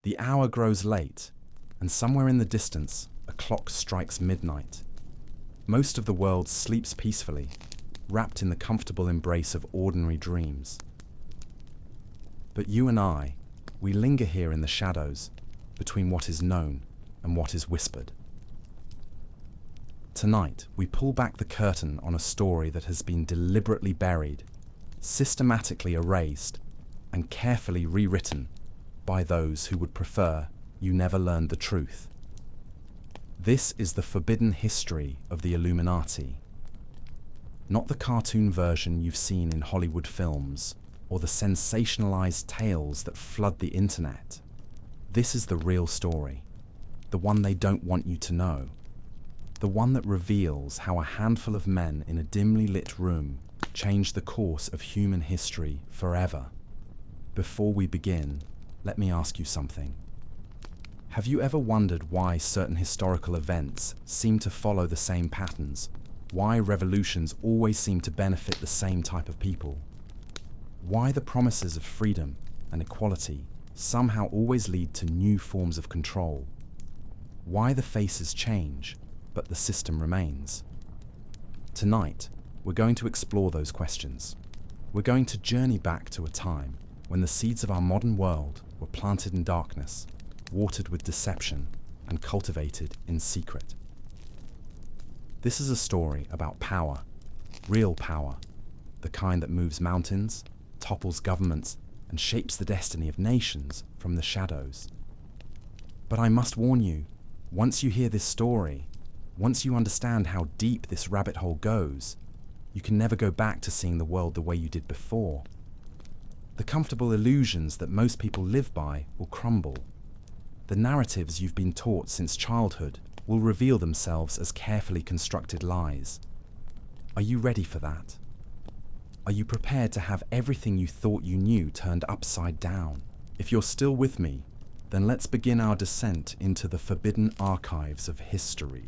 The hour grows late, and somewhere in the distance, a clock strikes midnight. Most of the world sleeps peacefully, wrapped in the comfortable embrace of ordinary dreams. But you and I, we linger here in the shadows, between what is known and what is whispered. Tonight, we pull back the curtain on a story that has been deliberately buried, systematically erased, and carefully rewritten by those who would prefer you never learned the truth. This is the forbidden history of the Illuminati. Not the cartoon version you've seen in Hollywood films, or the sensationalized tales that flood the internet. This is the real story, the one they don't want you to know. The one that reveals how a handful of men in a dimly lit room changed the course of human history forever. Before we begin, let me ask you something. Have you ever wondered why certain historical events seem to follow the same patterns? Why revolutions always seem to benefit the same type of people? Why the promises of freedom and equality somehow always lead to new forms of control? Why the faces change, but the system remains? Tonight, we're going to explore those questions. We're going to journey back to a time when the seeds of our modern world were planted in darkness, watered with deception, and cultivated in secret. This is a story about power, real power, the kind that moves mountains, topples governments, and shapes the destiny of nations from the shadows. But I must warn you, once you hear this story, once you understand how deep this rabbit hole goes, you can never go back to seeing the world the way you did before. The comfortable illusions that most people live by will crumble. The narratives you've been taught since childhood will reveal themselves as carefully constructed lies. Are you ready for that? Are you prepared to have everything you thought you knew turned upside down? If you're still with me, then let's begin our descent into the forbidden archives of history.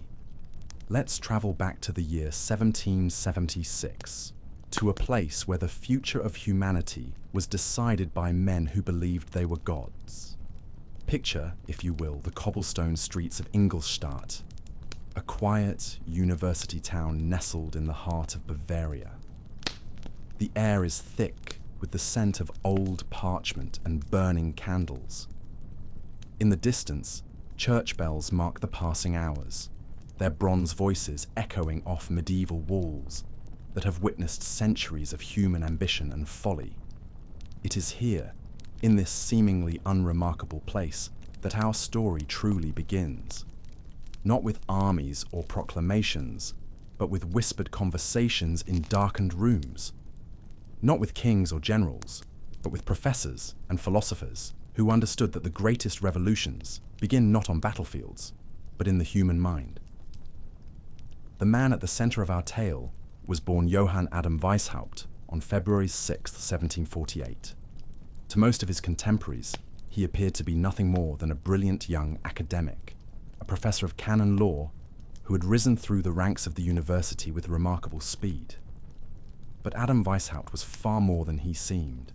Let's travel back to the year 1776, to a place where the future of humanity was decided by men who believed they were gods. Picture, if you will, the cobblestone streets of Ingolstadt, a quiet university town nestled in the heart of Bavaria. The air is thick with the scent of old parchment and burning candles. In the distance, church bells mark the passing hours, their bronze voices echoing off medieval walls that have witnessed centuries of human ambition and folly. It is here, in this seemingly unremarkable place, that our story truly begins. Not with armies or proclamations, but with whispered conversations in darkened rooms. Not with kings or generals, but with professors and philosophers who understood that the greatest revolutions begin not on battlefields, but in the human mind. The man at the center of our tale was born Johann Adam Weishaupt on February 6, 1748. To most of his contemporaries, he appeared to be nothing more than a brilliant young academic, a professor of canon law who had risen through the ranks of the university with remarkable speed. But Adam Weishaupt was far more than he seemed.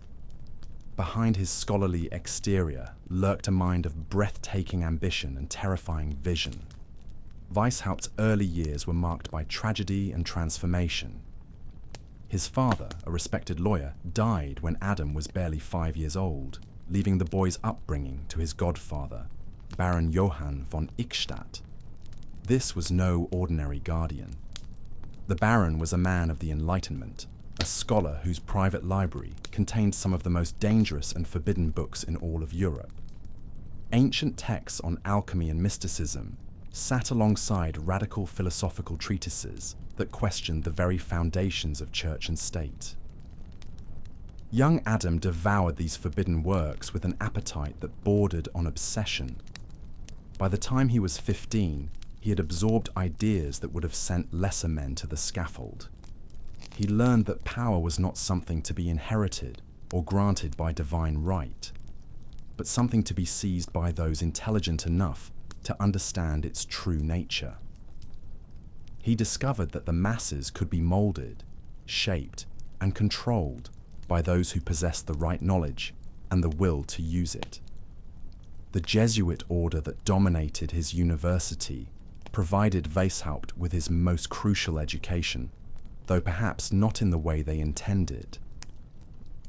Behind his scholarly exterior lurked a mind of breathtaking ambition and terrifying vision. Weishaupt's early years were marked by tragedy and transformation. His father, a respected lawyer, died when Adam was barely 5 years old, leaving the boy's upbringing to his godfather, Baron Johann von Eichstätt. This was no ordinary guardian. The Baron was a man of the Enlightenment, a scholar whose private library contained some of the most dangerous and forbidden books in all of Europe. Ancient texts on alchemy and mysticism sat alongside radical philosophical treatises that questioned the very foundations of church and state. Young Adam devoured these forbidden works with an appetite that bordered on obsession. By the time he was 15, he had absorbed ideas that would have sent lesser men to the scaffold. He learned that power was not something to be inherited or granted by divine right, but something to be seized by those intelligent enough to understand its true nature. He discovered that the masses could be molded, shaped, and controlled by those who possessed the right knowledge and the will to use it. The Jesuit order that dominated his university provided Weishaupt with his most crucial education, though perhaps not in the way they intended.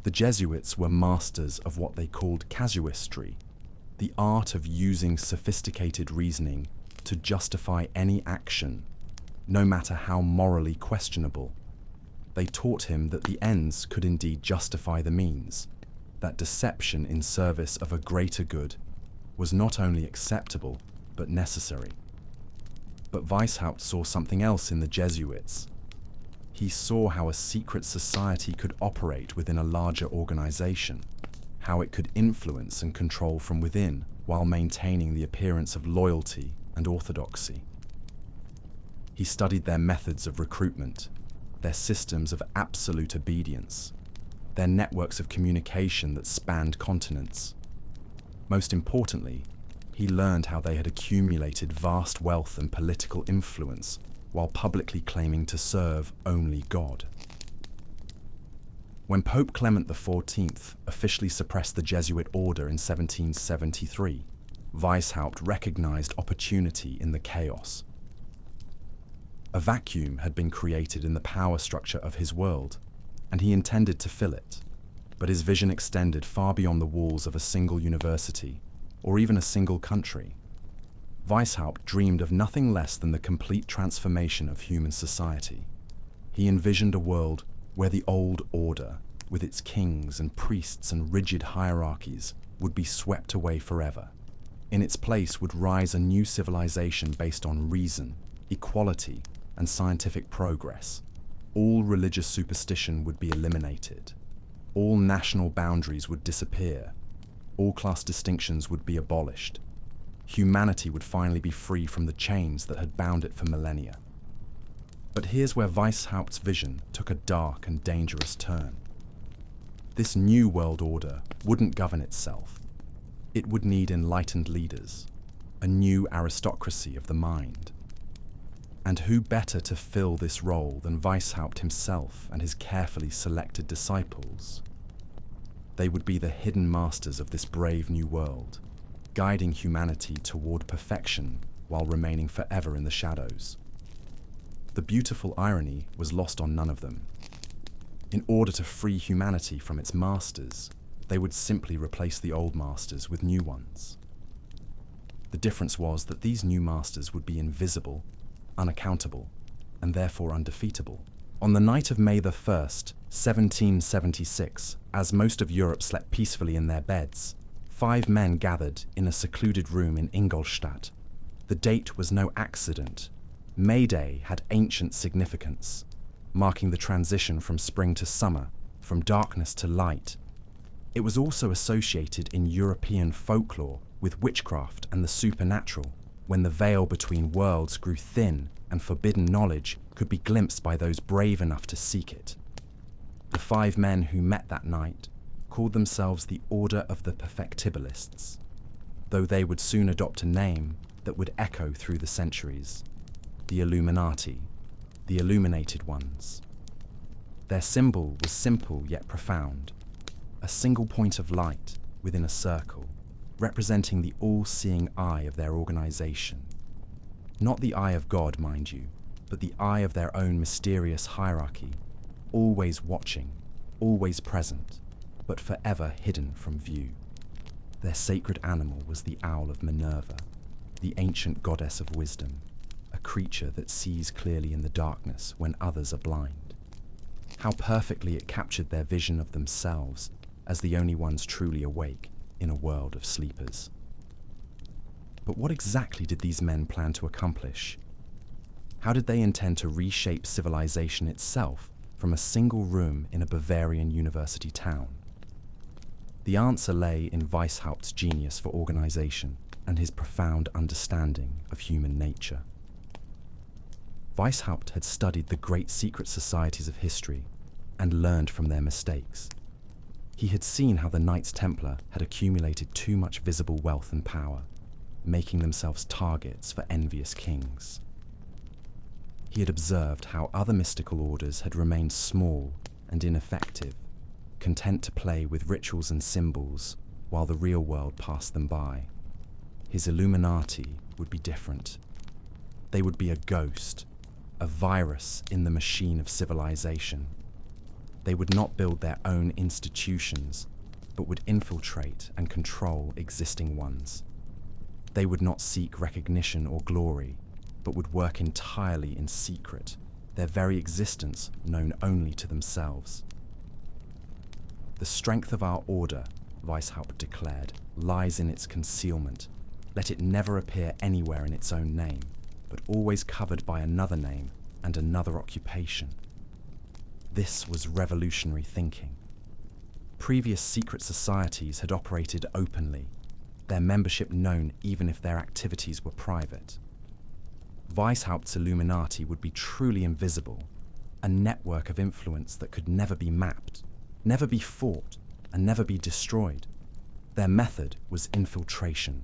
The Jesuits were masters of what they called casuistry, the art of using sophisticated reasoning to justify any action, no matter how morally questionable. They taught him that the ends could indeed justify the means, that deception in service of a greater good was not only acceptable, but necessary. But Weishaupt saw something else in the Jesuits. He saw how a secret society could operate within a larger organization, how it could influence and control from within while maintaining the appearance of loyalty and orthodoxy. He studied their methods of recruitment, their systems of absolute obedience, their networks of communication that spanned continents. Most importantly, he learned how they had accumulated vast wealth and political influence while publicly claiming to serve only God. When Pope Clement XIV officially suppressed the Jesuit order in 1773, Weishaupt recognized opportunity in the chaos. A vacuum had been created in the power structure of his world, and he intended to fill it, but his vision extended far beyond the walls of a single university, or even a single country. Weishaupt dreamed of nothing less than the complete transformation of human society. He envisioned a world where the old order, with its kings and priests and rigid hierarchies, would be swept away forever. In its place would rise a new civilization based on reason, equality, and scientific progress. All religious superstition would be eliminated. All national boundaries would disappear. All class distinctions would be abolished. Humanity would finally be free from the chains that had bound it for millennia. But here's where Weishaupt's vision took a dark and dangerous turn. This new world order wouldn't govern itself. It would need enlightened leaders, a new aristocracy of the mind. And who better to fill this role than Weishaupt himself and his carefully selected disciples? They would be the hidden masters of this brave new world, guiding humanity toward perfection while remaining forever in the shadows. The beautiful irony was lost on none of them. In order to free humanity from its masters, they would simply replace the old masters with new ones. The difference was that these new masters would be invisible, unaccountable, and therefore undefeatable. On the night of May the 1st, 1776, as most of Europe slept peacefully in their beds, 5 men gathered in a secluded room in Ingolstadt. The date was no accident. May Day had ancient significance, marking the transition from spring to summer, from darkness to light. It was also associated in European folklore with witchcraft and the supernatural, when the veil between worlds grew thin and forbidden knowledge could be glimpsed by those brave enough to seek it. The 5 men who met that night called themselves the Order of the Perfectibilists, though they would soon adopt a name that would echo through the centuries: the Illuminati, the Illuminated Ones. Their symbol was simple yet profound, a single point of light within a circle, representing the all-seeing eye of their organization. Not the eye of God, mind you, but the eye of their own mysterious hierarchy, always watching, always present, but forever hidden from view. Their sacred animal was the owl of Minerva, the ancient goddess of wisdom, a creature that sees clearly in the darkness when others are blind. How perfectly it captured their vision of themselves as the only ones truly awake in a world of sleepers. But what exactly did these men plan to accomplish? How did they intend to reshape civilization itself from a single room in a Bavarian university town? The answer lay in Weishaupt's genius for organization and his profound understanding of human nature. Weishaupt had studied the great secret societies of history and learned from their mistakes. He had seen how the Knights Templar had accumulated too much visible wealth and power, making themselves targets for envious kings. He had observed how other mystical orders had remained small and ineffective, content to play with rituals and symbols while the real world passed them by. his Illuminati would be different. They would be a ghost, a virus in the machine of civilization. They would not build their own institutions, but would infiltrate and control existing ones. They would not seek recognition or glory, but would work entirely in secret, their very existence known only to themselves. The strength of our order, Weishaupt declared, lies in its concealment. Let it never appear anywhere in its own name, but always covered by another name and another occupation. This was revolutionary thinking. Previous secret societies had operated openly, their membership known even if their activities were private. Weishaupt's Illuminati would be truly invisible, a network of influence that could never be mapped, never be fought, and never be destroyed. Their method was infiltration.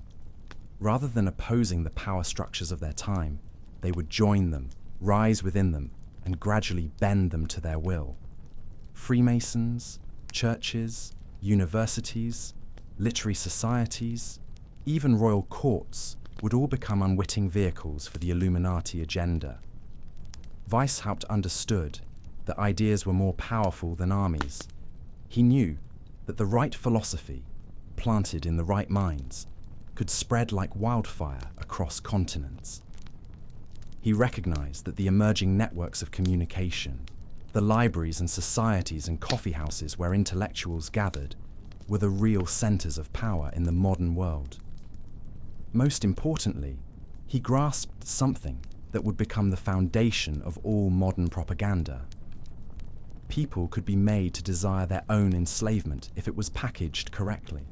Rather than opposing the power structures of their time, they would join them, rise within them, and gradually bend them to their will. Freemasons, churches, universities, literary societies, even royal courts would all become unwitting vehicles for the Illuminati agenda. Weishaupt understood that ideas were more powerful than armies. He knew that the right philosophy, planted in the right minds, could spread like wildfire across continents. He recognized that the emerging networks of communication, the libraries and societies and coffee houses where intellectuals gathered, were the real centers of power in the modern world. Most importantly, he grasped something that would become the foundation of all modern propaganda. People could be made to desire their own enslavement if it was packaged correctly.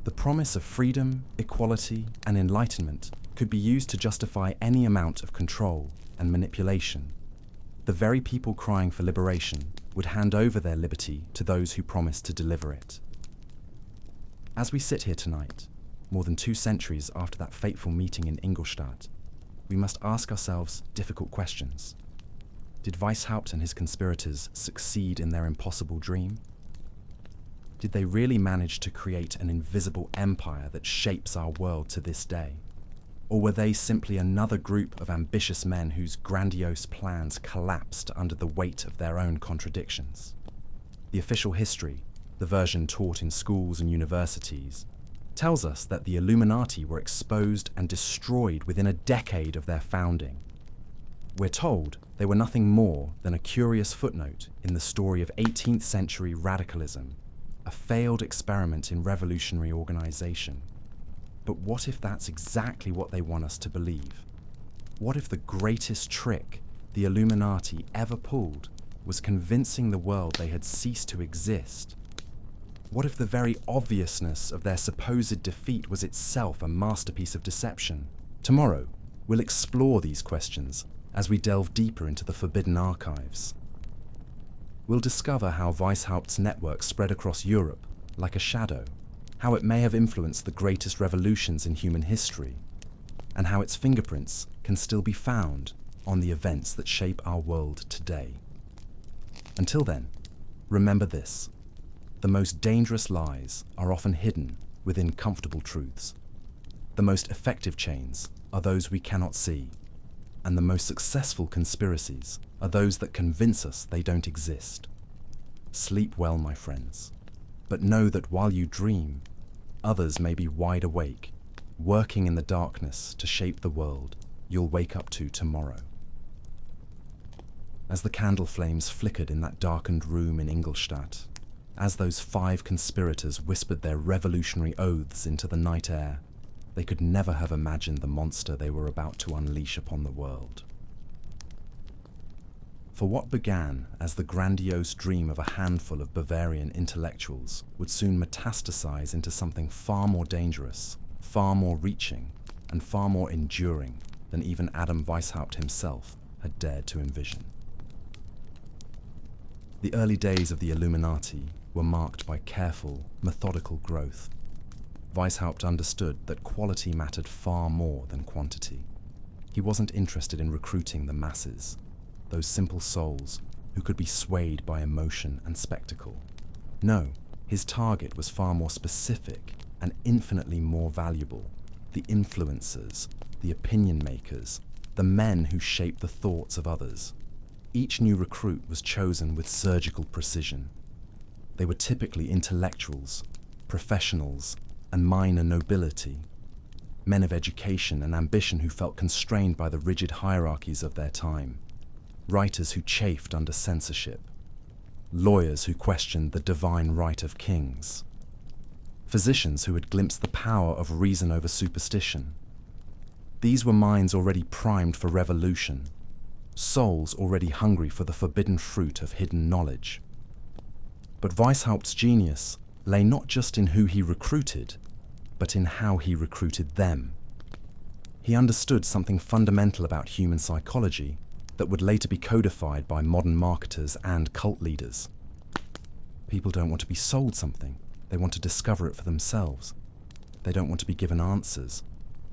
The promise of freedom, equality, and enlightenment could be used to justify any amount of control and manipulation. The very people crying for liberation would hand over their liberty to those who promised to deliver it. As we sit here tonight, more than 2 centuries after that fateful meeting in Ingolstadt, we must ask ourselves difficult questions. Did Weishaupt and his conspirators succeed in their impossible dream? Did they really manage to create an invisible empire that shapes our world to this day? Or were they simply another group of ambitious men whose grandiose plans collapsed under the weight of their own contradictions? The official history, the version taught in schools and universities, tells us that the Illuminati were exposed and destroyed within a decade of their founding. We're told they were nothing more than a curious footnote in the story of 18th century radicalism, a failed experiment in revolutionary organization. But what if that's exactly what they want us to believe? What if the greatest trick the Illuminati ever pulled was convincing the world they had ceased to exist? What if the very obviousness of their supposed defeat was itself a masterpiece of deception? Tomorrow, we'll explore these questions as we delve deeper into the forbidden archives. We'll discover how Weishaupt's network spread across Europe like a shadow, how it may have influenced the greatest revolutions in human history, and how its fingerprints can still be found on the events that shape our world today. Until then, remember this: the most dangerous lies are often hidden within comfortable truths. The most effective chains are those we cannot see, and the most successful conspiracies are those that convince us they don't exist. Sleep well, my friends, but know that while you dream, others may be wide awake, working in the darkness to shape the world you'll wake up to tomorrow. As the candle flames flickered in that darkened room in Ingolstadt, as those 5 conspirators whispered their revolutionary oaths into the night air, they could never have imagined the monster they were about to unleash upon the world. For what began as the grandiose dream of a handful of Bavarian intellectuals would soon metastasize into something far more dangerous, far more reaching, and far more enduring than even Adam Weishaupt himself had dared to envision. The early days of the Illuminati were marked by careful, methodical growth. Weishaupt understood that quality mattered far more than quantity. He wasn't interested in recruiting the masses, those simple souls who could be swayed by emotion and spectacle. No, his target was far more specific and infinitely more valuable: the influencers, the opinion makers, the men who shape the thoughts of others. Each new recruit was chosen with surgical precision. They were typically intellectuals, professionals, and minor nobility, men of education and ambition who felt constrained by the rigid hierarchies of their time, writers who chafed under censorship, lawyers who questioned the divine right of kings, physicians who had glimpsed the power of reason over superstition. These were minds already primed for revolution, souls already hungry for the forbidden fruit of hidden knowledge. But Weishaupt's genius lay not just in who he recruited, but in how he recruited them. He understood something fundamental about human psychology that would later be codified by modern marketers and cult leaders. People don't want to be sold something. They want to discover it for themselves. They don't want to be given answers.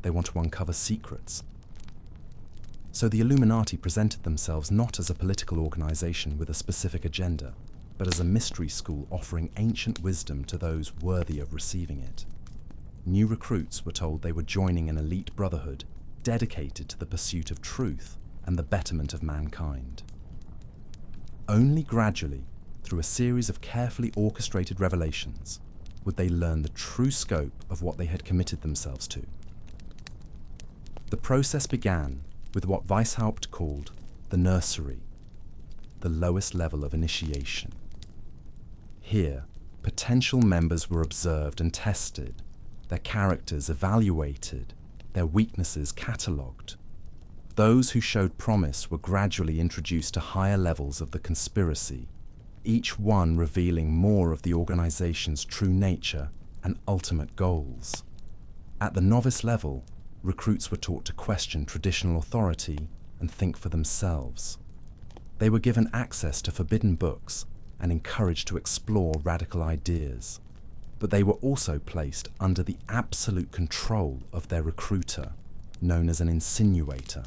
They want to uncover secrets. So the Illuminati presented themselves not as a political organization with a specific agenda, but as a mystery school offering ancient wisdom to those worthy of receiving it. New recruits were told they were joining an elite brotherhood dedicated to the pursuit of truth and the betterment of mankind. Only gradually, through a series of carefully orchestrated revelations, would they learn the true scope of what they had committed themselves to. The process began with what Weishaupt called the nursery, the lowest level of initiation. Here, potential members were observed and tested, their characters evaluated, their weaknesses catalogued. Those who showed promise were gradually introduced to higher levels of the conspiracy, each one revealing more of the organization's true nature and ultimate goals. At the novice level, recruits were taught to question traditional authority and think for themselves. They were given access to forbidden books and encouraged to explore radical ideas. But they were also placed under the absolute control of their recruiter, known as an insinuator.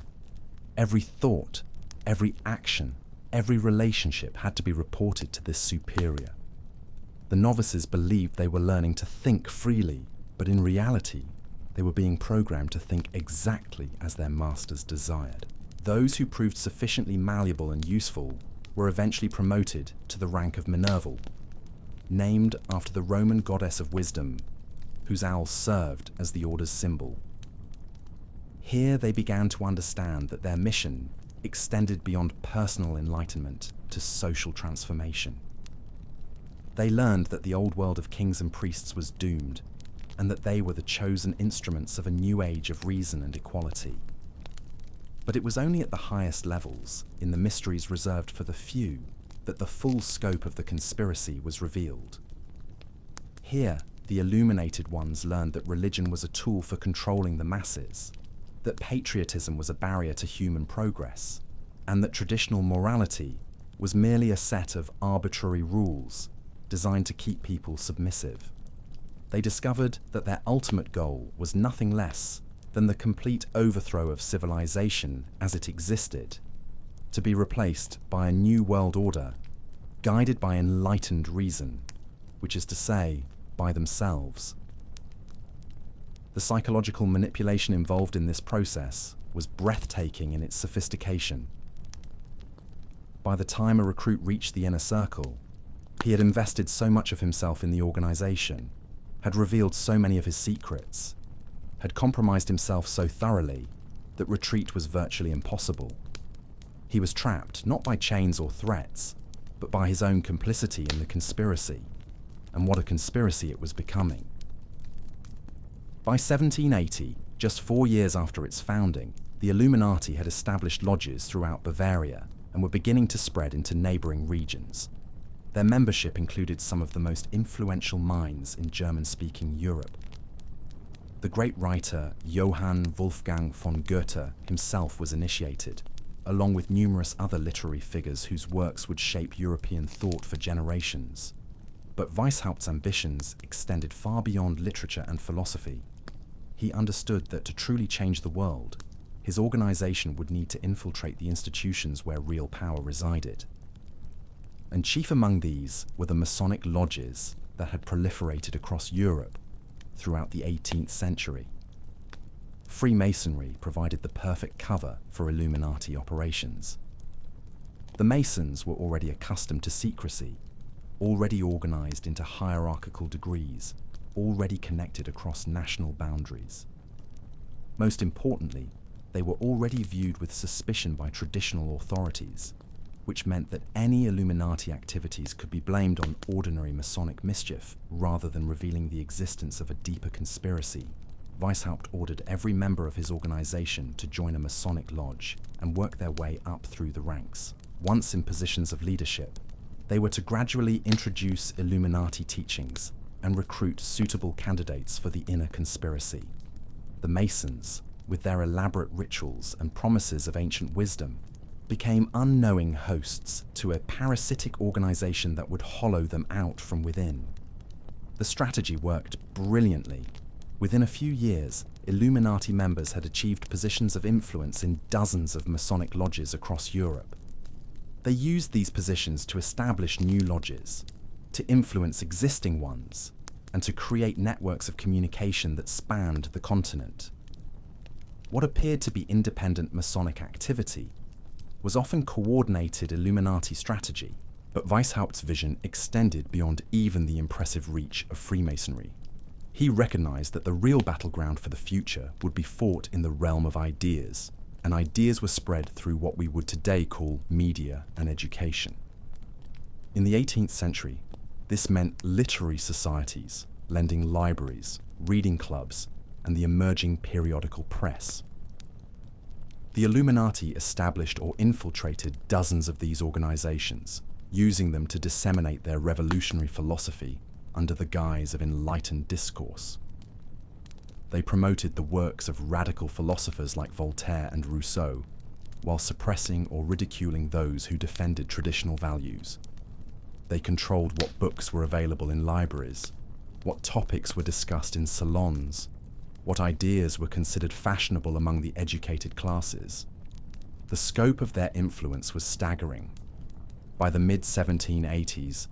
Every thought, every action, every relationship had to be reported to this superior. The novices believed they were learning to think freely, but in reality, they were being programmed to think exactly as their masters desired. Those who proved sufficiently malleable and useful were eventually promoted to the rank of Minerval, named after the Roman goddess of wisdom, whose owl served as the order's symbol. Here they began to understand that their mission extended beyond personal enlightenment to social transformation. They learned that the old world of kings and priests was doomed, and that they were the chosen instruments of a new age of reason and equality. But it was only at the highest levels, in the mysteries reserved for the few, that the full scope of the conspiracy was revealed. Here, the illuminated ones learned that religion was a tool for controlling the masses, that patriotism was a barrier to human progress, and that traditional morality was merely a set of arbitrary rules designed to keep people submissive. They discovered that their ultimate goal was nothing less than the complete overthrow of civilization as it existed, to be replaced by a new world order guided by enlightened reason, which is to say, by themselves. The psychological manipulation involved in this process was breathtaking in its sophistication. By the time a recruit reached the inner circle, he had invested so much of himself in the organization, had revealed so many of his secrets, had compromised himself so thoroughly that retreat was virtually impossible. He was trapped not by chains or threats, but by his own complicity in the conspiracy, and what a conspiracy it was becoming. By 1780, just 4 years after its founding, the Illuminati had established lodges throughout Bavaria and were beginning to spread into neighboring regions. Their membership included some of the most influential minds in German-speaking Europe. The great writer Johann Wolfgang von Goethe himself was initiated, along with numerous other literary figures whose works would shape European thought for generations. But Weishaupt's ambitions extended far beyond literature and philosophy. He understood that to truly change the world, his organization would need to infiltrate the institutions where real power resided. And chief among these were the Masonic lodges that had proliferated across Europe, throughout the 18th century. Freemasonry provided the perfect cover for Illuminati operations. The Masons were already accustomed to secrecy, already organized into hierarchical degrees, already connected across national boundaries. Most importantly, they were already viewed with suspicion by traditional authorities, which meant that any Illuminati activities could be blamed on ordinary Masonic mischief rather than revealing the existence of a deeper conspiracy. Weishaupt ordered every member of his organization to join a Masonic lodge and work their way up through the ranks. Once in positions of leadership, they were to gradually introduce Illuminati teachings and recruit suitable candidates for the inner conspiracy. The Masons, with their elaborate rituals and promises of ancient wisdom, became unknowing hosts to a parasitic organization that would hollow them out from within. The strategy worked brilliantly. Within a few years, Illuminati members had achieved positions of influence in dozens of Masonic lodges across Europe. They used these positions to establish new lodges, to influence existing ones, and to create networks of communication that spanned the continent. What appeared to be independent Masonic activity was often coordinated Illuminati strategy, but Weishaupt's vision extended beyond even the impressive reach of Freemasonry. He recognized that the real battleground for the future would be fought in the realm of ideas, and ideas were spread through what we would today call media and education. In the 18th century, this meant literary societies, lending libraries, reading clubs, and the emerging periodical press. The Illuminati established or infiltrated dozens of these organizations, using them to disseminate their revolutionary philosophy under the guise of enlightened discourse. They promoted the works of radical philosophers like Voltaire and Rousseau, while suppressing or ridiculing those who defended traditional values. They controlled what books were available in libraries, what topics were discussed in salons, what ideas were considered fashionable among the educated classes. The scope of their influence was staggering. By the mid-1780s,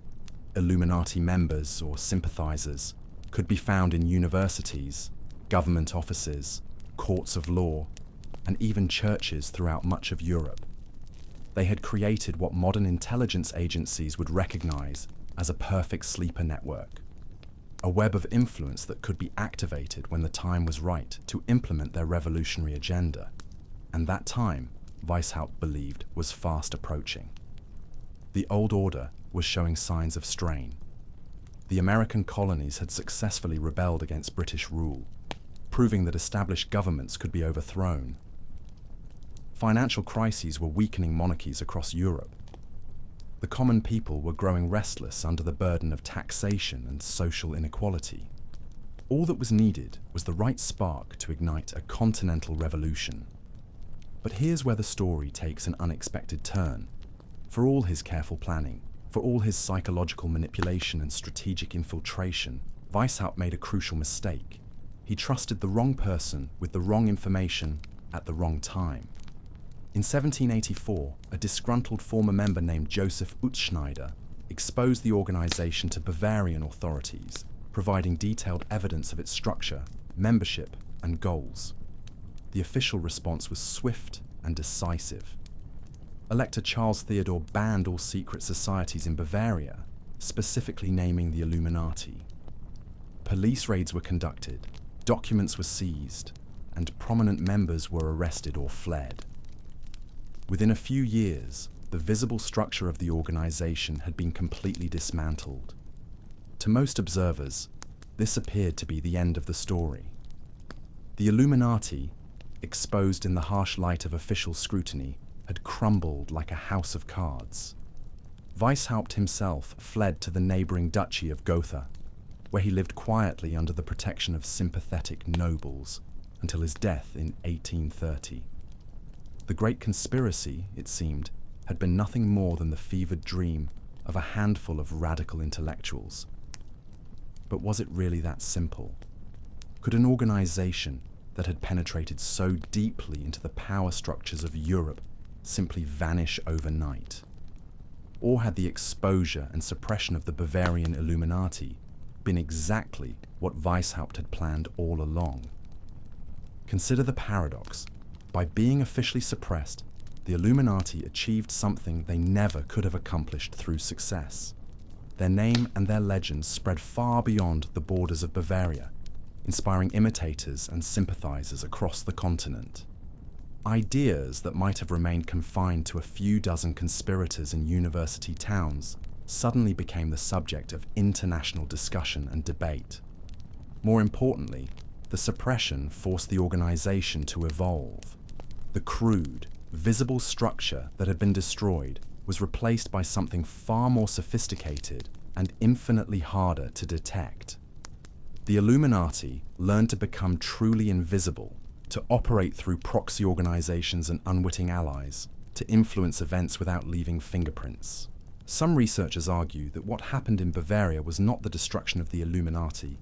Illuminati members or sympathizers could be found in universities, government offices, courts of law, and even churches throughout much of Europe. They had created what modern intelligence agencies would recognize as a perfect sleeper network, a web of influence that could be activated when the time was right to implement their revolutionary agenda. And that time, Weishaupt believed, was fast approaching. The old order was showing signs of strain. The American colonies had successfully rebelled against British rule, proving that established governments could be overthrown. Financial crises were weakening monarchies across Europe. The common people were growing restless under the burden of taxation and social inequality. All that was needed was the right spark to ignite a continental revolution. But here's where the story takes an unexpected turn. For all his careful planning, for all his psychological manipulation and strategic infiltration, Weishaupt made a crucial mistake. He trusted the wrong person with the wrong information at the wrong time. In 1784, a disgruntled former member named Joseph Utzschneider exposed the organization to Bavarian authorities, providing detailed evidence of its structure, membership, and goals. The official response was swift and decisive. Elector Charles Theodore banned all secret societies in Bavaria, specifically naming the Illuminati. Police raids were conducted, documents were seized, and prominent members were arrested or fled. Within a few years, the visible structure of the organization had been completely dismantled. To most observers, this appeared to be the end of the story. The Illuminati, exposed in the harsh light of official scrutiny, had crumbled like a house of cards. Weishaupt himself fled to the neighboring duchy of Gotha, where he lived quietly under the protection of sympathetic nobles until his death in 1830. The Great Conspiracy, it seemed, had been nothing more than the fevered dream of a handful of radical intellectuals. But was it really that simple? Could an organization that had penetrated so deeply into the power structures of Europe simply vanish overnight? Or had the exposure and suppression of the Bavarian Illuminati been exactly what Weishaupt had planned all along. Consider the paradox. By being officially suppressed, the Illuminati achieved something they never could have accomplished through success. Their name and their legends spread far beyond the borders of Bavaria, inspiring imitators and sympathizers across the continent. Ideas that might have remained confined to a few dozen conspirators in university towns suddenly became the subject of international discussion and debate. More importantly, the suppression forced the organization to evolve. The crude, visible structure that had been destroyed was replaced by something far more sophisticated and infinitely harder to detect. The Illuminati learned to become truly invisible, to operate through proxy organizations and unwitting allies, to influence events without leaving fingerprints. Some researchers argue that what happened in Bavaria was not the destruction of the Illuminati,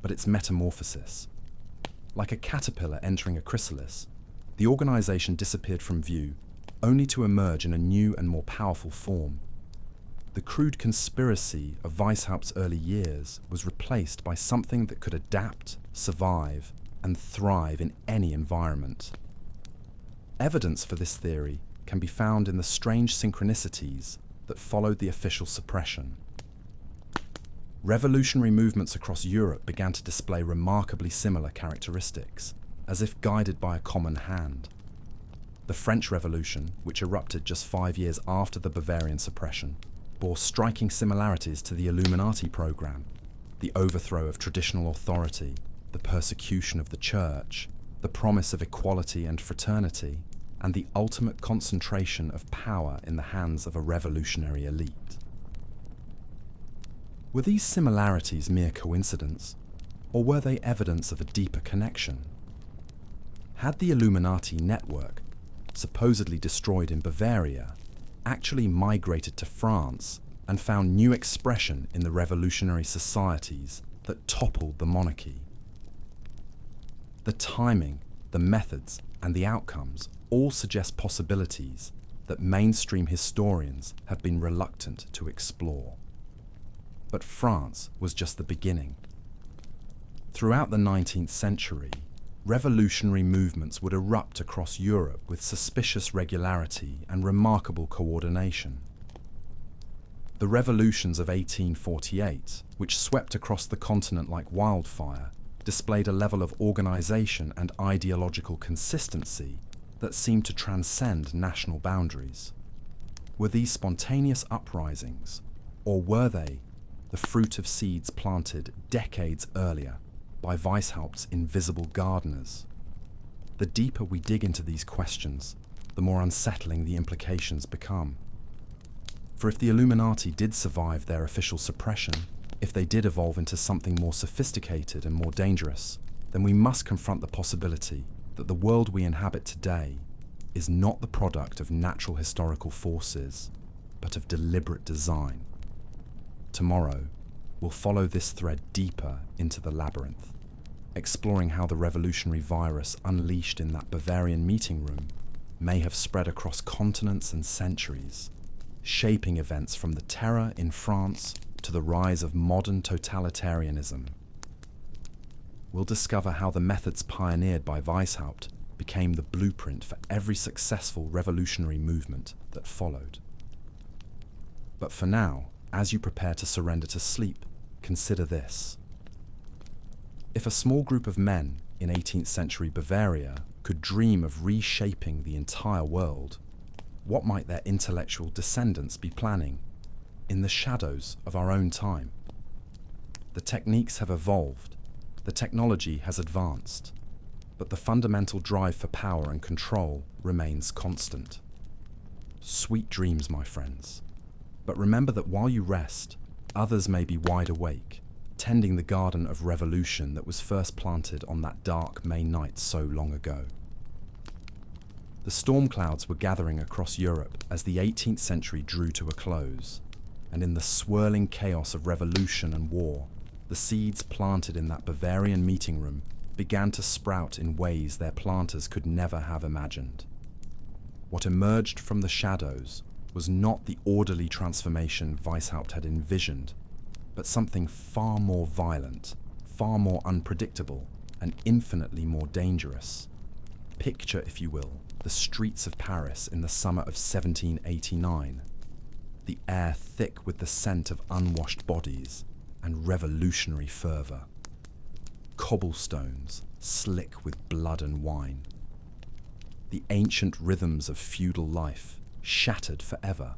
but its metamorphosis. Like a caterpillar entering a chrysalis, the organization disappeared from view, only to emerge in a new and more powerful form. The crude conspiracy of Weishaupt's early years was replaced by something that could adapt, survive, and thrive in any environment. Evidence for this theory can be found in the strange synchronicities that followed the official suppression. Revolutionary movements across Europe began to display remarkably similar characteristics, as if guided by a common hand. The French Revolution, which erupted just 5 years after the Bavarian suppression, bore striking similarities to the Illuminati program: the overthrow of traditional authority, the persecution of the church, the promise of equality and fraternity, and the ultimate concentration of power in the hands of a revolutionary elite. Were these similarities mere coincidence, or were they evidence of a deeper connection? Had the Illuminati network, supposedly destroyed in Bavaria, actually migrated to France and found new expression in the revolutionary societies that toppled the monarchy? The timing, the methods, and the outcomes all suggest possibilities that mainstream historians have been reluctant to explore. But France was just the beginning. Throughout the 19th century, revolutionary movements would erupt across Europe with suspicious regularity and remarkable coordination. The revolutions of 1848, which swept across the continent like wildfire, displayed a level of organization and ideological consistency that seemed to transcend national boundaries. Were these spontaneous uprisings, or were they the fruit of seeds planted decades earlier by Weishaupt's invisible gardeners? The deeper we dig into these questions, the more unsettling the implications become. For if the Illuminati did survive their official suppression, if they did evolve into something more sophisticated and more dangerous, then we must confront the possibility that the world we inhabit today is not the product of natural historical forces, but of deliberate design. Tomorrow, we'll follow this thread deeper into the labyrinth, exploring how the revolutionary virus unleashed in that Bavarian meeting room may have spread across continents and centuries, shaping events from the terror in France to the rise of modern totalitarianism. We'll discover how the methods pioneered by Weishaupt became the blueprint for every successful revolutionary movement that followed. But for now, as you prepare to surrender to sleep, consider this. If a small group of men in 18th century Bavaria could dream of reshaping the entire world, what might their intellectual descendants be planning in the shadows of our own time? The techniques have evolved, the technology has advanced, but the fundamental drive for power and control remains constant. Sweet dreams, my friends. But remember that while you rest, others may be wide awake, tending the garden of revolution that was first planted on that dark May night so long ago. The storm clouds were gathering across Europe as the 18th century drew to a close, and in the swirling chaos of revolution and war, the seeds planted in that Bavarian meeting room began to sprout in ways their planters could never have imagined. What emerged from the shadows was not the orderly transformation Weishaupt had envisioned, but something far more violent, far more unpredictable, and infinitely more dangerous. Picture, if you will, the streets of Paris in the summer of 1789. The air thick with the scent of unwashed bodies and revolutionary fervour. Cobblestones slick with blood and wine. The ancient rhythms of feudal life shattered forever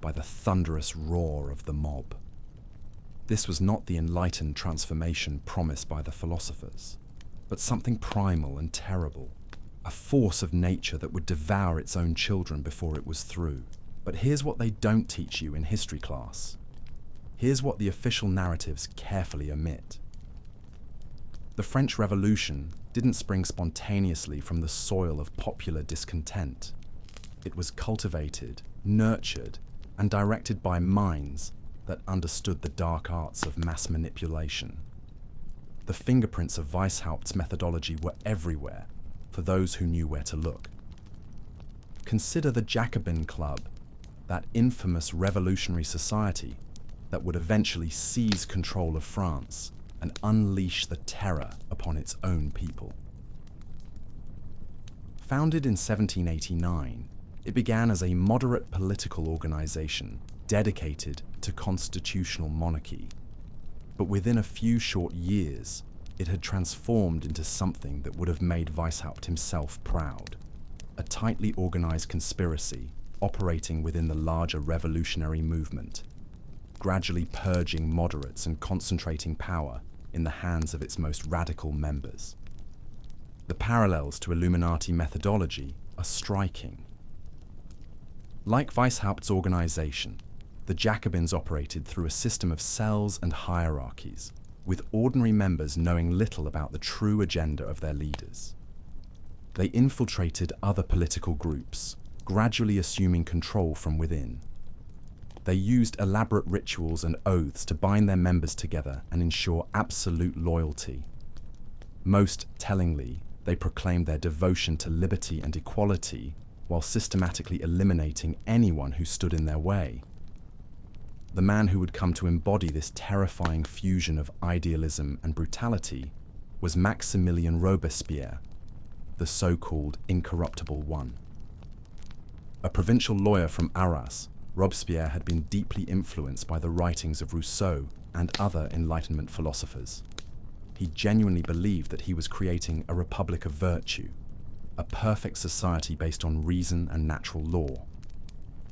by the thunderous roar of the mob. This was not the enlightened transformation promised by the philosophers, but something primal and terrible, a force of nature that would devour its own children before it was through. But here's what they don't teach you in history class. Here's what the official narratives carefully omit. The French Revolution didn't spring spontaneously from the soil of popular discontent. It was cultivated, nurtured, and directed by minds that understood the dark arts of mass manipulation. The fingerprints of Weishaupt's methodology were everywhere for those who knew where to look. Consider the Jacobin Club, that infamous revolutionary society that would eventually seize control of France and unleash the terror upon its own people. Founded in 1789, it began as a moderate political organization dedicated to constitutional monarchy. But within a few short years, it had transformed into something that would have made Weishaupt himself proud. A tightly organized conspiracy operating within the larger revolutionary movement, gradually purging moderates and concentrating power in the hands of its most radical members. The parallels to Illuminati methodology are striking. Like Weishaupt's organization, the Jacobins operated through a system of cells and hierarchies, with ordinary members knowing little about the true agenda of their leaders. They infiltrated other political groups, gradually assuming control from within. They used elaborate rituals and oaths to bind their members together and ensure absolute loyalty. Most tellingly, they proclaimed their devotion to liberty and equality while systematically eliminating anyone who stood in their way. The man who would come to embody this terrifying fusion of idealism and brutality was Maximilien Robespierre, the so-called incorruptible one. A provincial lawyer from Arras, Robespierre had been deeply influenced by the writings of Rousseau and other Enlightenment philosophers. He genuinely believed that he was creating a republic of virtue, a perfect society based on reason and natural law.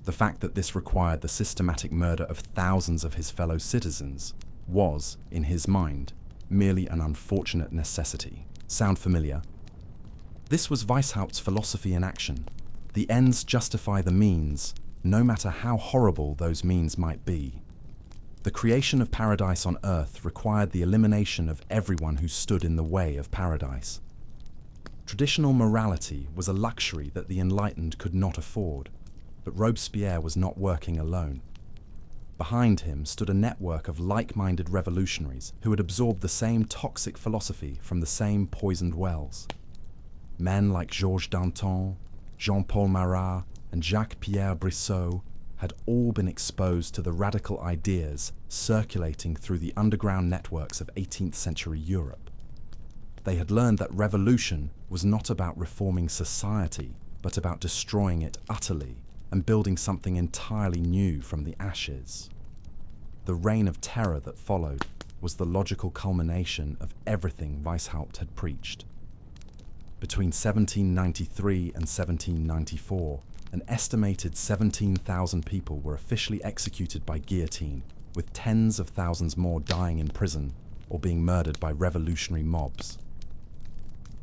The fact that this required the systematic murder of thousands of his fellow citizens was, in his mind, merely an unfortunate necessity. Sound familiar? This was Weishaupt's philosophy in action. The ends justify the means, no matter how horrible those means might be. The creation of paradise on earth required the elimination of everyone who stood in the way of paradise. Traditional morality was a luxury that the enlightened could not afford, but Robespierre was not working alone. Behind him stood a network of like-minded revolutionaries who had absorbed the same toxic philosophy from the same poisoned wells. Men like Georges Danton, Jean-Paul Marat, and Jacques-Pierre Brissot had all been exposed to the radical ideas circulating through the underground networks of 18th century Europe. They had learned that revolution was not about reforming society, but about destroying it utterly and building something entirely new from the ashes. The reign of terror that followed was the logical culmination of everything Weishaupt had preached. Between 1793 and 1794, an estimated 17,000 people were officially executed by guillotine, with tens of thousands more dying in prison or being murdered by revolutionary mobs.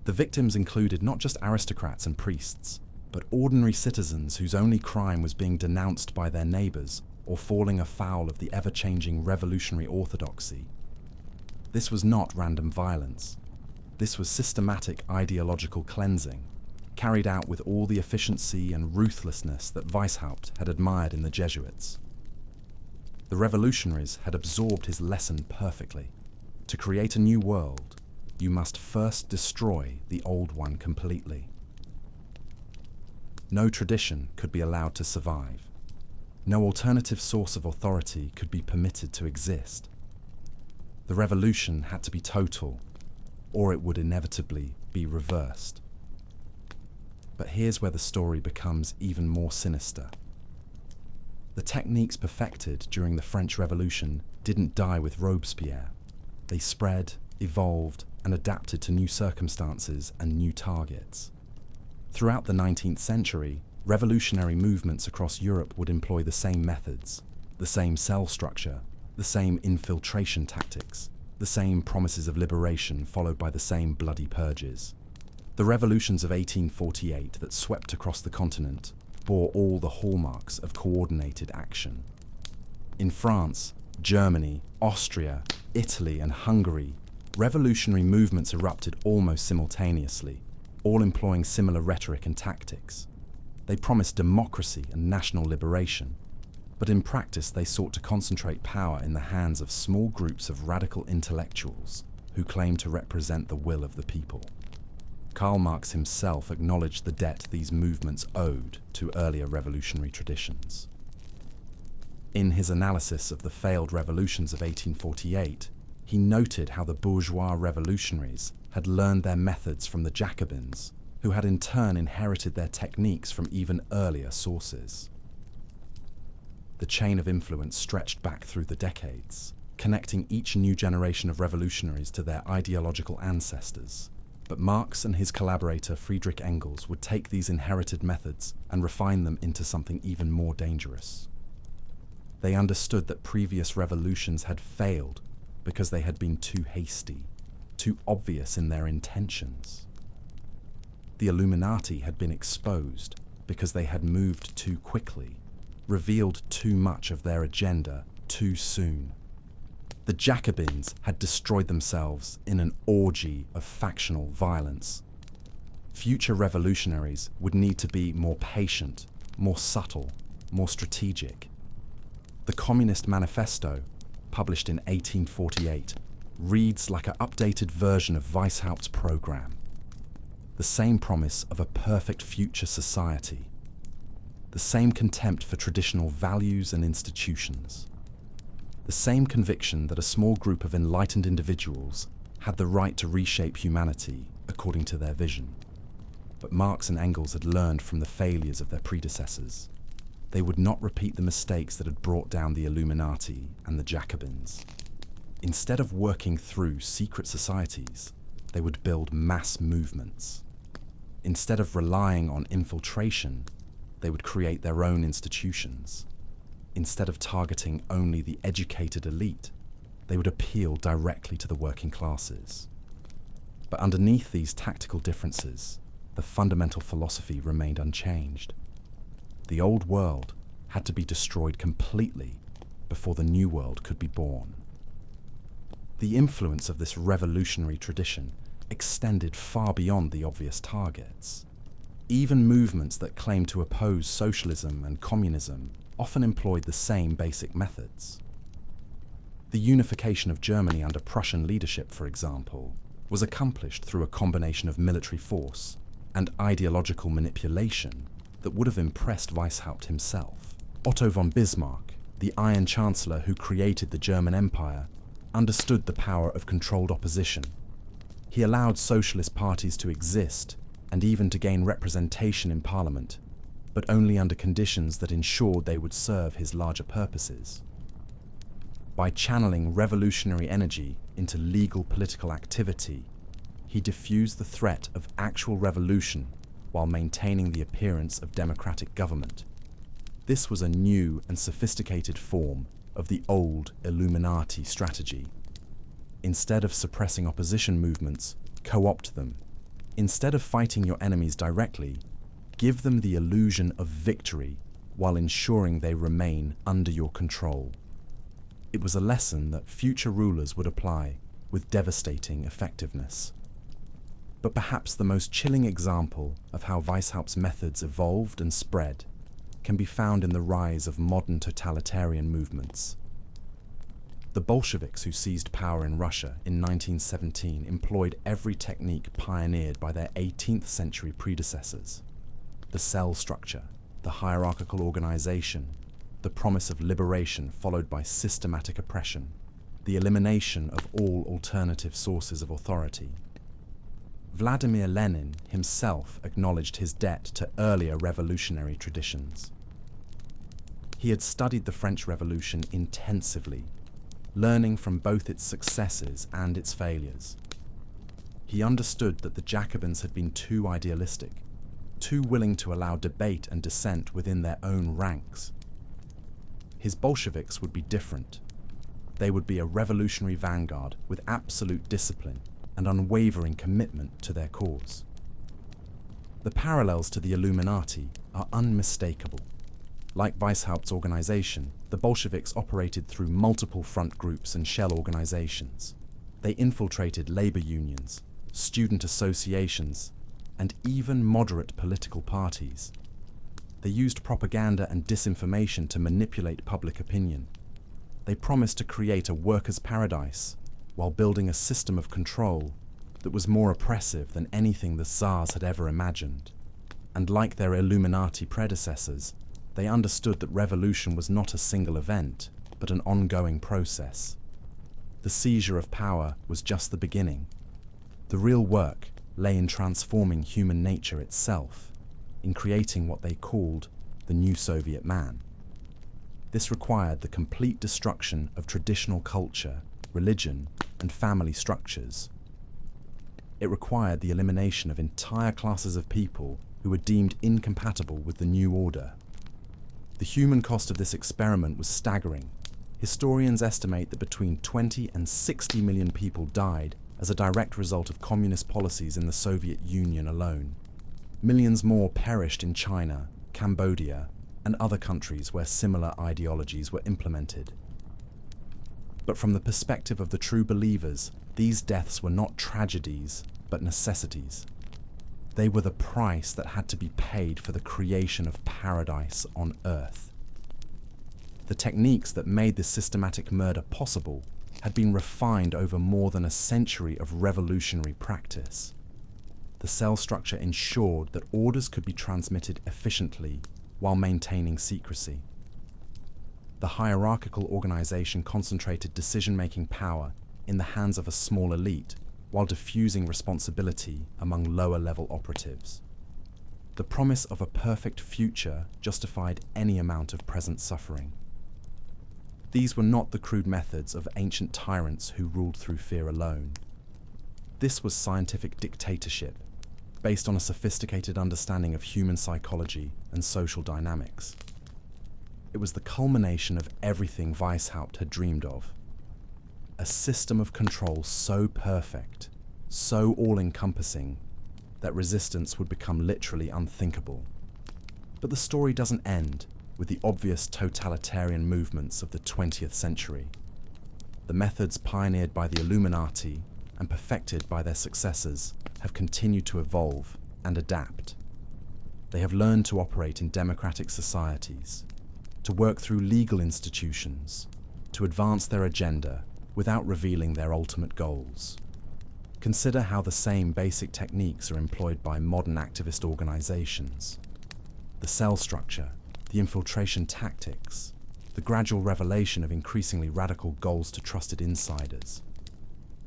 The victims included not just aristocrats and priests, but ordinary citizens whose only crime was being denounced by their neighbors or falling afoul of the ever-changing revolutionary orthodoxy. This was not random violence. This was systematic ideological cleansing, carried out with all the efficiency and ruthlessness that Weishaupt had admired in the Jesuits. The revolutionaries had absorbed his lesson perfectly. To create a new world, you must first destroy the old one completely. No tradition could be allowed to survive. No alternative source of authority could be permitted to exist. The revolution had to be total, or it would inevitably be reversed. But here's where the story becomes even more sinister. The techniques perfected during the French Revolution didn't die with Robespierre. They spread, evolved, and adapted to new circumstances and new targets. Throughout the 19th century, revolutionary movements across Europe would employ the same methods, the same cell structure, the same infiltration tactics, the same promises of liberation followed by the same bloody purges. The revolutions of 1848 that swept across the continent bore all the hallmarks of coordinated action. In France, Germany, Austria, Italy, and Hungary, revolutionary movements erupted almost simultaneously, all employing similar rhetoric and tactics. They promised democracy and national liberation, but in practice they sought to concentrate power in the hands of small groups of radical intellectuals who claimed to represent the will of the people. Karl Marx himself acknowledged the debt these movements owed to earlier revolutionary traditions. In his analysis of the failed revolutions of 1848, he noted how the bourgeois revolutionaries had learned their methods from the Jacobins, who had in turn inherited their techniques from even earlier sources. The chain of influence stretched back through the decades, connecting each new generation of revolutionaries to their ideological ancestors. But Marx and his collaborator Friedrich Engels would take these inherited methods and refine them into something even more dangerous. They understood that previous revolutions had failed because they had been too hasty, too obvious in their intentions. The Illuminati had been exposed because they had moved too quickly, revealed too much of their agenda too soon. The Jacobins had destroyed themselves in an orgy of factional violence. Future revolutionaries would need to be more patient, more subtle, more strategic. The Communist Manifesto, published in 1848, reads like an updated version of Weishaupt's program. The same promise of a perfect future society. The same contempt for traditional values and institutions. The same conviction that a small group of enlightened individuals had the right to reshape humanity according to their vision. But Marx and Engels had learned from the failures of their predecessors. They would not repeat the mistakes that had brought down the Illuminati and the Jacobins. Instead of working through secret societies, they would build mass movements. Instead of relying on infiltration, they would create their own institutions. Instead of targeting only the educated elite, they would appeal directly to the working classes. But underneath these tactical differences, the fundamental philosophy remained unchanged. The old world had to be destroyed completely before the new world could be born. The influence of this revolutionary tradition extended far beyond the obvious targets. Even movements that claimed to oppose socialism and communism often employed the same basic methods. The unification of Germany under Prussian leadership, for example, was accomplished through a combination of military force and ideological manipulation that would have impressed Weishaupt himself. Otto von Bismarck, the Iron Chancellor who created the German Empire, understood the power of controlled opposition. He allowed socialist parties to exist and even to gain representation in Parliament, but only under conditions that ensured they would serve his larger purposes. By channeling revolutionary energy into legal political activity, he diffused the threat of actual revolution while maintaining the appearance of democratic government. This was a new and sophisticated form of the old Illuminati strategy. Instead of suppressing opposition movements, co-opt them. Instead of fighting your enemies directly, give them the illusion of victory while ensuring they remain under your control. It was a lesson that future rulers would apply with devastating effectiveness. But perhaps the most chilling example of how Weishaupt's methods evolved and spread can be found in the rise of modern totalitarian movements. The Bolsheviks who seized power in Russia in 1917 employed every technique pioneered by their 18th century predecessors. The cell structure, the hierarchical organization, the promise of liberation followed by systematic oppression. the elimination of all alternative sources of authority. Vladimir Lenin himself acknowledged his debt to earlier revolutionary traditions. He had studied the French Revolution intensively, learning from both its successes and its failures. He understood that the Jacobins had been too idealistic, too willing to allow debate and dissent within their own ranks. His Bolsheviks would be different. They would be a revolutionary vanguard with absolute discipline and unwavering commitment to their cause. The parallels to the Illuminati are unmistakable. Like Weishaupt's organization, the Bolsheviks operated through multiple front groups and shell organizations. They infiltrated labor unions, student associations, and even moderate political parties. They used propaganda and disinformation to manipulate public opinion. They promised to create a workers' paradise while building a system of control that was more oppressive than anything the Tsars had ever imagined. And like their Illuminati predecessors, they understood that revolution was not a single event, but an ongoing process. The seizure of power was just the beginning. The real work lay in transforming human nature itself, in creating what they called the new Soviet man. This required the complete destruction of traditional culture, religion, and family structures. It required the elimination of entire classes of people who were deemed incompatible with the new order. The human cost of this experiment was staggering. Historians estimate that between 20 and 60 million people died as a direct result of communist policies in the Soviet Union alone. Millions more perished in China, Cambodia, and other countries where similar ideologies were implemented. But from the perspective of the true believers, these deaths were not tragedies, but necessities. They were the price that had to be paid for the creation of paradise on earth. The techniques that made this systematic murder possible had been refined over more than a century of revolutionary practice. The cell structure ensured that orders could be transmitted efficiently while maintaining secrecy. The hierarchical organization concentrated decision-making power in the hands of a small elite while diffusing responsibility among lower-level operatives. The promise of a perfect future justified any amount of present suffering. These were not the crude methods of ancient tyrants who ruled through fear alone. This was scientific dictatorship, based on a sophisticated understanding of human psychology and social dynamics. It was the culmination of everything Weishaupt had dreamed of. A system of control so perfect, so all-encompassing, that resistance would become literally unthinkable. But the story doesn't end with the obvious totalitarian movements of the 20th century. The methods pioneered by the Illuminati and perfected by their successors have continued to evolve and adapt. They have learned to operate in democratic societies, to work through legal institutions, to advance their agenda without revealing their ultimate goals. Consider how the same basic techniques are employed by modern activist organizations. The cell structure, the infiltration tactics, the gradual revelation of increasingly radical goals to trusted insiders,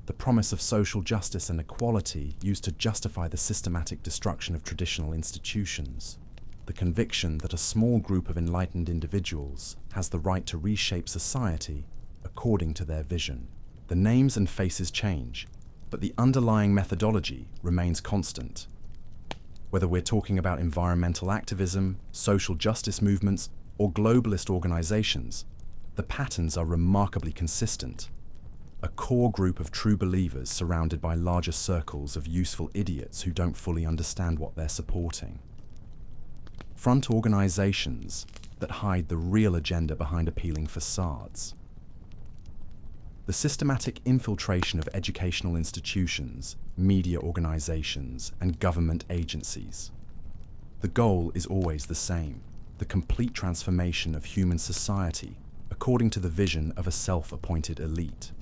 the promise of social justice and equality used to justify the systematic destruction of traditional institutions, the conviction that a small group of enlightened individuals has the right to reshape society according to their vision. The names and faces change, but the underlying methodology remains constant. Whether we're talking about environmental activism, social justice movements, or globalist organizations, the patterns are remarkably consistent. A core group of true believers surrounded by larger circles of useful idiots who don't fully understand what they're supporting. Front organizations that hide the real agenda behind appealing facades. The systematic infiltration of educational institutions, media organizations, and government agencies. The goal is always the same: the complete transformation of human society according to the vision of a self-appointed elite.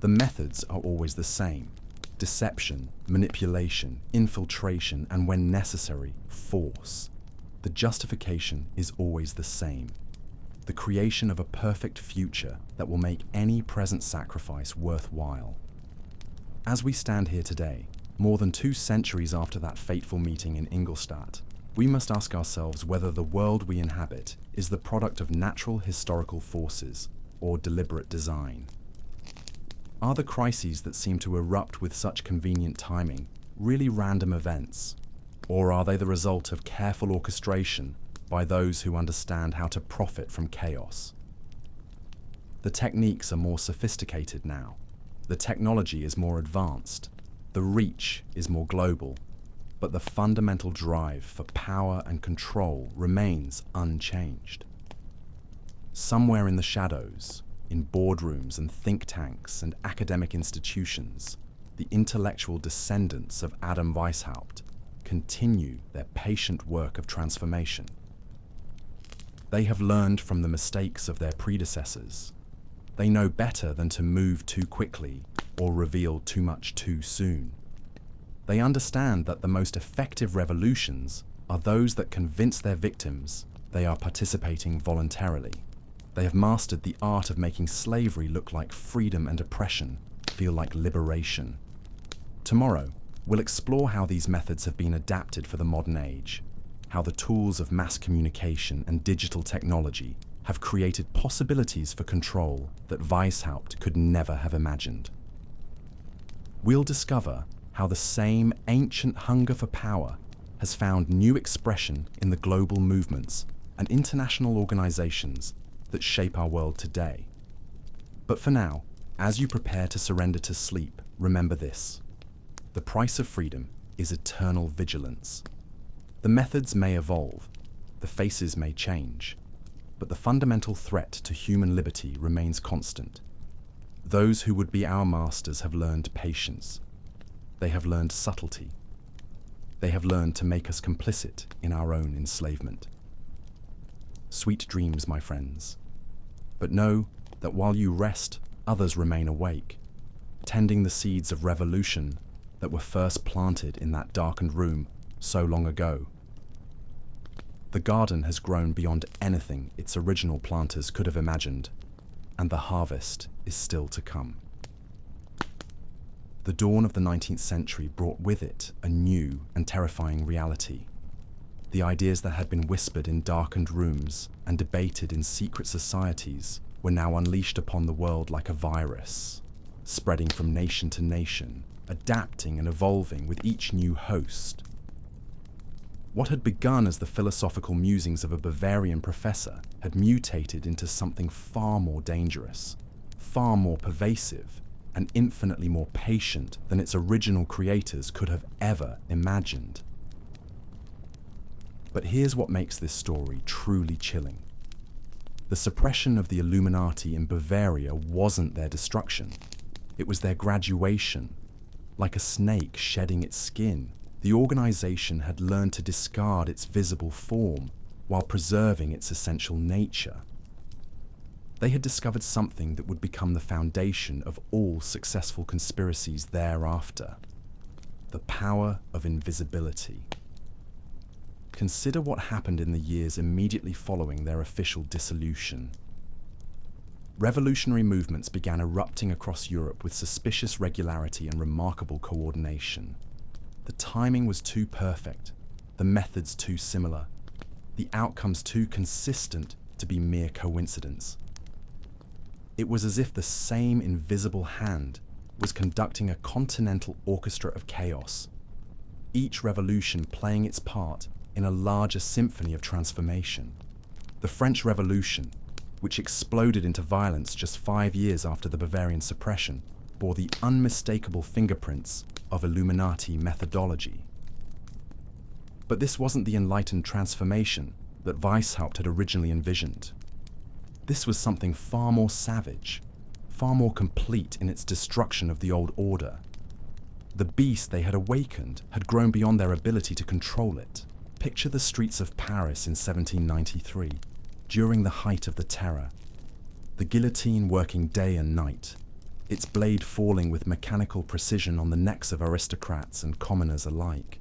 The methods are always the same: deception, manipulation, infiltration, and when necessary, force. The justification is always the same: the creation of a perfect future that will make any present sacrifice worthwhile. As we stand here today, more than 2 centuries after that fateful meeting in Ingolstadt, we must ask ourselves whether the world we inhabit is the product of natural historical forces or deliberate design. Are the crises that seem to erupt with such convenient timing really random events, or are they the result of careful orchestration by those who understand how to profit from chaos? The techniques are more sophisticated now. The technology is more advanced. The reach is more global. But the fundamental drive for power and control remains unchanged. Somewhere in the shadows, in boardrooms and think tanks and academic institutions, the intellectual descendants of Adam Weishaupt continue their patient work of transformation. They have learned from the mistakes of their predecessors. They know better than to move too quickly or reveal too much too soon. They understand that the most effective revolutions are those that convince their victims they are participating voluntarily. They have mastered the art of making slavery look like freedom and oppression feel like liberation. Tomorrow, we'll explore how these methods have been adapted for the modern age, how the tools of mass communication and digital technology have created possibilities for control that Weishaupt could never have imagined. We'll discover how the same ancient hunger for power has found new expression in the global movements and international organizations that shape our world today. But for now, as you prepare to surrender to sleep, remember this: the price of freedom is eternal vigilance. The methods may evolve, the faces may change, but the fundamental threat to human liberty remains constant. Those who would be our masters have learned patience. They have learned subtlety. They have learned to make us complicit in our own enslavement. Sweet dreams, my friends. But know that while you rest, others remain awake, tending the seeds of revolution that were first planted in that darkened room so long ago. The garden has grown beyond anything its original planters could have imagined, and the harvest is still to come. The dawn of the 19th century brought with it a new and terrifying reality. The ideas that had been whispered in darkened rooms and debated in secret societies were now unleashed upon the world like a virus, spreading from nation to nation, adapting and evolving with each new host. What had begun as the philosophical musings of a Bavarian professor had mutated into something far more dangerous, far more pervasive, and infinitely more patient than its original creators could have ever imagined. But here's what makes this story truly chilling. The suppression of the Illuminati in Bavaria wasn't their destruction. It was their graduation. Like a snake shedding its skin, the organization had learned to discard its visible form while preserving its essential nature. They had discovered something that would become the foundation of all successful conspiracies thereafter: the power of invisibility. Consider what happened in the years immediately following their official dissolution. Revolutionary movements began erupting across Europe with suspicious regularity and remarkable coordination. The timing was too perfect, the methods too similar, the outcomes too consistent to be mere coincidence. It was as if the same invisible hand was conducting a continental orchestra of chaos, each revolution playing its part in a larger symphony of transformation. The French Revolution, which exploded into violence just 5 years after the Bavarian suppression, bore the unmistakable fingerprints of Illuminati methodology. But this wasn't the enlightened transformation that Weishaupt had originally envisioned. This was something far more savage, far more complete in its destruction of the old order. The beast they had awakened had grown beyond their ability to control it. Picture the streets of Paris in 1793, during the height of the terror. The guillotine working day and night, its blade falling with mechanical precision on the necks of aristocrats and commoners alike.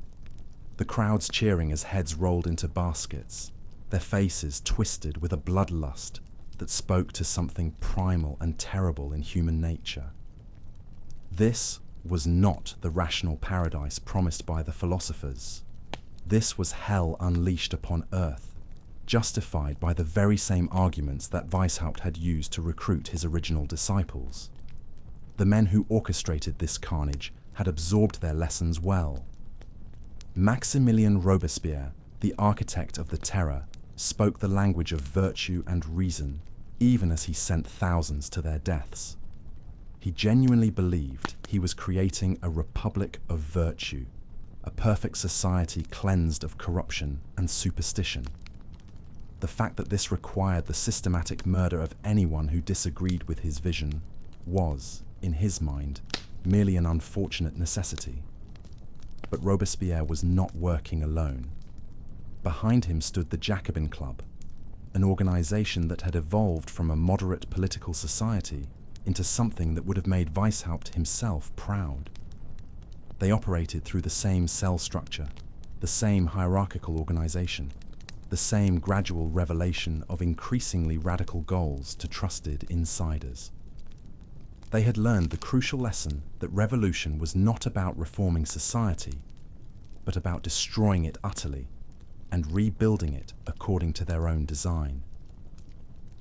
The crowds cheering as heads rolled into baskets, their faces twisted with a bloodlust that spoke to something primal and terrible in human nature. This was not the rational paradise promised by the philosophers. This was hell unleashed upon earth, justified by the very same arguments that Weishaupt had used to recruit his original disciples. The men who orchestrated this carnage had absorbed their lessons well. Maximilien Robespierre, the architect of the terror, spoke the language of virtue and reason, even as he sent thousands to their deaths. He genuinely believed he was creating a republic of virtue, a perfect society cleansed of corruption and superstition. The fact that this required the systematic murder of anyone who disagreed with his vision was, in his mind, merely an unfortunate necessity. But Robespierre was not working alone. Behind him stood the Jacobin Club, an organization that had evolved from a moderate political society into something that would have made Weishaupt himself proud. They operated through the same cell structure, the same hierarchical organization, the same gradual revelation of increasingly radical goals to trusted insiders. They had learned the crucial lesson that revolution was not about reforming society, but about destroying it utterly and rebuilding it according to their own design.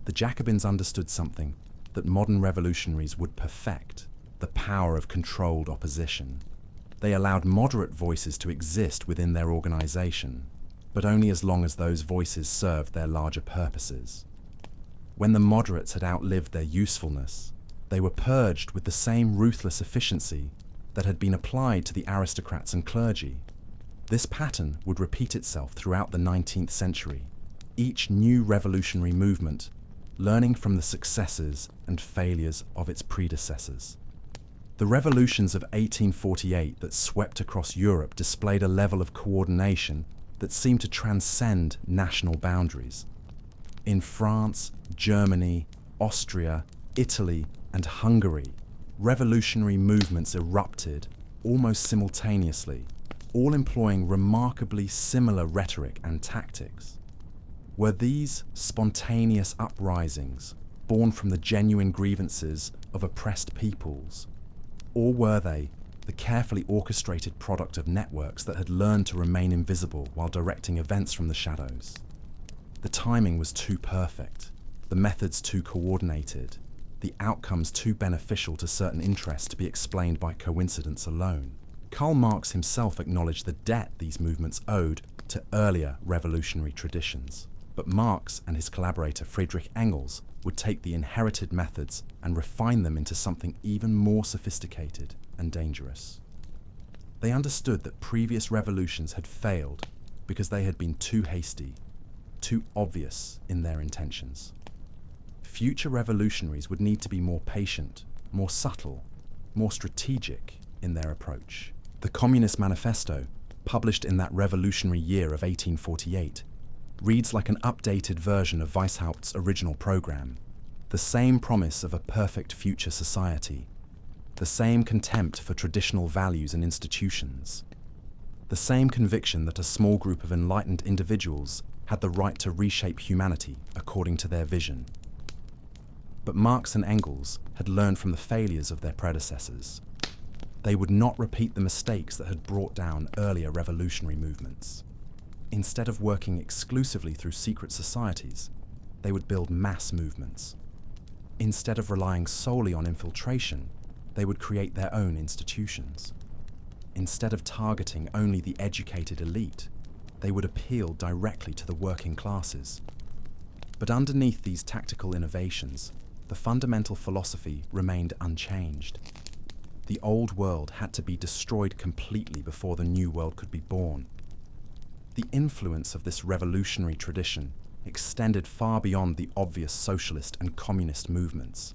The Jacobins understood something that modern revolutionaries would perfect: the power of controlled opposition. They allowed moderate voices to exist within their organization, but only as long as those voices served their larger purposes. When the moderates had outlived their usefulness, they were purged with the same ruthless efficiency that had been applied to the aristocrats and clergy. This pattern would repeat itself throughout the 19th century, each new revolutionary movement learning from the successes and failures of its predecessors. The revolutions of 1848 that swept across Europe displayed a level of coordination that seemed to transcend national boundaries. In France, Germany, Austria, Italy, and Hungary, revolutionary movements erupted almost simultaneously, all employing remarkably similar rhetoric and tactics. Were these spontaneous uprisings born from the genuine grievances of oppressed peoples, or were they the carefully orchestrated product of networks that had learned to remain invisible while directing events from the shadows? The timing was too perfect, the methods too coordinated, the outcomes too beneficial to certain interests to be explained by coincidence alone. Karl Marx himself acknowledged the debt these movements owed to earlier revolutionary traditions. But Marx and his collaborator Friedrich Engels would take the inherited methods and refine them into something even more sophisticated and dangerous. They understood that previous revolutions had failed because they had been too hasty, too obvious in their intentions. Future revolutionaries would need to be more patient, more subtle, more strategic in their approach. The Communist Manifesto, published in that revolutionary year of 1848, reads like an updated version of Weishaupt's original program. The same promise of a perfect future society, the same contempt for traditional values and institutions, the same conviction that a small group of enlightened individuals had the right to reshape humanity according to their vision. But Marx and Engels had learned from the failures of their predecessors. They would not repeat the mistakes that had brought down earlier revolutionary movements. Instead of working exclusively through secret societies, they would build mass movements. Instead of relying solely on infiltration, they would create their own institutions. Instead of targeting only the educated elite, they would appeal directly to the working classes. But underneath these tactical innovations, the fundamental philosophy remained unchanged. The old world had to be destroyed completely before the new world could be born. The influence of this revolutionary tradition extended far beyond the obvious socialist and communist movements.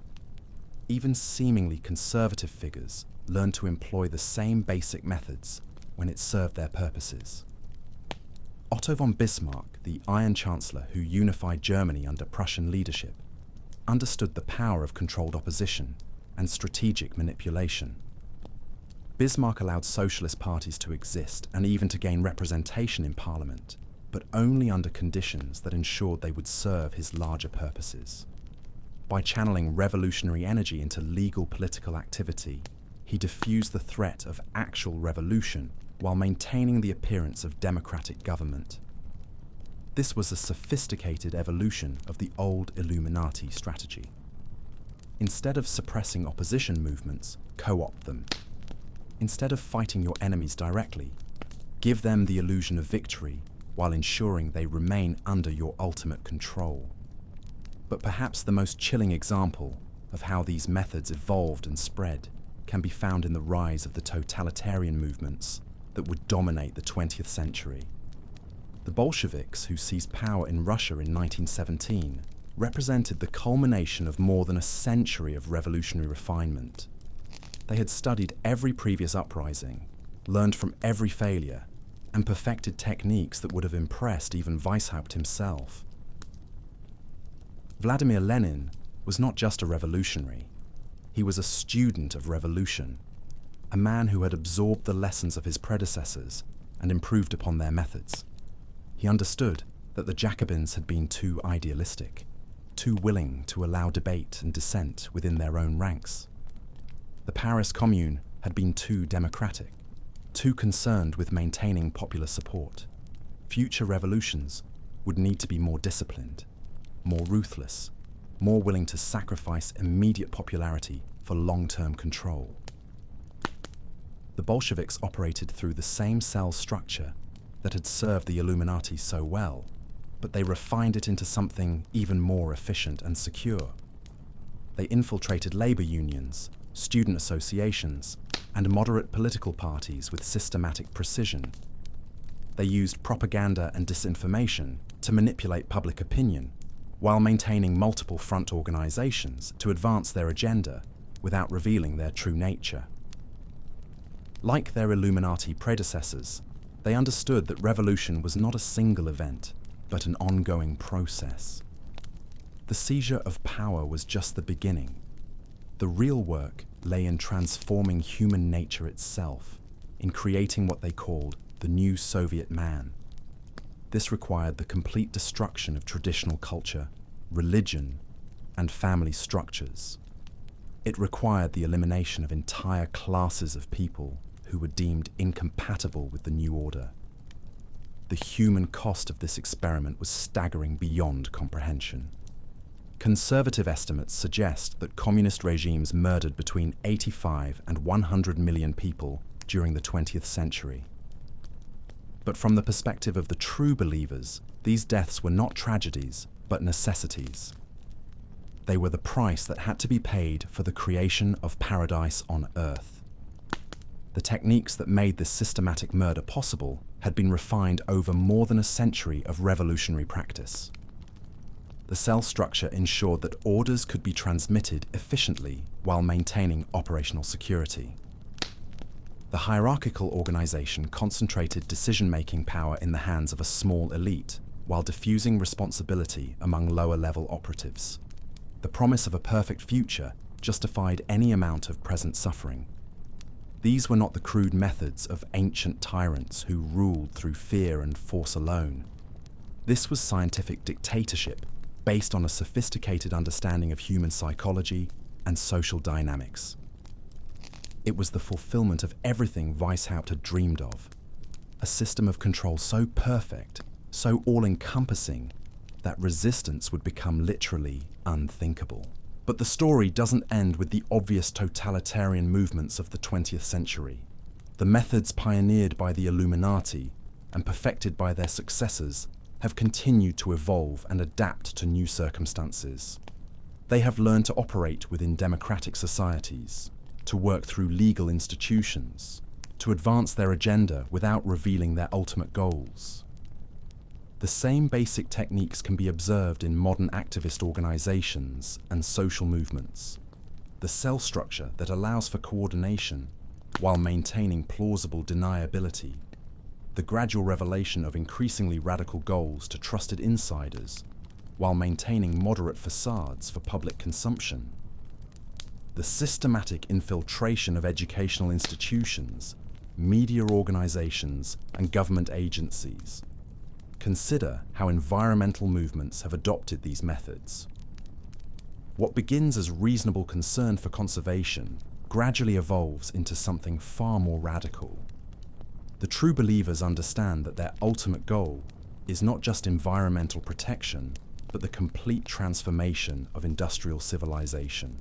Even seemingly conservative figures learned to employ the same basic methods when it served their purposes. Otto von Bismarck, the Iron Chancellor who unified Germany under Prussian leadership, understood the power of controlled opposition and strategic manipulation. Bismarck allowed socialist parties to exist and even to gain representation in parliament, but only under conditions that ensured they would serve his larger purposes. By channeling revolutionary energy into legal political activity, he diffused the threat of actual revolution while maintaining the appearance of democratic government. This was a sophisticated evolution of the old Illuminati strategy. Instead of suppressing opposition movements, co-opt them. Instead of fighting your enemies directly, give them the illusion of victory while ensuring they remain under your ultimate control. But perhaps the most chilling example of how these methods evolved and spread can be found in the rise of the totalitarian movements that would dominate the 20th century. The Bolsheviks, who seized power in Russia in 1917, represented the culmination of more than a century of revolutionary refinement. They had studied every previous uprising, learned from every failure, and perfected techniques that would have impressed even Weishaupt himself. Vladimir Lenin was not just a revolutionary. He was a student of revolution, a man who had absorbed the lessons of his predecessors and improved upon their methods. He understood that the Jacobins had been too idealistic, too willing to allow debate and dissent within their own ranks. The Paris Commune had been too democratic, too concerned with maintaining popular support. Future revolutions would need to be more disciplined, more ruthless, more willing to sacrifice immediate popularity for long-term control. The Bolsheviks operated through the same cell structure that had served the Illuminati so well, but they refined it into something even more efficient and secure. They infiltrated labor unions, student associations, and moderate political parties with systematic precision. They used propaganda and disinformation to manipulate public opinion, while maintaining multiple front organizations to advance their agenda without revealing their true nature. Like their Illuminati predecessors, they understood that revolution was not a single event, but an ongoing process. The seizure of power was just the beginning. The real work lay in transforming human nature itself, in creating what they called the new Soviet man. This required the complete destruction of traditional culture, religion, and family structures. It required the elimination of entire classes of people who were deemed incompatible with the new order. The human cost of this experiment was staggering beyond comprehension. Conservative estimates suggest that communist regimes murdered between 85 and 100 million people during the 20th century. But from the perspective of the true believers, these deaths were not tragedies, but necessities. They were the price that had to be paid for the creation of paradise on earth. The techniques that made this systematic murder possible had been refined over more than a century of revolutionary practice. The cell structure ensured that orders could be transmitted efficiently while maintaining operational security. The hierarchical organization concentrated decision-making power in the hands of a small elite, while diffusing responsibility among lower-level operatives. The promise of a perfect future justified any amount of present suffering. These were not the crude methods of ancient tyrants who ruled through fear and force alone. This was scientific dictatorship based on a sophisticated understanding of human psychology and social dynamics. It was the fulfillment of everything Weishaupt had dreamed of, a system of control so perfect, so all-encompassing, that resistance would become literally unthinkable. But the story doesn't end with the obvious totalitarian movements of the 20th century. The methods pioneered by the Illuminati and perfected by their successors have continued to evolve and adapt to new circumstances. They have learned to operate within democratic societies, to work through legal institutions, to advance their agenda without revealing their ultimate goals. The same basic techniques can be observed in modern activist organizations and social movements. The cell structure that allows for coordination while maintaining plausible deniability. The gradual revelation of increasingly radical goals to trusted insiders while maintaining moderate facades for public consumption. The systematic infiltration of educational institutions, media organizations, and government agencies. Consider how environmental movements have adopted these methods. What begins as reasonable concern for conservation gradually evolves into something far more radical. The true believers understand that their ultimate goal is not just environmental protection, but the complete transformation of industrial civilization.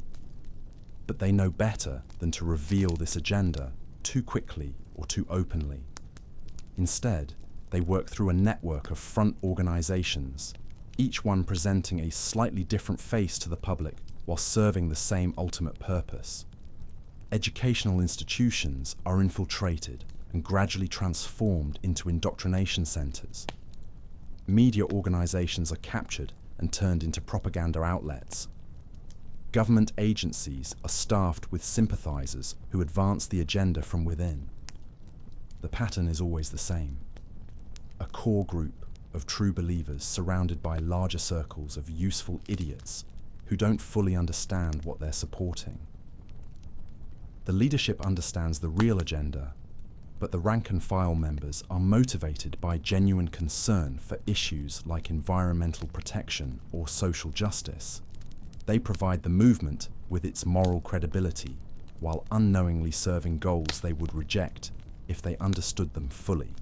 But they know better than to reveal this agenda too quickly or too openly. Instead, they work through a network of front organizations, each one presenting a slightly different face to the public while serving the same ultimate purpose. Educational institutions are infiltrated and gradually transformed into indoctrination centers. Media organizations are captured and turned into propaganda outlets. Government agencies are staffed with sympathizers who advance the agenda from within. The pattern is always the same. A core group of true believers surrounded by larger circles of useful idiots who don't fully understand what they're supporting. The leadership understands the real agenda, but the rank-and-file members are motivated by genuine concern for issues like environmental protection or social justice. They provide the movement with its moral credibility, while unknowingly serving goals they would reject if they understood them fully.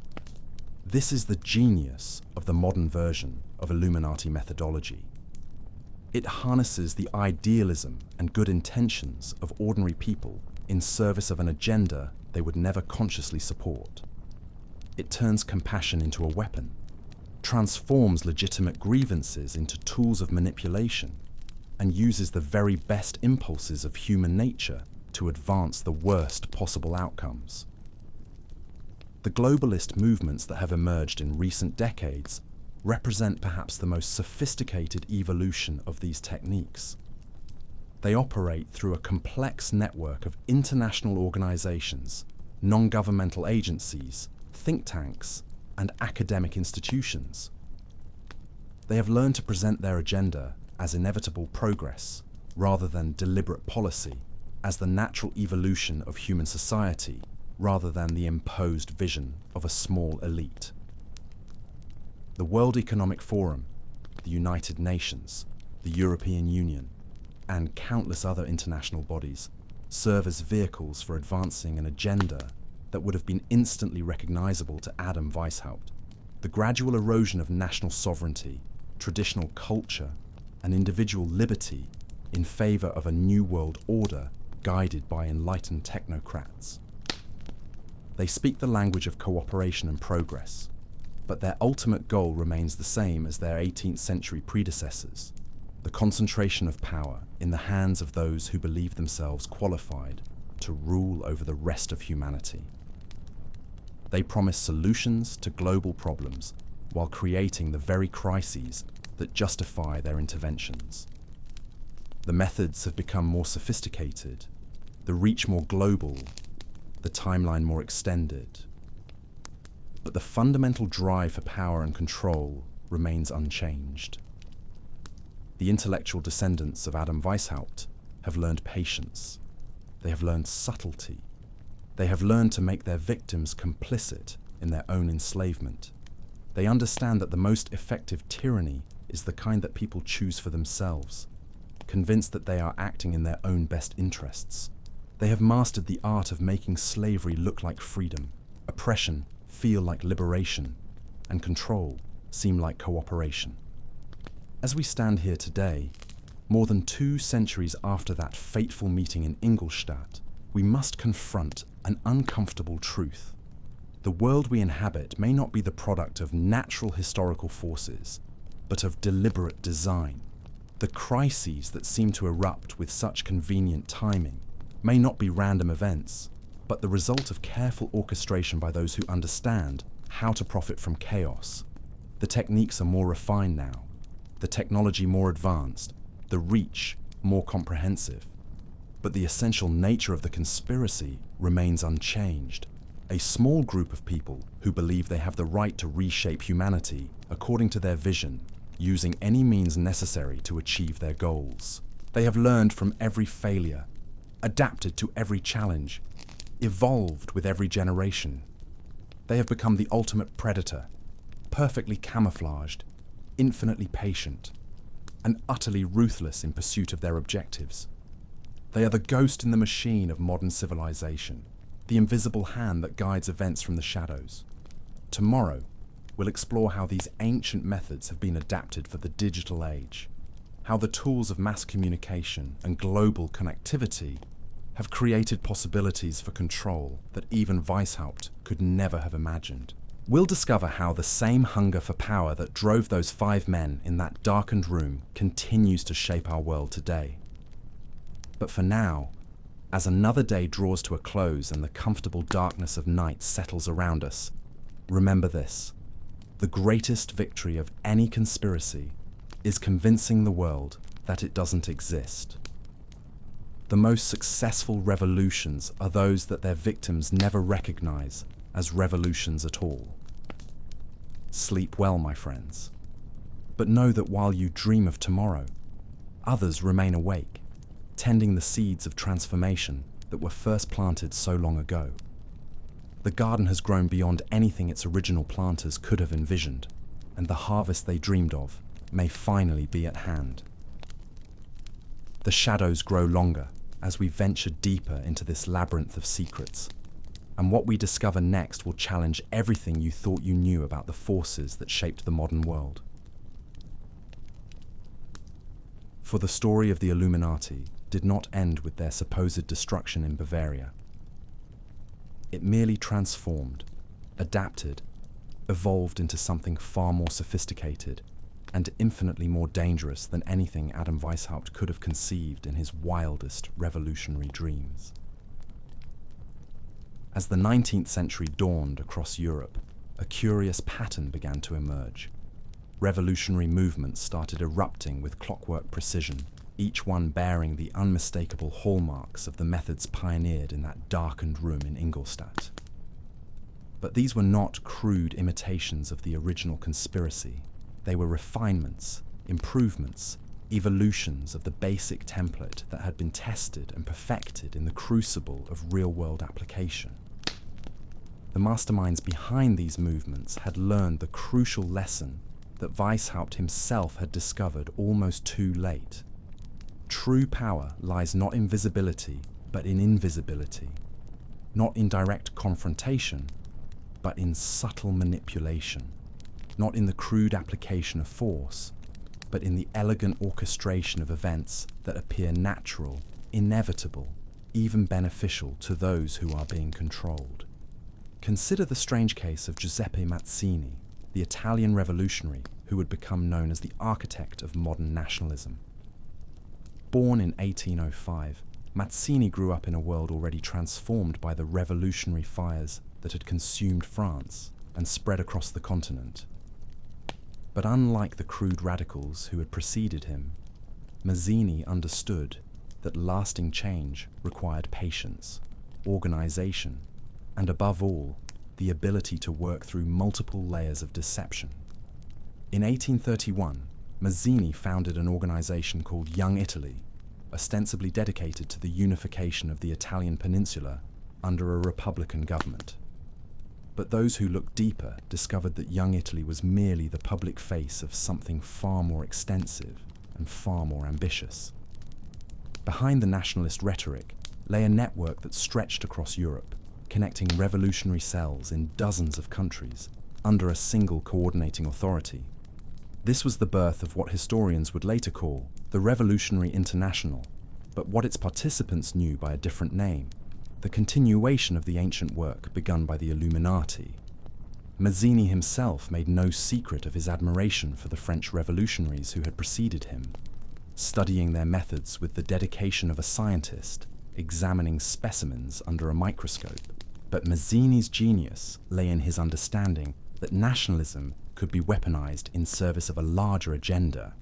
This is the genius of the modern version of Illuminati methodology. It harnesses the idealism and good intentions of ordinary people in service of an agenda they would never consciously support. It turns compassion into a weapon, transforms legitimate grievances into tools of manipulation, and uses the very best impulses of human nature to advance the worst possible outcomes. The globalist movements that have emerged in recent decades represent perhaps the most sophisticated evolution of these techniques. They operate through a complex network of international organizations, non-governmental agencies, think tanks, and academic institutions. They have learned to present their agenda as inevitable progress, rather than deliberate policy, as the natural evolution of human society, rather than the imposed vision of a small elite. The World Economic Forum, the United Nations, the European Union, and countless other international bodies serve as vehicles for advancing an agenda that would have been instantly recognizable to Adam Weishaupt. The gradual erosion of national sovereignty, traditional culture, and individual liberty in favor of a new world order guided by enlightened technocrats. They speak the language of cooperation and progress, but their ultimate goal remains the same as their 18th century predecessors: the concentration of power in the hands of those who believe themselves qualified to rule over the rest of humanity. They promise solutions to global problems while creating the very crises that justify their interventions. The methods have become more sophisticated, the reach more global, the timeline more extended. But the fundamental drive for power and control remains unchanged. The intellectual descendants of Adam Weishaupt have learned patience. They have learned subtlety. They have learned to make their victims complicit in their own enslavement. They understand that the most effective tyranny is the kind that people choose for themselves, convinced that they are acting in their own best interests. They have mastered the art of making slavery look like freedom, oppression feel like liberation, and control seem like cooperation. As we stand here today, more than 2 centuries after that fateful meeting in Ingolstadt, we must confront an uncomfortable truth. The world we inhabit may not be the product of natural historical forces, but of deliberate design. The crises that seem to erupt with such convenient timing may not be random events, but the result of careful orchestration by those who understand how to profit from chaos. The techniques are more refined now, the technology more advanced, the reach more comprehensive. But the essential nature of the conspiracy remains unchanged. A small group of people who believe they have the right to reshape humanity according to their vision, using any means necessary to achieve their goals. They have learned from every failure, adapted to every challenge, evolved with every generation. They have become the ultimate predator, perfectly camouflaged, infinitely patient. and utterly ruthless in pursuit of their objectives. They are the ghost in the machine of modern civilization, the invisible hand that guides events from the shadows. Tomorrow, we'll explore how these ancient methods have been adapted for the digital age, how the tools of mass communication and global connectivity have created possibilities for control that even Weishaupt could never have imagined. We'll discover how the same hunger for power that drove those 5 men in that darkened room continues to shape our world today. But for now, as another day draws to a close and the comfortable darkness of night settles around us, remember this: the greatest victory of any conspiracy is convincing the world that it doesn't exist. The most successful revolutions are those that their victims never recognize as revolutions at all. Sleep well, my friends, but know that while you dream of tomorrow, others remain awake, tending the seeds of transformation that were first planted so long ago. The garden has grown beyond anything its original planters could have envisioned, and the harvest they dreamed of may finally be at hand. The shadows grow longer as we venture deeper into this labyrinth of secrets, and what we discover next will challenge everything you thought you knew about the forces that shaped the modern world. For the story of the Illuminati did not end with their supposed destruction in Bavaria. It merely transformed, adapted, evolved into something far more sophisticated and infinitely more dangerous than anything Adam Weishaupt could have conceived in his wildest revolutionary dreams. As the 19th century dawned across Europe, a curious pattern began to emerge. Revolutionary movements started erupting with clockwork precision, each one bearing the unmistakable hallmarks of the methods pioneered in that darkened room in Ingolstadt. But these were not crude imitations of the original conspiracy. They were refinements, improvements, evolutions of the basic template that had been tested and perfected in the crucible of real-world application. The masterminds behind these movements had learned the crucial lesson that Weishaupt himself had discovered almost too late. True power lies not in visibility, but in invisibility. Not in direct confrontation, but in subtle manipulation. Not in the crude application of force, but in the elegant orchestration of events that appear natural, inevitable, even beneficial to those who are being controlled. Consider the strange case of Giuseppe Mazzini, the Italian revolutionary who would become known as the architect of modern nationalism. Born in 1805, Mazzini grew up in a world already transformed by the revolutionary fires that had consumed France and spread across the continent. But unlike the crude radicals who had preceded him, Mazzini understood that lasting change required patience, organization, and above all, the ability to work through multiple layers of deception. In 1831, Mazzini founded an organization called Young Italy, ostensibly dedicated to the unification of the Italian peninsula under a republican government. But those who looked deeper discovered that Young Italy was merely the public face of something far more extensive and far more ambitious. Behind the nationalist rhetoric lay a network that stretched across Europe, connecting revolutionary cells in dozens of countries under a single coordinating authority. This was the birth of what historians would later call the Revolutionary International, but what its participants knew by a different name: the continuation of the ancient work begun by the Illuminati. Mazzini himself made no secret of his admiration for the French revolutionaries who had preceded him, studying their methods with the dedication of a scientist, examining specimens under a microscope. But Mazzini's genius lay in his understanding that nationalism could be weaponized in service of a larger agenda.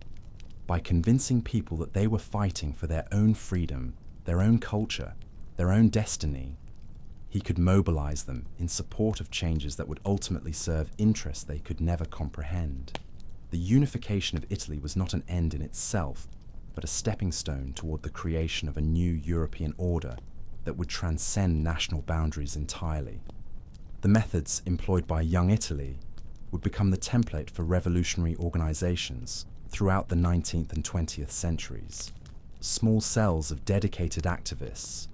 By convincing people that they were fighting for their own freedom, their own culture, their own destiny, he could mobilize them in support of changes that would ultimately serve interests they could never comprehend. The unification of Italy was not an end in itself, but a stepping stone toward the creation of a new European order that would transcend national boundaries entirely. The methods employed by Young Italy would become the template for revolutionary organizations throughout the 19th and 20th centuries. Small cells of dedicated activists,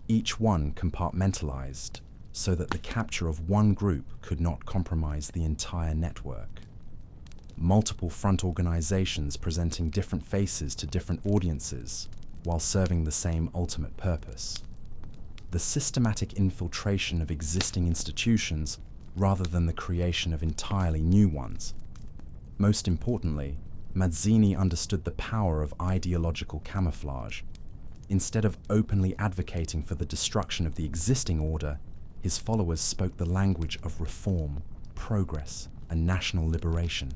each one compartmentalized so that the capture of one group could not compromise the entire network. Multiple front organizations presenting different faces to different audiences while serving the same ultimate purpose. The systematic infiltration of existing institutions rather than the creation of entirely new ones. Most importantly, Mazzini understood the power of ideological camouflage. Instead of openly advocating for the destruction of the existing order, his followers spoke the language of reform, progress, and national liberation.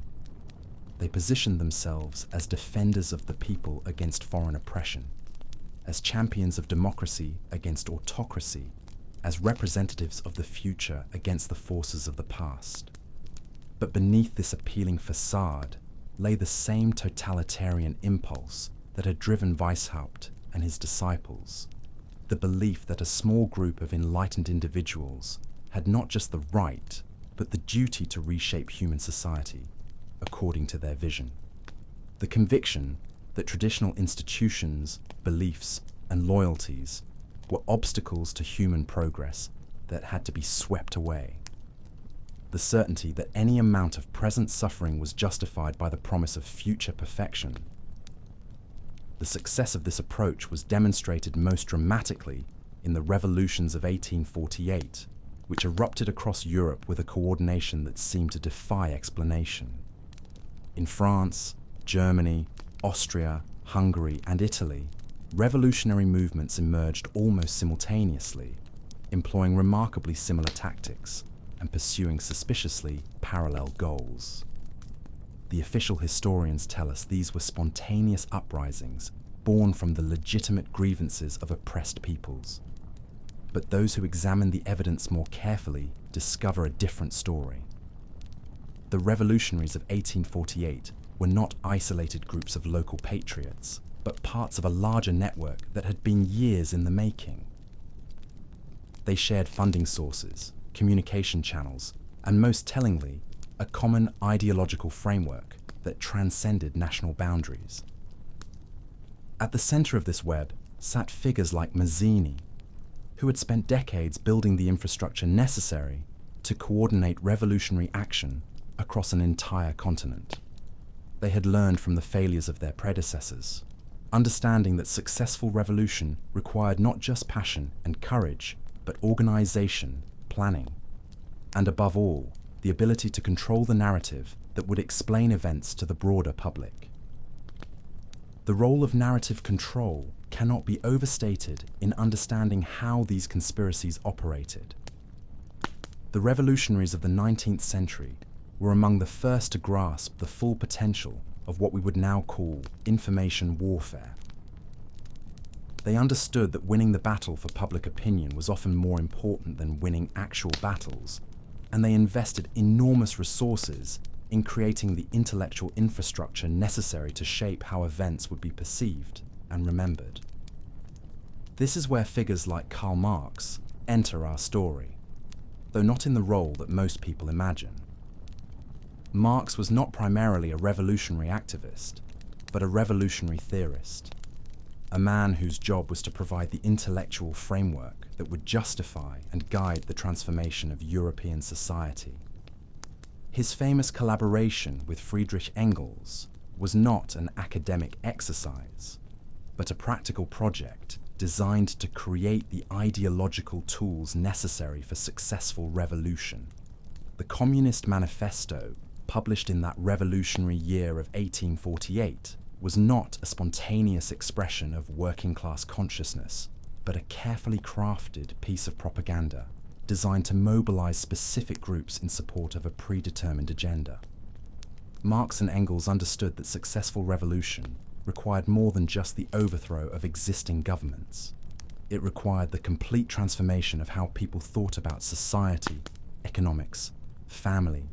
They positioned themselves as defenders of the people against foreign oppression, as champions of democracy against autocracy, as representatives of the future against the forces of the past. But beneath this appealing facade lay the same totalitarian impulse that had driven Weishaupt and his disciples, the belief that a small group of enlightened individuals had not just the right, but the duty to reshape human society according to their vision. The conviction that traditional institutions, beliefs, and loyalties were obstacles to human progress that had to be swept away. The certainty that any amount of present suffering was justified by the promise of future perfection. The success of this approach was demonstrated most dramatically in the revolutions of 1848, which erupted across Europe with a coordination that seemed to defy explanation. In France, Germany, Austria, Hungary, and Italy, revolutionary movements emerged almost simultaneously, employing remarkably similar tactics and pursuing suspiciously parallel goals. The official historians tell us these were spontaneous uprisings born from the legitimate grievances of oppressed peoples. But those who examine the evidence more carefully discover a different story. The revolutionaries of 1848 were not isolated groups of local patriots, but parts of a larger network that had been years in the making. They shared funding sources, communication channels, and most tellingly, a common ideological framework that transcended national boundaries. At the center of this web sat figures like Mazzini, who had spent decades building the infrastructure necessary to coordinate revolutionary action across an entire continent. They had learned from the failures of their predecessors, understanding that successful revolution required not just passion and courage, but organization, planning, and above all, the ability to control the narrative that would explain events to the broader public. The role of narrative control cannot be overstated in understanding how these conspiracies operated. The revolutionaries of the 19th century were among the first to grasp the full potential of what we would now call information warfare. They understood that winning the battle for public opinion was often more important than winning actual battles, and they invested enormous resources in creating the intellectual infrastructure necessary to shape how events would be perceived and remembered. This is where figures like Karl Marx enter our story, though not in the role that most people imagine. Marx was not primarily a revolutionary activist, but a revolutionary theorist, a man whose job was to provide the intellectual framework that would justify and guide the transformation of European society. His famous collaboration with Friedrich Engels was not an academic exercise, but a practical project designed to create the ideological tools necessary for successful revolution. The Communist Manifesto, published in that revolutionary year of 1848, was not a spontaneous expression of working-class consciousness, but a carefully crafted piece of propaganda designed to mobilize specific groups in support of a predetermined agenda. Marx and Engels understood that successful revolution required more than just the overthrow of existing governments. It required the complete transformation of how people thought about society, economics, family,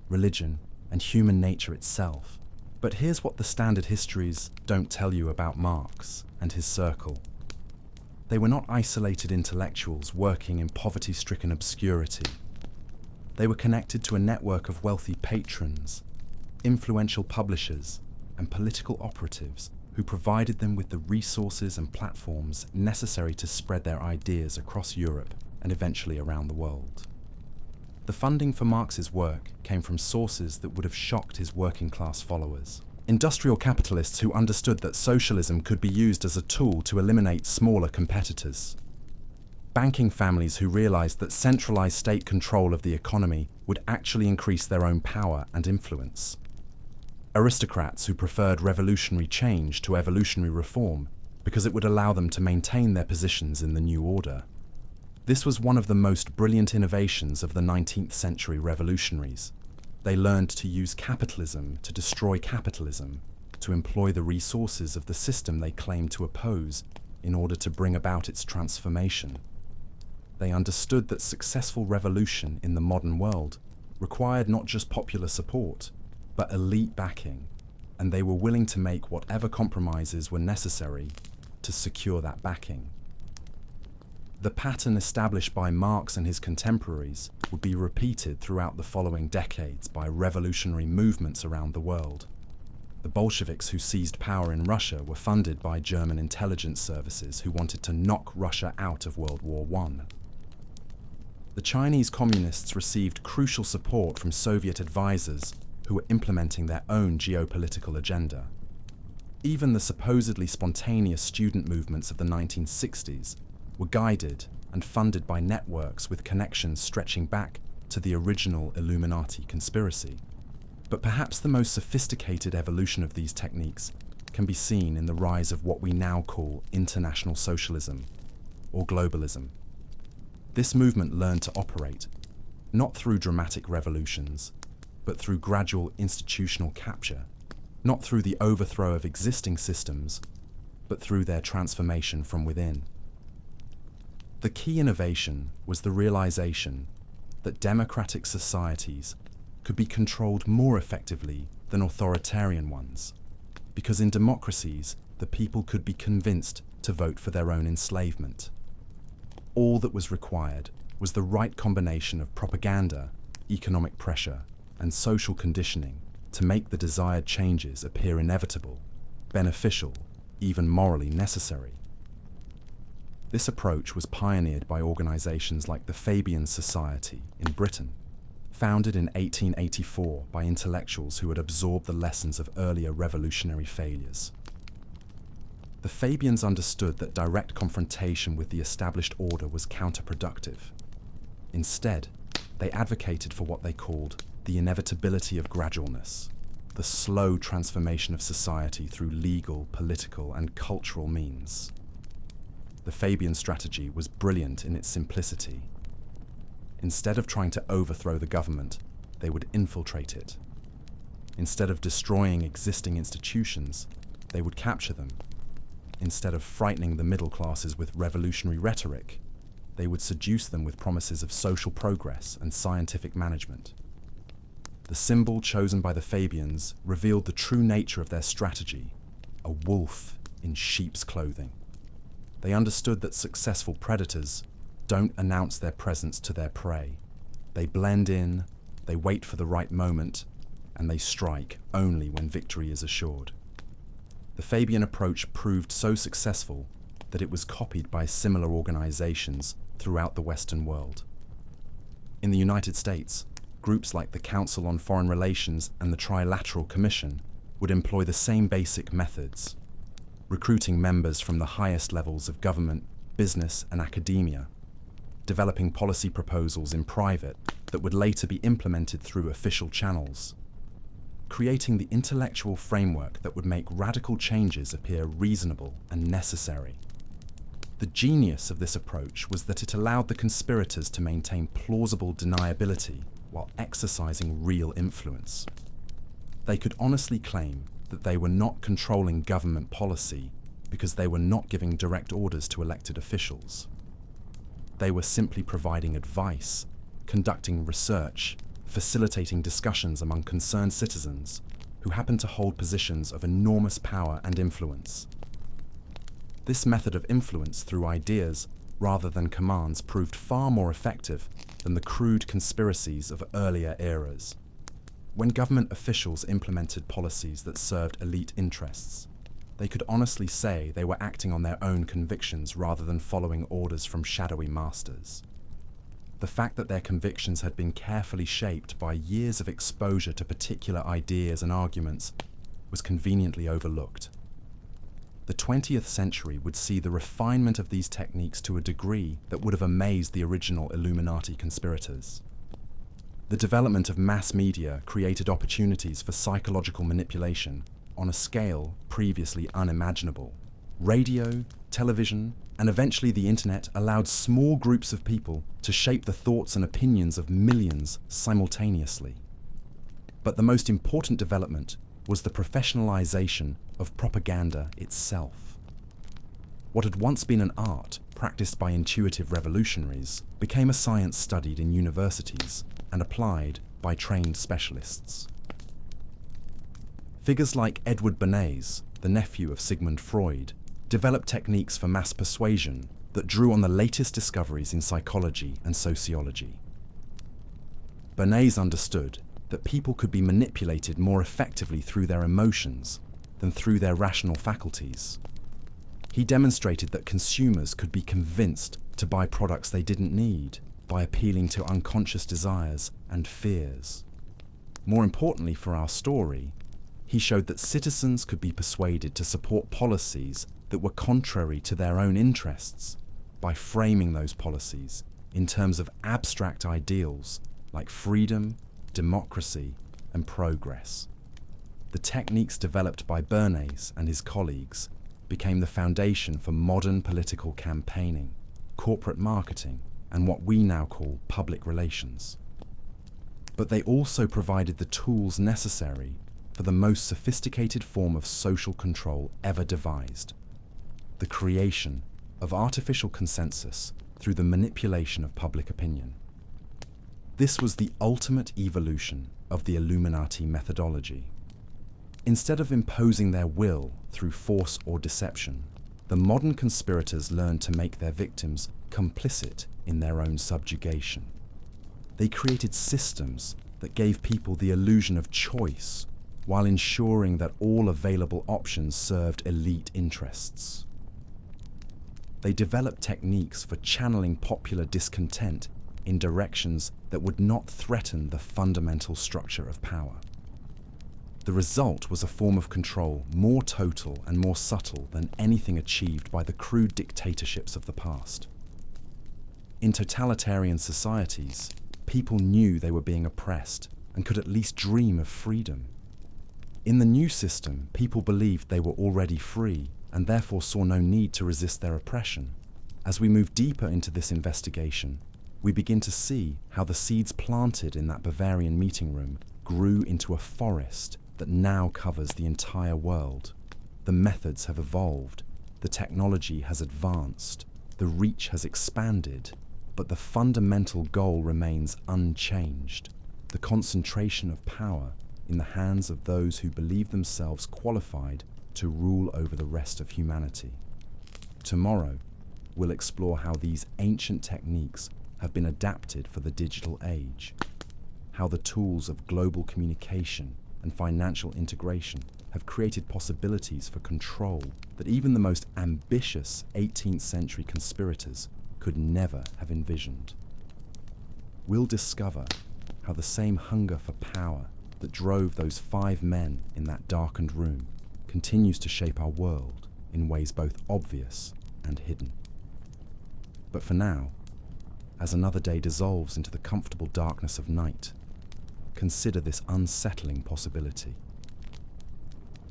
religion, and human nature itself. But here's what the standard histories don't tell you about Marx and his circle. They were not isolated intellectuals working in poverty-stricken obscurity. They were connected to a network of wealthy patrons, influential publishers, and political operatives who provided them with the resources and platforms necessary to spread their ideas across Europe and eventually around the world. The funding for Marx's work came from sources that would have shocked his working-class followers. Industrial capitalists who understood that socialism could be used as a tool to eliminate smaller competitors. Banking families who realized that centralized state control of the economy would actually increase their own power and influence. Aristocrats who preferred revolutionary change to evolutionary reform because it would allow them to maintain their positions in the new order. This was one of the most brilliant innovations of the 19th century revolutionaries. They learned to use capitalism to destroy capitalism, to employ the resources of the system they claimed to oppose in order to bring about its transformation. They understood that successful revolution in the modern world required not just popular support, but elite backing, and they were willing to make whatever compromises were necessary to secure that backing. The pattern established by Marx and his contemporaries would be repeated throughout the following decades by revolutionary movements around the world. The Bolsheviks who seized power in Russia were funded by German intelligence services who wanted to knock Russia out of World War I. The Chinese communists received crucial support from Soviet advisors who were implementing their own geopolitical agenda. Even the supposedly spontaneous student movements of the 1960s were guided and funded by networks with connections stretching back to the original Illuminati conspiracy. But perhaps the most sophisticated evolution of these techniques can be seen in the rise of what we now call international socialism, or globalism. This movement learned to operate, not through dramatic revolutions, but through gradual institutional capture, not through the overthrow of existing systems, but through their transformation from within. The key innovation was the realization that democratic societies could be controlled more effectively than authoritarian ones, because in democracies, the people could be convinced to vote for their own enslavement. All that was required was the right combination of propaganda, economic pressure, and social conditioning to make the desired changes appear inevitable, beneficial, even morally necessary. This approach was pioneered by organizations like the Fabian Society in Britain, founded in 1884 by intellectuals who had absorbed the lessons of earlier revolutionary failures. The Fabians understood that direct confrontation with the established order was counterproductive. Instead, they advocated for what they called the inevitability of gradualness, the slow transformation of society through legal, political, and cultural means. The Fabian strategy was brilliant in its simplicity. Instead of trying to overthrow the government, they would infiltrate it. Instead of destroying existing institutions, they would capture them. Instead of frightening the middle classes with revolutionary rhetoric, they would seduce them with promises of social progress and scientific management. The symbol chosen by the Fabians revealed the true nature of their strategy, a wolf in sheep's clothing. They understood that successful predators don't announce their presence to their prey. They blend in, they wait for the right moment, and they strike only when victory is assured. The Fabian approach proved so successful that it was copied by similar organizations throughout the Western world. In the United States, groups like the Council on Foreign Relations and the Trilateral Commission would employ the same basic methods, recruiting members from the highest levels of government, business, and academia, developing policy proposals in private that would later be implemented through official channels, creating the intellectual framework that would make radical changes appear reasonable and necessary. The genius of this approach was that it allowed the conspirators to maintain plausible deniability while exercising real influence. They could honestly claim that they were not controlling government policy because they were not giving direct orders to elected officials. They were simply providing advice, conducting research, facilitating discussions among concerned citizens who happened to hold positions of enormous power and influence. This method of influence through ideas rather than commands proved far more effective than the crude conspiracies of earlier eras. When government officials implemented policies that served elite interests, they could honestly say they were acting on their own convictions rather than following orders from shadowy masters. The fact that their convictions had been carefully shaped by years of exposure to particular ideas and arguments was conveniently overlooked. The 20th century would see the refinement of these techniques to a degree that would have amazed the original Illuminati conspirators. The development of mass media created opportunities for psychological manipulation on a scale previously unimaginable. Radio, television, and eventually the internet allowed small groups of people to shape the thoughts and opinions of millions simultaneously. But the most important development was the professionalization of propaganda itself. What had once been an art practiced by intuitive revolutionaries became a science studied in universities and applied by trained specialists. Figures like Edward Bernays, the nephew of Sigmund Freud, developed techniques for mass persuasion that drew on the latest discoveries in psychology and sociology. Bernays understood that people could be manipulated more effectively through their emotions than through their rational faculties. He demonstrated that consumers could be convinced to buy products they didn't need by appealing to unconscious desires and fears. More importantly for our story, he showed that citizens could be persuaded to support policies that were contrary to their own interests by framing those policies in terms of abstract ideals like freedom, democracy, and progress. The techniques developed by Bernays and his colleagues became the foundation for modern political campaigning, corporate marketing, and what we now call public relations. But they also provided the tools necessary for the most sophisticated form of social control ever devised: the creation of artificial consensus through the manipulation of public opinion. This was the ultimate evolution of the Illuminati methodology. Instead of imposing their will through force or deception, the modern conspirators learned to make their victims complicit in their own subjugation. They created systems that gave people the illusion of choice while ensuring that all available options served elite interests. They developed techniques for channeling popular discontent in directions that would not threaten the fundamental structure of power. The result was a form of control more total and more subtle than anything achieved by the crude dictatorships of the past. In totalitarian societies, people knew they were being oppressed and could at least dream of freedom. In the new system, people believed they were already free and therefore saw no need to resist their oppression. As we move deeper into this investigation, we begin to see how the seeds planted in that Bavarian meeting room grew into a forest that now covers the entire world. The methods have evolved, the technology has advanced, the reach has expanded, but the fundamental goal remains unchanged: the concentration of power in the hands of those who believe themselves qualified to rule over the rest of humanity. Tomorrow, we'll explore how these ancient techniques have been adapted for the digital age, how the tools of global communication and financial integration have created possibilities for control that even the most ambitious 18th century conspirators could never have envisioned. We'll discover how the same hunger for power that drove those 5 men in that darkened room continues to shape our world in ways both obvious and hidden. But for now, as another day dissolves into the comfortable darkness of night, consider this unsettling possibility.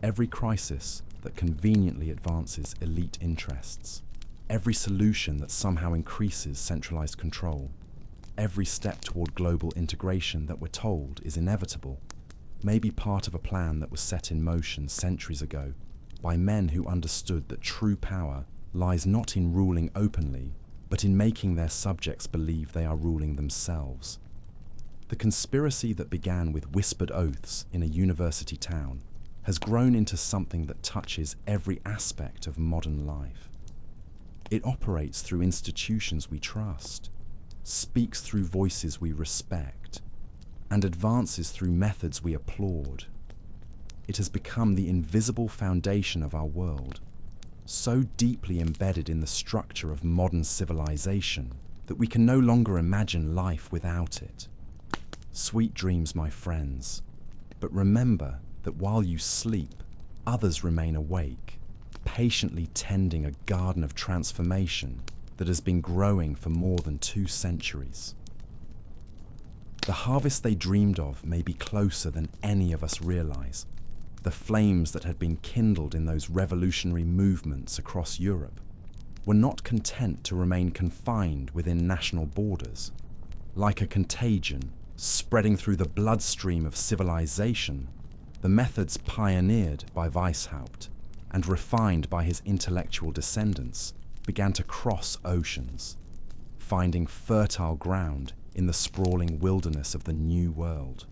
Every crisis that conveniently advances elite interests, every solution that somehow increases centralized control, every step toward global integration that we're told is inevitable, may be part of a plan that was set in motion centuries ago by men who understood that true power lies not in ruling openly, but in making their subjects believe they are ruling themselves. The conspiracy that began with whispered oaths in a university town has grown into something that touches every aspect of modern life. It operates through institutions we trust, speaks through voices we respect, and advances through methods we applaud. It has become the invisible foundation of our world, so deeply embedded in the structure of modern civilization that we can no longer imagine life without it. Sweet dreams, my friends, but remember that while you sleep, others remain awake, patiently tending a garden of transformation that has been growing for more than 2 centuries. The harvest they dreamed of may be closer than any of us realize. The flames that had been kindled in those revolutionary movements across Europe were not content to remain confined within national borders. Like a contagion spreading through the bloodstream of civilization, the methods pioneered by Weishaupt and refined by his intellectual descendants began to cross oceans, finding fertile ground in the sprawling wilderness of the New World.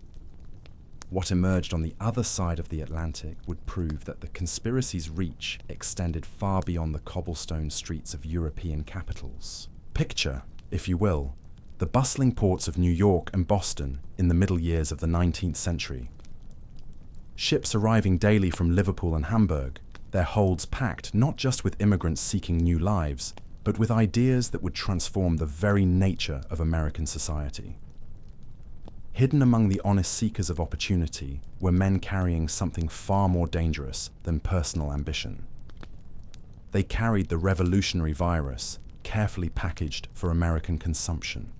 What emerged on the other side of the Atlantic would prove that the conspiracy's reach extended far beyond the cobblestone streets of European capitals. Picture, if you will, the bustling ports of New York and Boston in the middle years of the 19th century. Ships arriving daily from Liverpool and Hamburg, their holds packed not just with immigrants seeking new lives, but with ideas that would transform the very nature of American society. Hidden among the honest seekers of opportunity were men carrying something far more dangerous than personal ambition. They carried the revolutionary virus, carefully packaged for American consumption.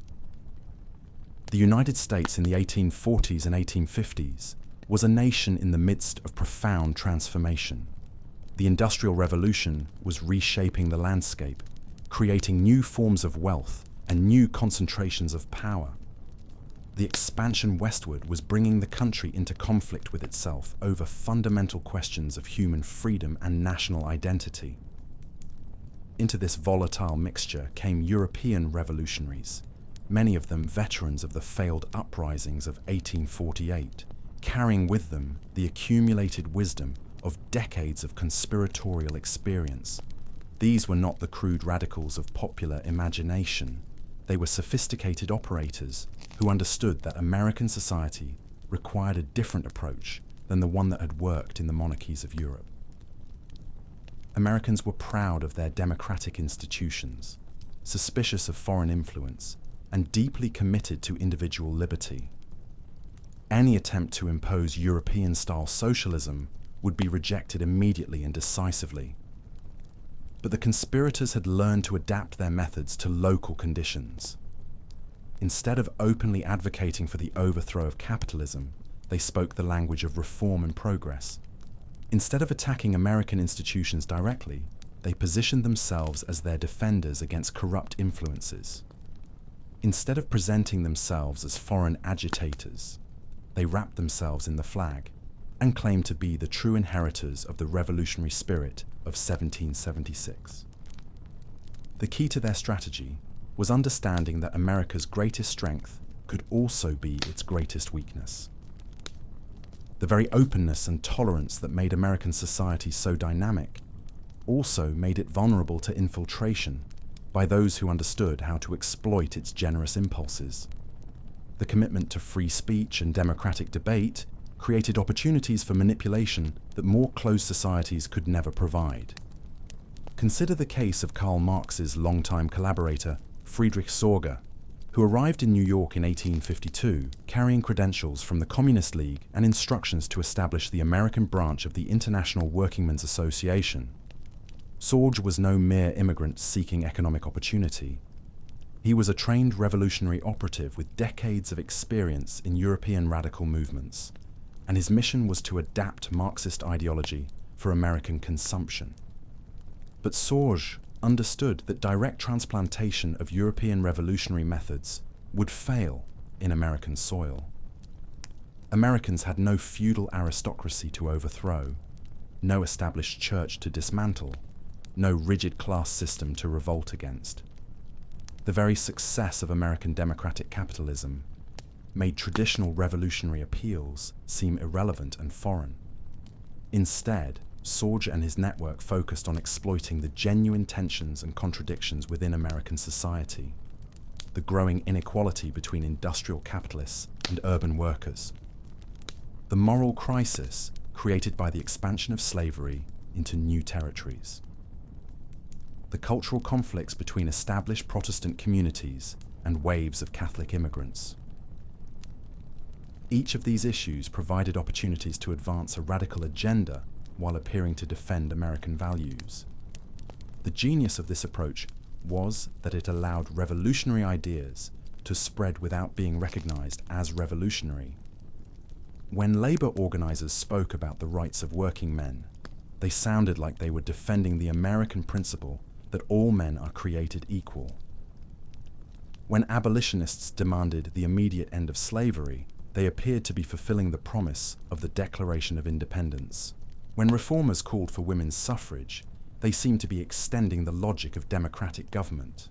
The United States in the 1840s and 1850s was a nation in the midst of profound transformation. The Industrial Revolution was reshaping the landscape, creating new forms of wealth and new concentrations of power. The expansion westward was bringing the country into conflict with itself over fundamental questions of human freedom and national identity. Into this volatile mixture came European revolutionaries, many of them veterans of the failed uprisings of 1848, carrying with them the accumulated wisdom of decades of conspiratorial experience. These were not the crude radicals of popular imagination. They were sophisticated operators who understood that American society required a different approach than the one that had worked in the monarchies of Europe. Americans were proud of their democratic institutions, suspicious of foreign influence, and deeply committed to individual liberty. Any attempt to impose European-style socialism would be rejected immediately and decisively. But the conspirators had learned to adapt their methods to local conditions. Instead of openly advocating for the overthrow of capitalism, they spoke the language of reform and progress. Instead of attacking American institutions directly, they positioned themselves as their defenders against corrupt influences. Instead of presenting themselves as foreign agitators, they wrapped themselves in the flag and claimed to be the true inheritors of the revolutionary spirit of 1776. The key to their strategy was understanding that America's greatest strength could also be its greatest weakness. The very openness and tolerance that made American society so dynamic also made it vulnerable to infiltration by those who understood how to exploit its generous impulses. The commitment to free speech and democratic debate created opportunities for manipulation that more closed societies could never provide. Consider the case of Karl Marx's longtime collaborator, Friedrich Sorge, who arrived in New York in 1852, carrying credentials from the Communist League and instructions to establish the American branch of the International Workingmen's Association. Sorge was no mere immigrant seeking economic opportunity. He was a trained revolutionary operative with decades of experience in European radical movements, and his mission was to adapt Marxist ideology for American consumption. But Sorge understood that direct transplantation of European revolutionary methods would fail in American soil. Americans had no feudal aristocracy to overthrow, no established church to dismantle, no rigid class system to revolt against. The very success of American democratic capitalism made traditional revolutionary appeals seem irrelevant and foreign. Instead, Sorge and his network focused on exploiting the genuine tensions and contradictions within American society. the growing inequality between industrial capitalists and urban workers. The moral crisis created by the expansion of slavery into new territories. The cultural conflicts between established Protestant communities and waves of Catholic immigrants. Each of these issues provided opportunities to advance a radical agenda while appearing to defend American values. The genius of this approach was that it allowed revolutionary ideas to spread without being recognized as revolutionary. When labor organizers spoke about the rights of working men, they sounded like they were defending the American principle that all men are created equal. When abolitionists demanded the immediate end of slavery, they appeared to be fulfilling the promise of the Declaration of Independence. When reformers called for women's suffrage, they seemed to be extending the logic of democratic government.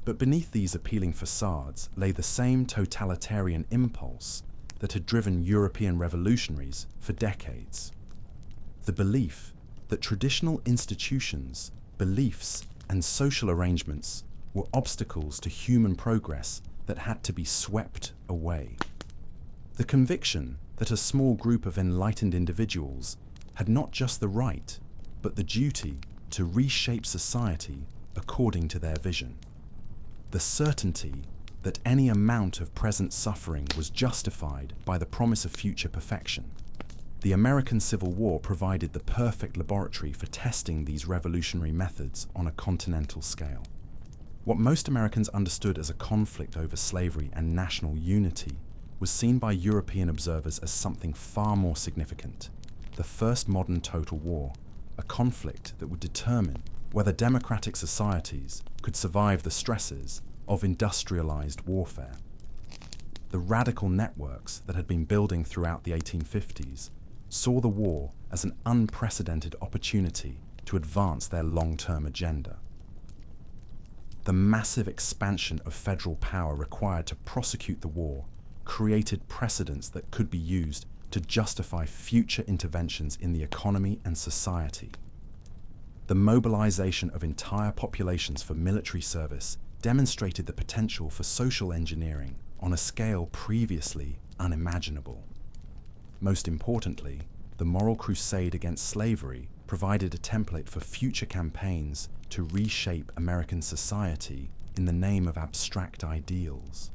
But beneath these appealing facades lay the same totalitarian impulse that had driven European revolutionaries for decades. The belief that traditional institutions, beliefs, and social arrangements were obstacles to human progress that had to be swept away. The conviction that a small group of enlightened individuals had not just the right, but the duty to reshape society according to their vision. The certainty that any amount of present suffering was justified by the promise of future perfection. The American Civil War provided the perfect laboratory for testing these revolutionary methods on a continental scale. What most Americans understood as a conflict over slavery and national unity was seen by European observers as something far more significant: the first modern total war, a conflict that would determine whether democratic societies could survive the stresses of industrialized warfare. The radical networks that had been building throughout the 1850s saw the war as an unprecedented opportunity to advance their long-term agenda. The massive expansion of federal power required to prosecute the war created precedents that could be used to justify future interventions in the economy and society. The mobilization of entire populations for military service demonstrated the potential for social engineering on a scale previously unimaginable. Most importantly, the moral crusade against slavery provided a template for future campaigns to reshape American society in the name of abstract ideals.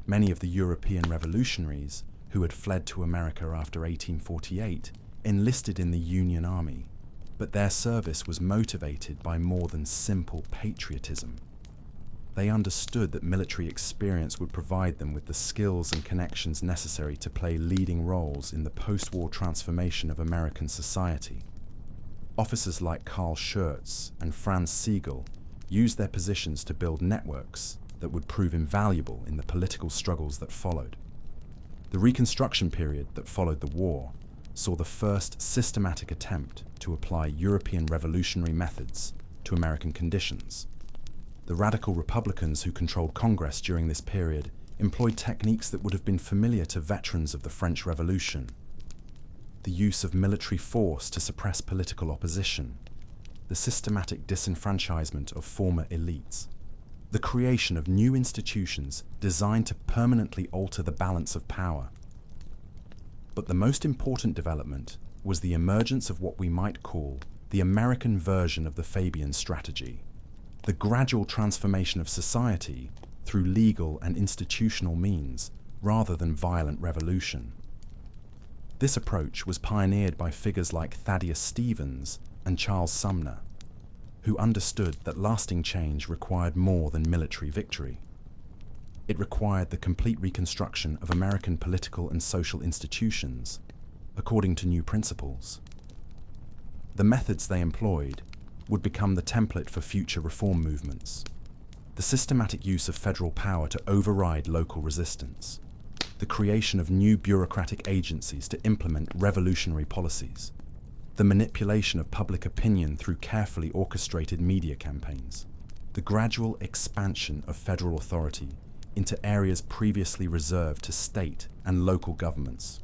Many of the European revolutionaries who had fled to America after 1848 enlisted in the Union Army, but their service was motivated by more than simple patriotism. They understood that military experience would provide them with the skills and connections necessary to play leading roles in the post-war transformation of American society. Officers like Carl Schurz and Franz Sigel used their positions to build networks that would prove invaluable in the political struggles that followed. The Reconstruction period that followed the war saw the first systematic attempt to apply European revolutionary methods to American conditions. The radical Republicans who controlled Congress during this period employed techniques that would have been familiar to veterans of the French Revolution: the use of military force to suppress political opposition, the systematic disenfranchisement of former elites, the creation of new institutions designed to permanently alter the balance of power. But the most important development was the emergence of what we might call the American version of the Fabian strategy: the gradual transformation of society through legal and institutional means rather than violent revolution. This approach was pioneered by figures like Thaddeus Stevens and Charles Sumner, who understood that lasting change required more than military victory. It required the complete reconstruction of American political and social institutions according to new principles. The methods they employed would become the template for future reform movements: the systematic use of federal power to override local resistance, the creation of new bureaucratic agencies to implement revolutionary policies, the manipulation of public opinion through carefully orchestrated media campaigns, the gradual expansion of federal authority into areas previously reserved to state and local governments.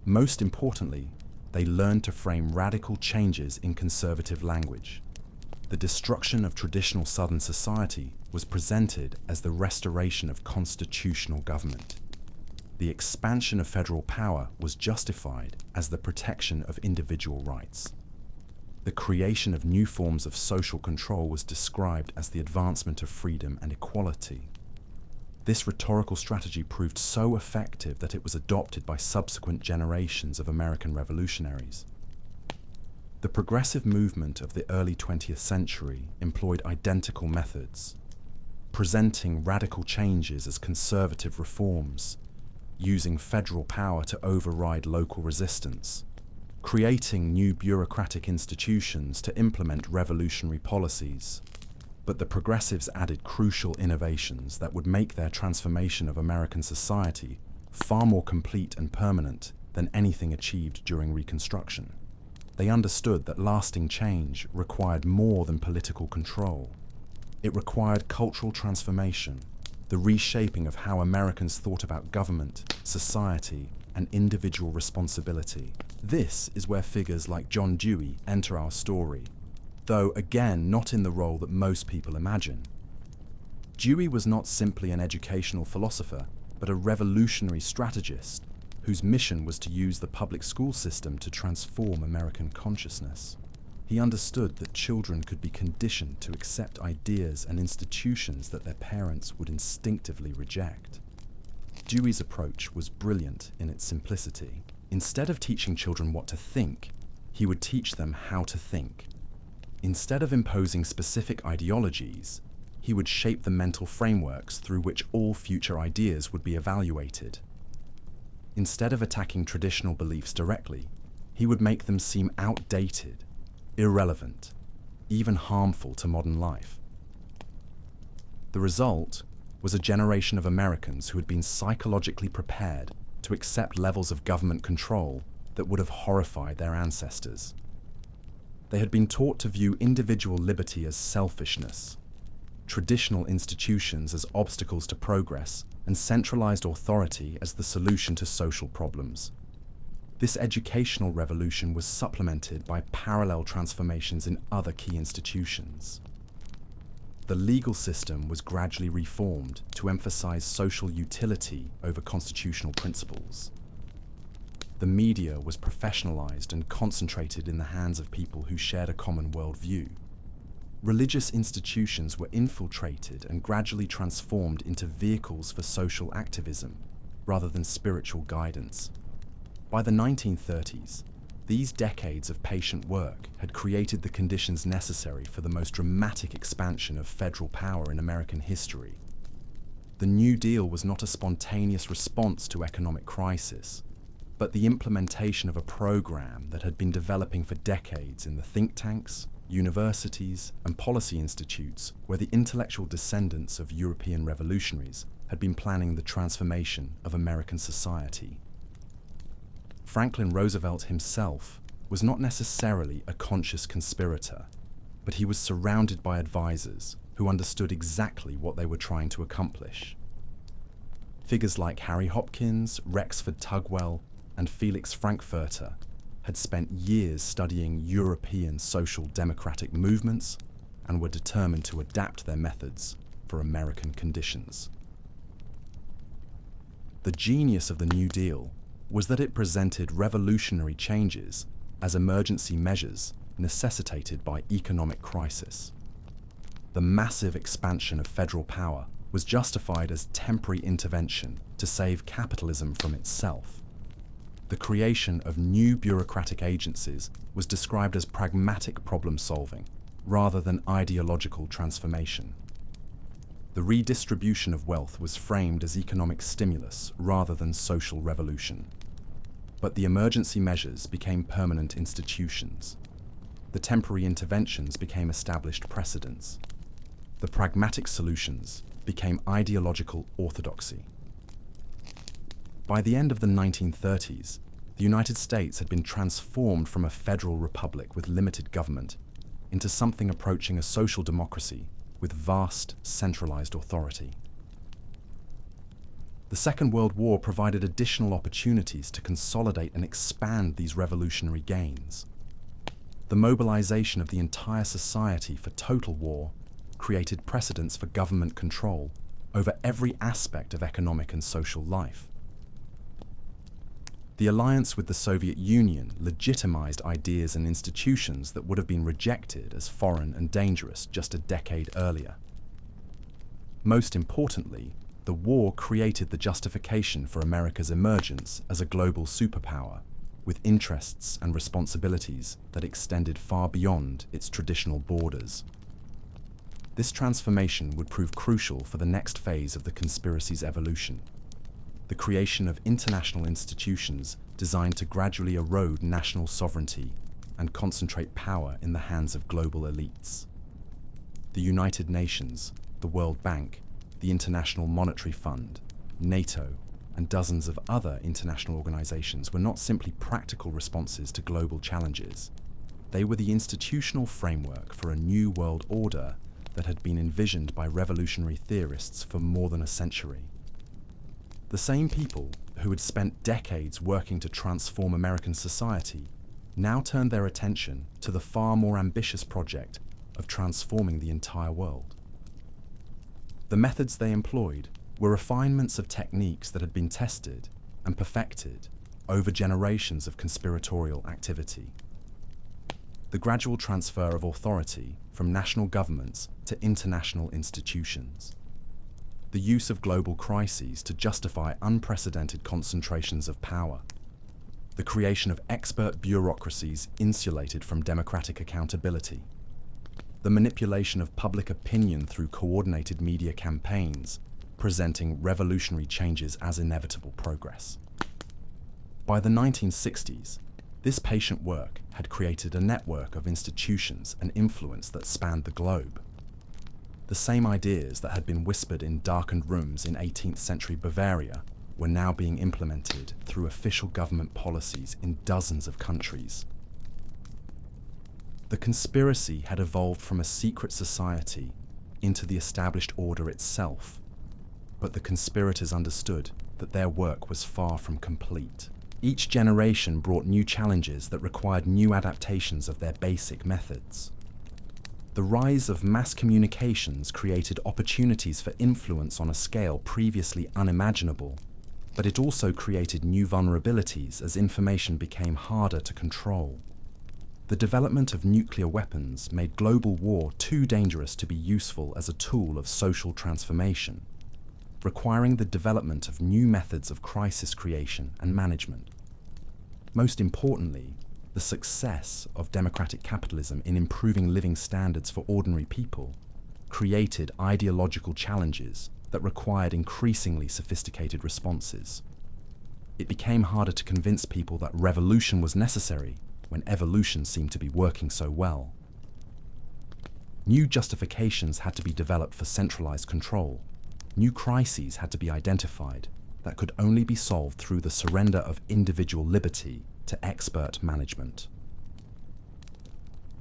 Most importantly, they learned to frame radical changes in conservative language. The destruction of traditional Southern society was presented as the restoration of constitutional government. The expansion of federal power was justified as the protection of individual rights. The creation of new forms of social control was described as the advancement of freedom and equality. This rhetorical strategy proved so effective that it was adopted by subsequent generations of American revolutionaries. The progressive movement of the early 20th century employed identical methods, presenting radical changes as conservative reforms, using federal power to override local resistance, creating new bureaucratic institutions to implement revolutionary policies. But the progressives added crucial innovations that would make their transformation of American society far more complete and permanent than anything achieved during Reconstruction. They understood that lasting change required more than political control. It required cultural transformation, the reshaping of how Americans thought about government, society, and individual responsibility. This is where figures like John Dewey enter our story, though again not in the role that most people imagine. Dewey was not simply an educational philosopher, but a revolutionary strategist whose mission was to use the public school system to transform American consciousness. He understood that children could be conditioned to accept ideas and institutions that their parents would instinctively reject. Dewey's approach was brilliant in its simplicity. Instead of teaching children what to think, he would teach them how to think. Instead of imposing specific ideologies, he would shape the mental frameworks through which all future ideas would be evaluated. Instead of attacking traditional beliefs directly, he would make them seem outdated, irrelevant, even harmful to modern life. The result was a generation of Americans who had been psychologically prepared to accept levels of government control that would have horrified their ancestors. They had been taught to view individual liberty as selfishness, traditional institutions as obstacles to progress, and centralized authority as the solution to social problems. This educational revolution was supplemented by parallel transformations in other key institutions. The legal system was gradually reformed to emphasize social utility over constitutional principles. The media was professionalized and concentrated in the hands of people who shared a common worldview. Religious institutions were infiltrated and gradually transformed into vehicles for social activism, rather than spiritual guidance. By the 1930s, these decades of patient work had created the conditions necessary for the most dramatic expansion of federal power in American history. The New Deal was not a spontaneous response to economic crisis, but the implementation of a program that had been developing for decades in the think tanks, universities, and policy institutes where the intellectual descendants of European revolutionaries had been planning the transformation of American society. Franklin Roosevelt himself was not necessarily a conscious conspirator, but he was surrounded by advisors who understood exactly what they were trying to accomplish. Figures like Harry Hopkins, Rexford Tugwell, and Felix Frankfurter had spent years studying European social democratic movements and were determined to adapt their methods for American conditions. The genius of the New Deal was that it presented revolutionary changes as emergency measures necessitated by economic crisis. The massive expansion of federal power was justified as temporary intervention to save capitalism from itself. The creation of new bureaucratic agencies was described as pragmatic problem solving rather than ideological transformation. The redistribution of wealth was framed as economic stimulus rather than social revolution. But the emergency measures became permanent institutions. The temporary interventions became established precedents. The pragmatic solutions became ideological orthodoxy. By the end of the 1930s, the United States had been transformed from a federal republic with limited government into something approaching a social democracy with vast centralized authority. The Second World War provided additional opportunities to consolidate and expand these revolutionary gains. The mobilization of the entire society for total war created precedents for government control over every aspect of economic and social life. The alliance with the Soviet Union legitimized ideas and institutions that would have been rejected as foreign and dangerous just a decade earlier. Most importantly, the war created the justification for America's emergence as a global superpower, with interests and responsibilities that extended far beyond its traditional borders. This transformation would prove crucial for the next phase of the conspiracy's evolution: the creation of international institutions designed to gradually erode national sovereignty and concentrate power in the hands of global elites. The United Nations, the World Bank, the International Monetary Fund, NATO, and dozens of other international organizations were not simply practical responses to global challenges. They were the institutional framework for a new world order that had been envisioned by revolutionary theorists for more than a century. The same people who had spent decades working to transform American society now turned their attention to the far more ambitious project of transforming the entire world. The methods they employed were refinements of techniques that had been tested and perfected over generations of conspiratorial activity. The gradual transfer of authority from national governments to international institutions. The use of global crises to justify unprecedented concentrations of power. The creation of expert bureaucracies insulated from democratic accountability. The manipulation of public opinion through coordinated media campaigns, presenting revolutionary changes as inevitable progress. By the 1960s, this patient work had created a network of institutions and influence that spanned the globe. The same ideas that had been whispered in darkened rooms in 18th century Bavaria were now being implemented through official government policies in dozens of countries. The conspiracy had evolved from a secret society into the established order itself, but the conspirators understood that their work was far from complete. Each generation brought new challenges that required new adaptations of their basic methods. The rise of mass communications created opportunities for influence on a scale previously unimaginable, but it also created new vulnerabilities as information became harder to control. The development of nuclear weapons made global war too dangerous to be useful as a tool of social transformation, requiring the development of new methods of crisis creation and management. Most importantly, the success of democratic capitalism in improving living standards for ordinary people created ideological challenges that required increasingly sophisticated responses. It became harder to convince people that revolution was necessary when evolution seemed to be working so well. New justifications had to be developed for centralized control. New crises had to be identified that could only be solved through the surrender of individual liberty to expert management.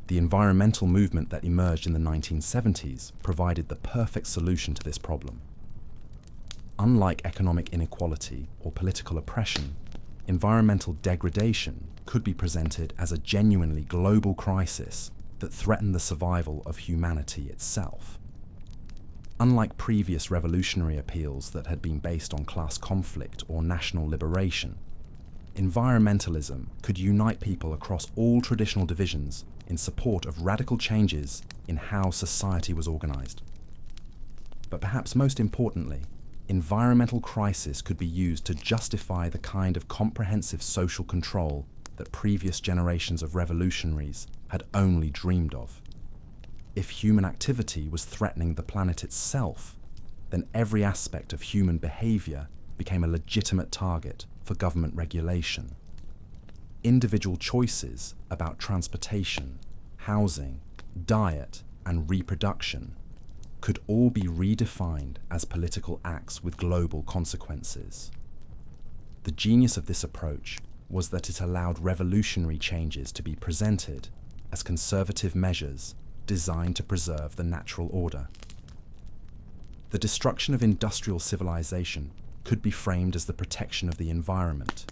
The environmental movement that emerged in the 1970s provided the perfect solution to this problem. Unlike economic inequality or political oppression, environmental degradation could be presented as a genuinely global crisis that threatened the survival of humanity itself. Unlike previous revolutionary appeals that had been based on class conflict or national liberation, environmentalism could unite people across all traditional divisions in support of radical changes in how society was organized. But perhaps most importantly, environmental crisis could be used to justify the kind of comprehensive social control that previous generations of revolutionaries had only dreamed of. If human activity was threatening the planet itself, then every aspect of human behavior became a legitimate target for government regulation. Individual choices about transportation, housing, diet, and reproduction could all be redefined as political acts with global consequences. The genius of this approach was that it allowed revolutionary changes to be presented as conservative measures designed to preserve the natural order. The destruction of industrial civilization could be framed as the protection of the environment.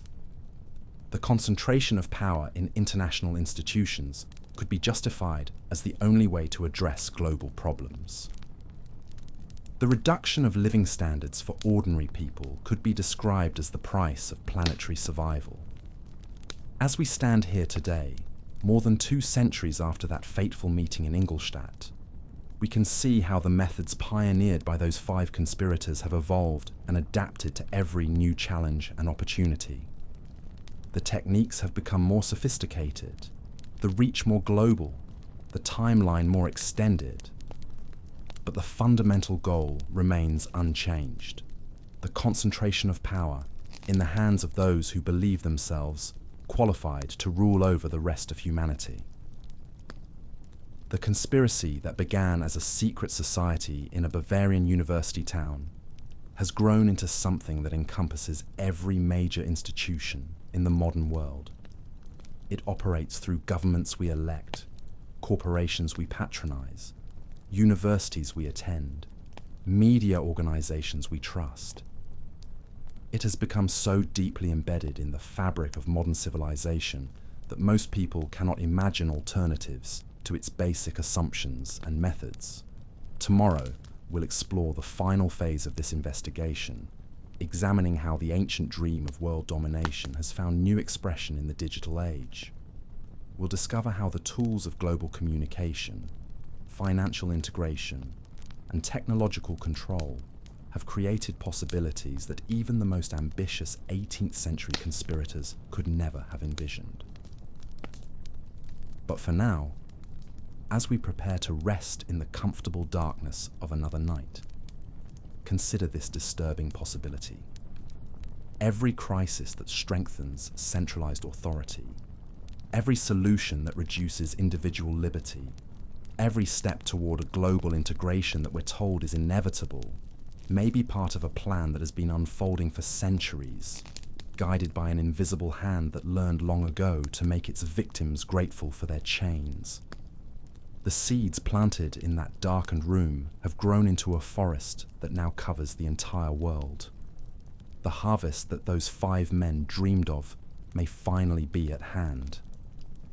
The concentration of power in international institutions could be justified as the only way to address global problems. The reduction of living standards for ordinary people could be described as the price of planetary survival. As we stand here today, more than 2 centuries after that fateful meeting in Ingolstadt, we can see how the methods pioneered by those 5 conspirators have evolved and adapted to every new challenge and opportunity. The techniques have become more sophisticated, the reach more global, the timeline more extended. But the fundamental goal remains unchanged: the concentration of power in the hands of those who believe themselves qualified to rule over the rest of humanity. The conspiracy that began as a secret society in a Bavarian university town has grown into something that encompasses every major institution in the modern world. It operates through governments we elect, corporations we patronize, universities we attend, media organizations we trust. It has become so deeply embedded in the fabric of modern civilization that most people cannot imagine alternatives to its basic assumptions and methods. Tomorrow, we'll explore the final phase of this investigation, examining how the ancient dream of world domination has found new expression in the digital age. We'll discover how the tools of global communication, financial integration, and technological control have created possibilities that even the most ambitious 18th century conspirators could never have envisioned. But for now, as we prepare to rest in the comfortable darkness of another night, consider this disturbing possibility. Every crisis that strengthens centralized authority, every solution that reduces individual liberty, every step toward a global integration that we're told is inevitable, may be part of a plan that has been unfolding for centuries, guided by an invisible hand that learned long ago to make its victims grateful for their chains. The seeds planted in that darkened room have grown into a forest that now covers the entire world. The harvest that those 5 men dreamed of may finally be at hand.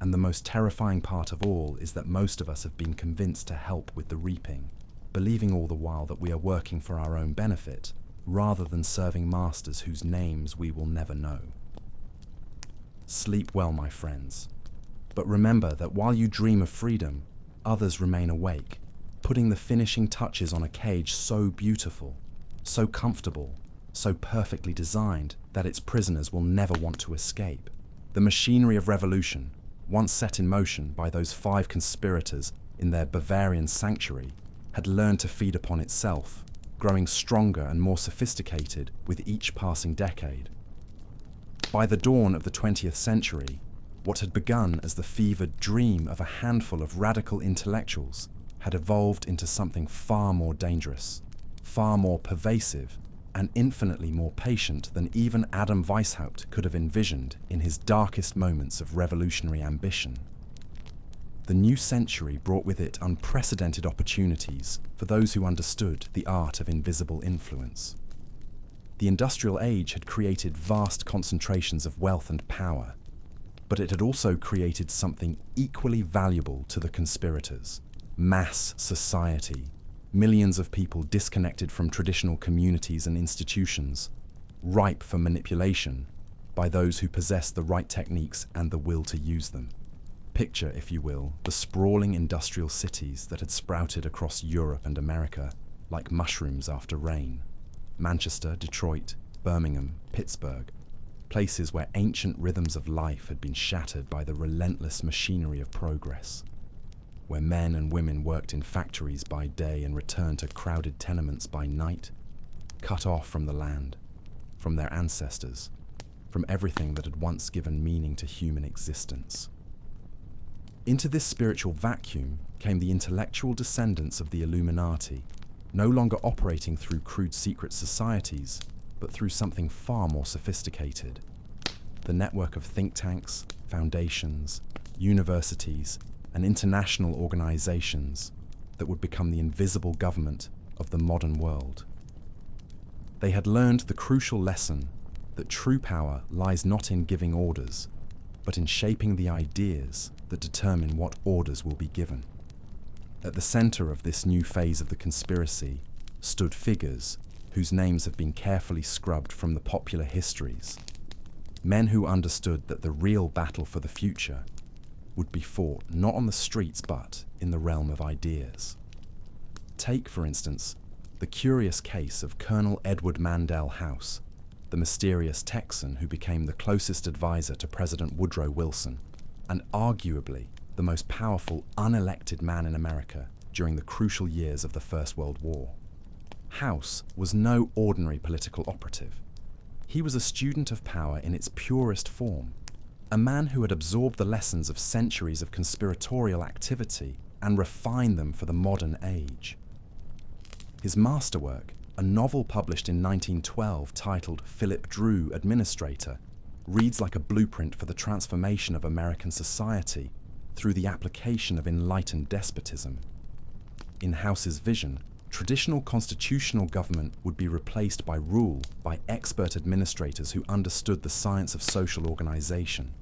And the most terrifying part of all is that most of us have been convinced to help with the reaping, believing all the while that we are working for our own benefit, rather than serving masters whose names we will never know. Sleep well, my friends. But remember that while you dream of freedom, others remain awake, putting the finishing touches on a cage so beautiful, so comfortable, so perfectly designed that its prisoners will never want to escape. The machinery of revolution, once set in motion by those 5 conspirators in their Bavarian sanctuary, had learned to feed upon itself, growing stronger and more sophisticated with each passing decade. By the dawn of the 20th century, what had begun as the fevered dream of a handful of radical intellectuals had evolved into something far more dangerous, far more pervasive, and infinitely more patient than even Adam Weishaupt could have envisioned in his darkest moments of revolutionary ambition. The new century brought with it unprecedented opportunities for those who understood the art of invisible influence. The industrial age had created vast concentrations of wealth and power, but it had also created something equally valuable to the conspirators: mass society, millions of people disconnected from traditional communities and institutions, ripe for manipulation by those who possess the right techniques and the will to use them. Picture, if you will, the sprawling industrial cities that had sprouted across Europe and America like mushrooms after rain. Manchester, Detroit, Birmingham, Pittsburgh, places where ancient rhythms of life had been shattered by the relentless machinery of progress, where men and women worked in factories by day and returned to crowded tenements by night, cut off from the land, from their ancestors, from everything that had once given meaning to human existence. Into this spiritual vacuum came the intellectual descendants of the Illuminati, no longer operating through crude secret societies, but through something far more sophisticated: the network of think tanks, foundations, universities, and international organizations that would become the invisible government of the modern world. They had learned the crucial lesson that true power lies not in giving orders, but in shaping the ideas that determine what orders will be given. At the center of this new phase of the conspiracy stood figures whose names have been carefully scrubbed from the popular histories. Men who understood that the real battle for the future would be fought not on the streets but in the realm of ideas. Take, for instance, the curious case of Colonel Edward Mandell House, the mysterious Texan who became the closest advisor to President Woodrow Wilson, and arguably the most powerful unelected man in America during the crucial years of the First World War. House was no ordinary political operative. He was a student of power in its purest form, a man who had absorbed the lessons of centuries of conspiratorial activity and refined them for the modern age. His masterwork, a novel published in 1912 titled Philip Drew, Administrator, reads like a blueprint for the transformation of American society through the application of enlightened despotism. In House's vision, traditional constitutional government would be replaced by rule by expert administrators who understood the science of social organization.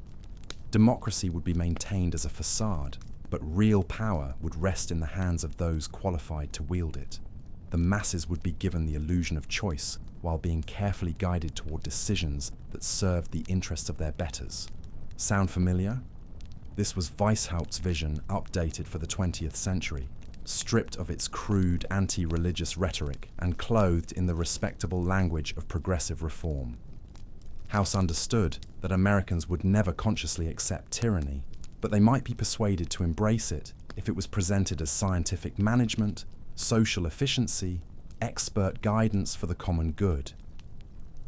Democracy would be maintained as a facade, but real power would rest in the hands of those qualified to wield it. The masses would be given the illusion of choice while being carefully guided toward decisions that served the interests of their betters. Sound familiar? This was Weishaupt's vision updated for the 20th century, stripped of its crude anti-religious rhetoric and clothed in the respectable language of progressive reform. House understood that Americans would never consciously accept tyranny, but they might be persuaded to embrace it if it was presented as scientific management, social efficiency, expert guidance for the common good.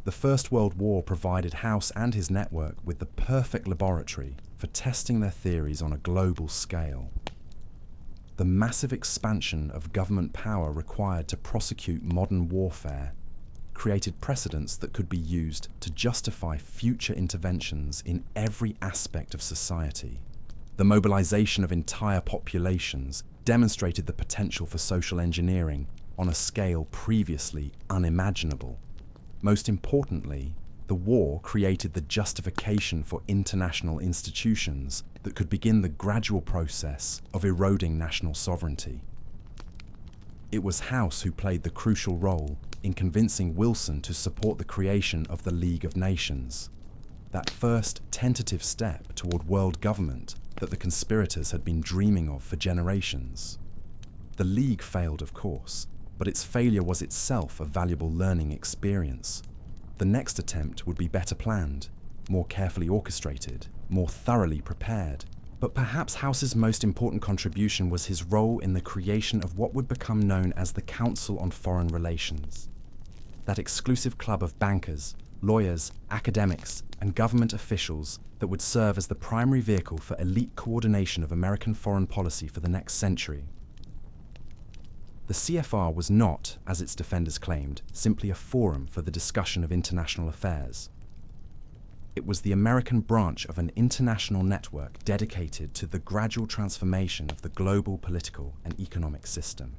The First World War provided House and his network with the perfect laboratory for testing their theories on a global scale. The massive expansion of government power required to prosecute modern warfare created precedents that could be used to justify future interventions in every aspect of society. The mobilization of entire populations demonstrated the potential for social engineering on a scale previously unimaginable. Most importantly, the war created the justification for international institutions that could begin the gradual process of eroding national sovereignty. It was House who played the crucial role in convincing Wilson to support the creation of the League of Nations, that first tentative step toward world government that the conspirators had been dreaming of for generations. The League failed, of course, but its failure was itself a valuable learning experience. The next attempt would be better planned, more carefully orchestrated, more thoroughly prepared. But perhaps House's most important contribution was his role in the creation of what would become known as the Council on Foreign Relations. That exclusive club of bankers, lawyers, academics, and government officials that would serve as the primary vehicle for elite coordination of American foreign policy for the next century. The CFR was not, as its defenders claimed, simply a forum for the discussion of international affairs. It was the American branch of an international network dedicated to the gradual transformation of the global political and economic system.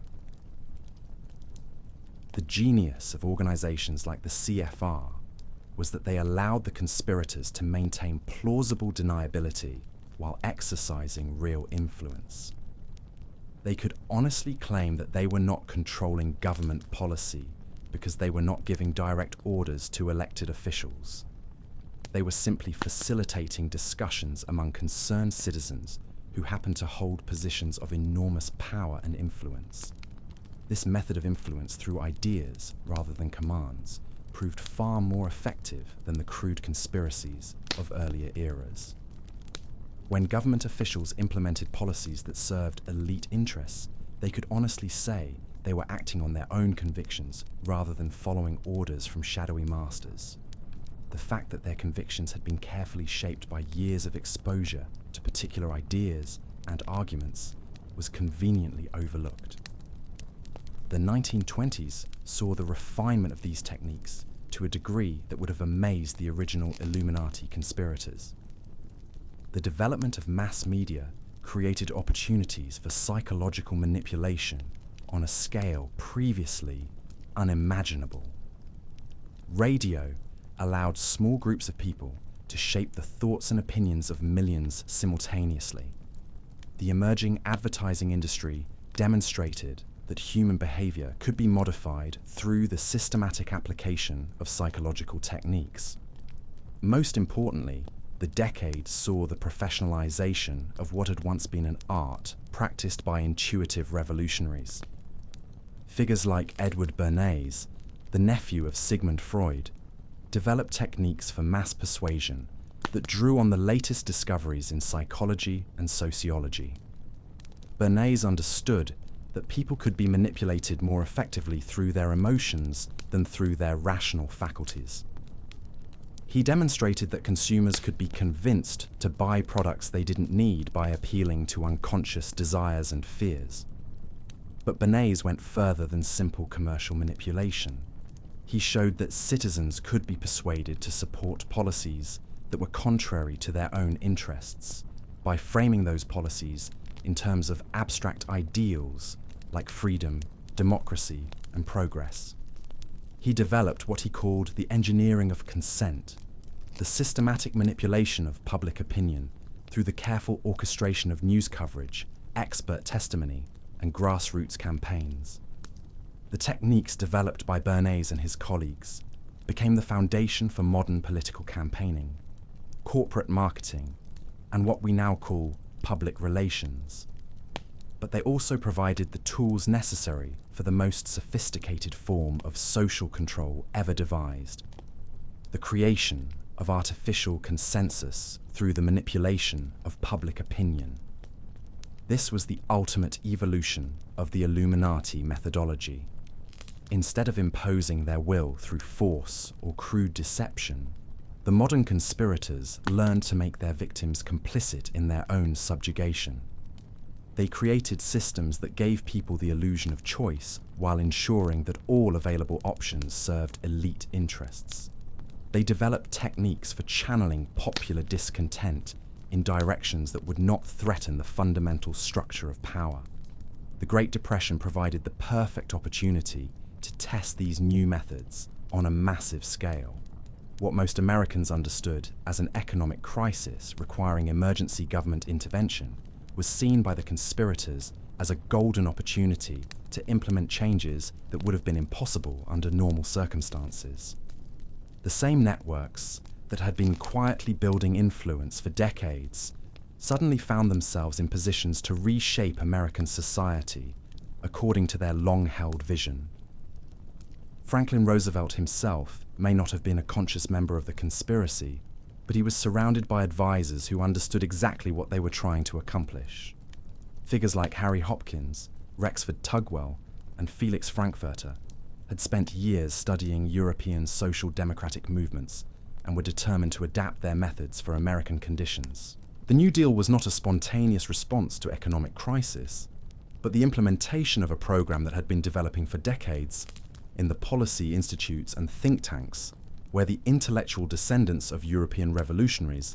The genius of organizations like the CFR was that they allowed the conspirators to maintain plausible deniability while exercising real influence. They could honestly claim that they were not controlling government policy because they were not giving direct orders to elected officials. They were simply facilitating discussions among concerned citizens who happened to hold positions of enormous power and influence. This method of influence through ideas rather than commands proved far more effective than the crude conspiracies of earlier eras. When government officials implemented policies that served elite interests, they could honestly say they were acting on their own convictions rather than following orders from shadowy masters. The fact that their convictions had been carefully shaped by years of exposure to particular ideas and arguments was conveniently overlooked. The 1920s saw the refinement of these techniques to a degree that would have amazed the original Illuminati conspirators. The development of mass media created opportunities for psychological manipulation on a scale previously unimaginable. Radio allowed small groups of people to shape the thoughts and opinions of millions simultaneously. The emerging advertising industry demonstrated that human behavior could be modified through the systematic application of psychological techniques. Most importantly, the decade saw the professionalization of what had once been an art practiced by intuitive revolutionaries. Figures like Edward Bernays, the nephew of Sigmund Freud, developed techniques for mass persuasion that drew on the latest discoveries in psychology and sociology. Bernays understood that people could be manipulated more effectively through their emotions than through their rational faculties. He demonstrated that consumers could be convinced to buy products they didn't need by appealing to unconscious desires and fears. But Bernays went further than simple commercial manipulation. He showed that citizens could be persuaded to support policies that were contrary to their own interests by framing those policies in terms of abstract ideals like freedom, democracy, and progress. He developed what he called the engineering of consent, the systematic manipulation of public opinion through the careful orchestration of news coverage, expert testimony, and grassroots campaigns. The techniques developed by Bernays and his colleagues became the foundation for modern political campaigning, corporate marketing, and what we now call public relations. But they also provided the tools necessary for the most sophisticated form of social control ever devised, the creation of artificial consensus through the manipulation of public opinion. This was the ultimate evolution of the Illuminati methodology. Instead of imposing their will through force or crude deception, the modern conspirators learned to make their victims complicit in their own subjugation. They created systems that gave people the illusion of choice while ensuring that all available options served elite interests. They developed techniques for channeling popular discontent in directions that would not threaten the fundamental structure of power. The Great Depression provided the perfect opportunity to test these new methods on a massive scale. What most Americans understood as an economic crisis requiring emergency government intervention was seen by the conspirators as a golden opportunity to implement changes that would have been impossible under normal circumstances. The same networks that had been quietly building influence for decades suddenly found themselves in positions to reshape American society according to their long-held vision. Franklin Roosevelt himself may not have been a conscious member of the conspiracy, but he was surrounded by advisors who understood exactly what they were trying to accomplish. Figures like Harry Hopkins, Rexford Tugwell, and Felix Frankfurter had spent years studying European social democratic movements and were determined to adapt their methods for American conditions. The New Deal was not a spontaneous response to economic crisis, but the implementation of a program that had been developing for decades in the policy institutes and think tanks where the intellectual descendants of European revolutionaries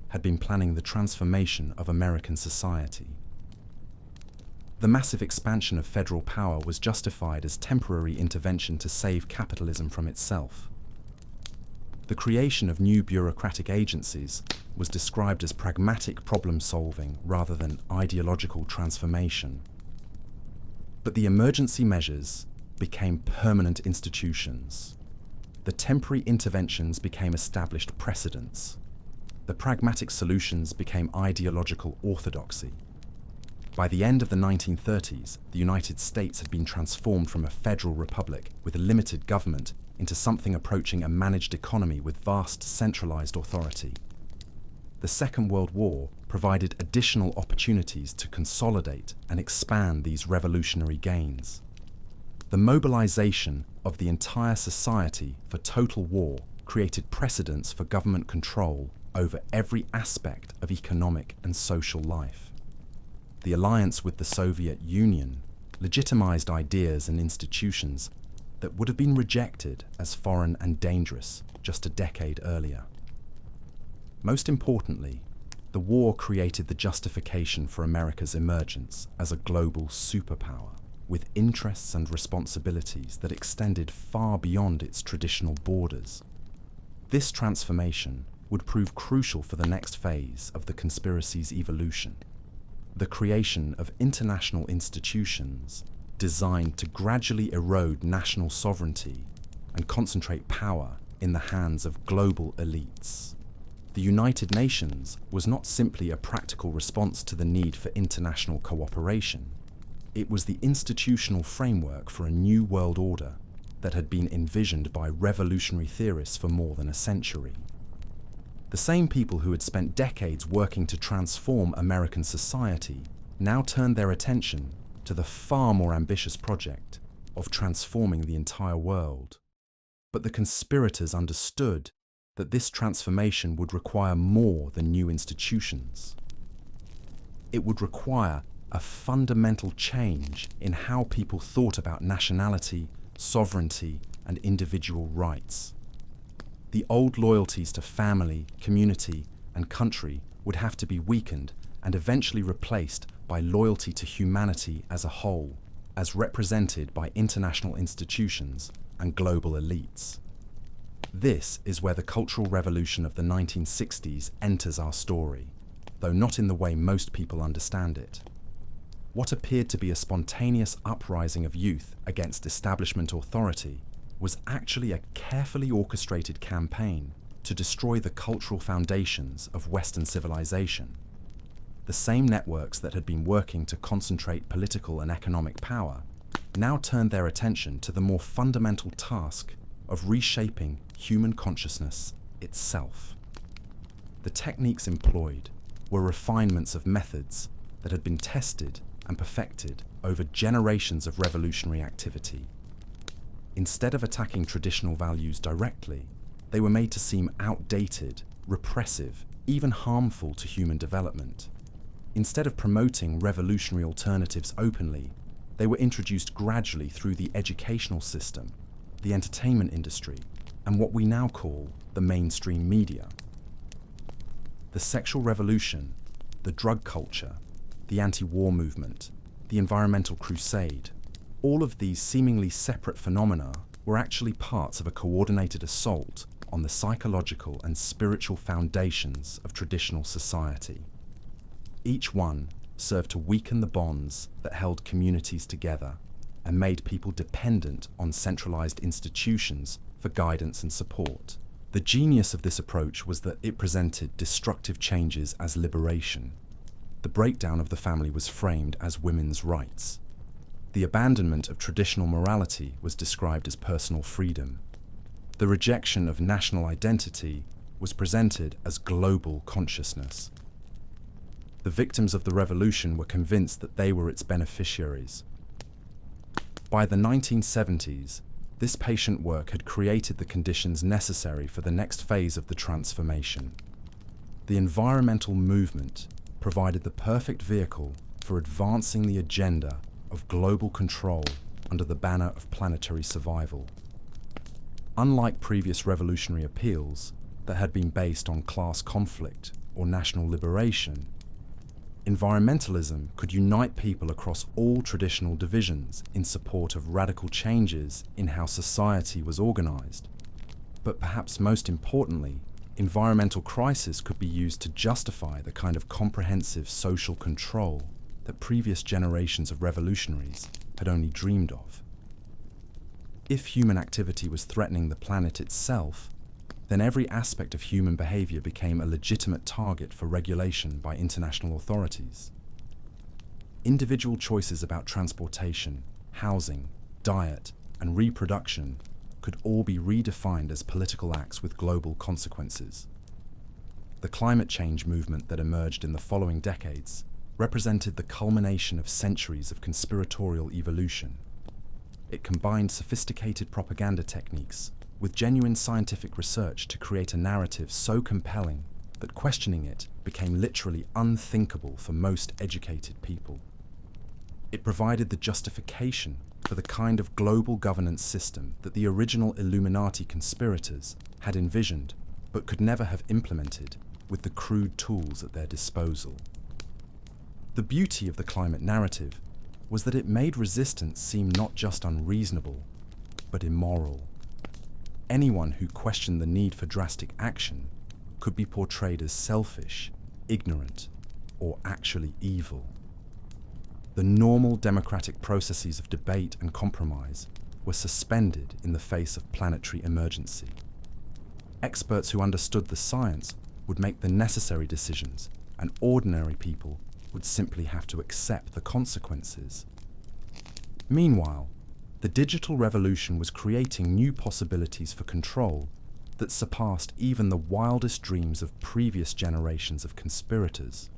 had been planning the transformation of American society. The massive expansion of federal power was justified as temporary intervention to save capitalism from itself. The creation of new bureaucratic agencies was described as pragmatic problem-solving rather than ideological transformation. But the emergency measures became permanent institutions. The temporary interventions became established precedents. The pragmatic solutions became ideological orthodoxy. By the end of the 1930s, the United States had been transformed from a federal republic with a limited government into something approaching a managed economy with vast centralized authority. The Second World War provided additional opportunities to consolidate and expand these revolutionary gains. The mobilization of the entire society for total war created precedents for government control over every aspect of economic and social life. The alliance with the Soviet Union legitimized ideas and institutions that would have been rejected as foreign and dangerous just a decade earlier. Most importantly, the war created the justification for America's emergence as a global superpower, with interests and responsibilities that extended far beyond its traditional borders. This transformation would prove crucial for the next phase of the conspiracy's evolution: the creation of international institutions designed to gradually erode national sovereignty and concentrate power in the hands of global elites. The United Nations was not simply a practical response to the need for international cooperation. It was the institutional framework for a new world order that had been envisioned by revolutionary theorists for more than a century. The same people who had spent decades working to transform American society now turned their attention to the far more ambitious project of transforming the entire world. But the conspirators understood that this transformation would require more than new institutions. It would require a fundamental change in how people thought about nationality, sovereignty, and individual rights. The old loyalties to family, community, and country would have to be weakened and eventually replaced by loyalty to humanity as a whole, as represented by international institutions and global elites. This is where the Cultural Revolution of the 1960s enters our story, though not in the way most people understand it. What appeared to be a spontaneous uprising of youth against establishment authority was actually a carefully orchestrated campaign to destroy the cultural foundations of Western civilization. The same networks that had been working to concentrate political and economic power now turned their attention to the more fundamental task of reshaping human consciousness itself. The techniques employed were refinements of methods that had been tested and perfected over generations of revolutionary activity. Instead of attacking traditional values directly, they were made to seem outdated, repressive, even harmful to human development. Instead of promoting revolutionary alternatives openly, they were introduced gradually through the educational system, the entertainment industry, and what we now call the mainstream media. The sexual revolution, the drug culture, the anti-war movement, the environmental crusade, all of these seemingly separate phenomena were actually parts of a coordinated assault on the psychological and spiritual foundations of traditional society. Each one served to weaken the bonds that held communities together and made people dependent on centralized institutions for guidance and support. The genius of this approach was that it presented destructive changes as liberation. The breakdown of the family was framed as women's rights. The abandonment of traditional morality was described as personal freedom. The rejection of national identity was presented as global consciousness. The victims of the revolution were convinced that they were its beneficiaries. By the 1970s, this patient work had created the conditions necessary for the next phase of the transformation. The environmental movement provided the perfect vehicle for advancing the agenda of global control under the banner of planetary survival. Unlike previous revolutionary appeals that had been based on class conflict or national liberation, environmentalism could unite people across all traditional divisions in support of radical changes in how society was organized. But perhaps most importantly, environmental crisis could be used to justify the kind of comprehensive social control that previous generations of revolutionaries had only dreamed of. If human activity was threatening the planet itself, then every aspect of human behavior became a legitimate target for regulation by international authorities. Individual choices about transportation, housing, diet, and reproduction could all be redefined as political acts with global consequences. The climate change movement that emerged in the following decades represented the culmination of centuries of conspiratorial evolution. It combined sophisticated propaganda techniques with genuine scientific research to create a narrative so compelling that questioning it became literally unthinkable for most educated people. It provided the justification for the kind of global governance system that the original Illuminati conspirators had envisioned but could never have implemented with the crude tools at their disposal. The beauty of the climate narrative was that it made resistance seem not just unreasonable, but immoral. Anyone who questioned the need for drastic action could be portrayed as selfish, ignorant, or actually evil. The normal democratic processes of debate and compromise were suspended in the face of planetary emergency. Experts who understood the science would make the necessary decisions, and ordinary people would simply have to accept the consequences. Meanwhile, the digital revolution was creating new possibilities for control that surpassed even the wildest dreams of previous generations of conspirators.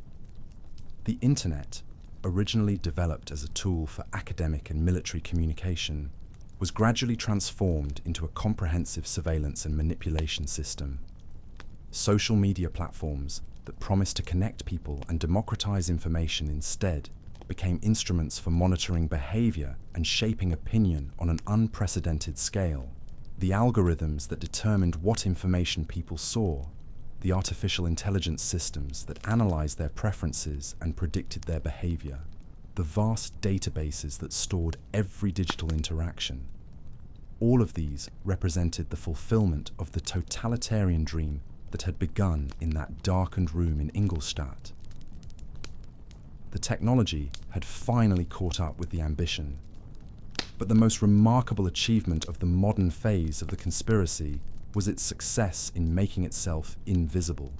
The internet, originally developed as a tool for academic and military communication, was gradually transformed into a comprehensive surveillance and manipulation system. Social media platforms that promised to connect people and democratize information instead became instruments for monitoring behavior and shaping opinion on an unprecedented scale. The algorithms that determined what information people saw, the artificial intelligence systems that analyzed their preferences and predicted their behavior, the vast databases that stored every digital interaction. All of these represented the fulfillment of the totalitarian dream that had begun in that darkened room in Ingolstadt. The technology had finally caught up with the ambition. But the most remarkable achievement of the modern phase of the conspiracy was its success in making itself invisible.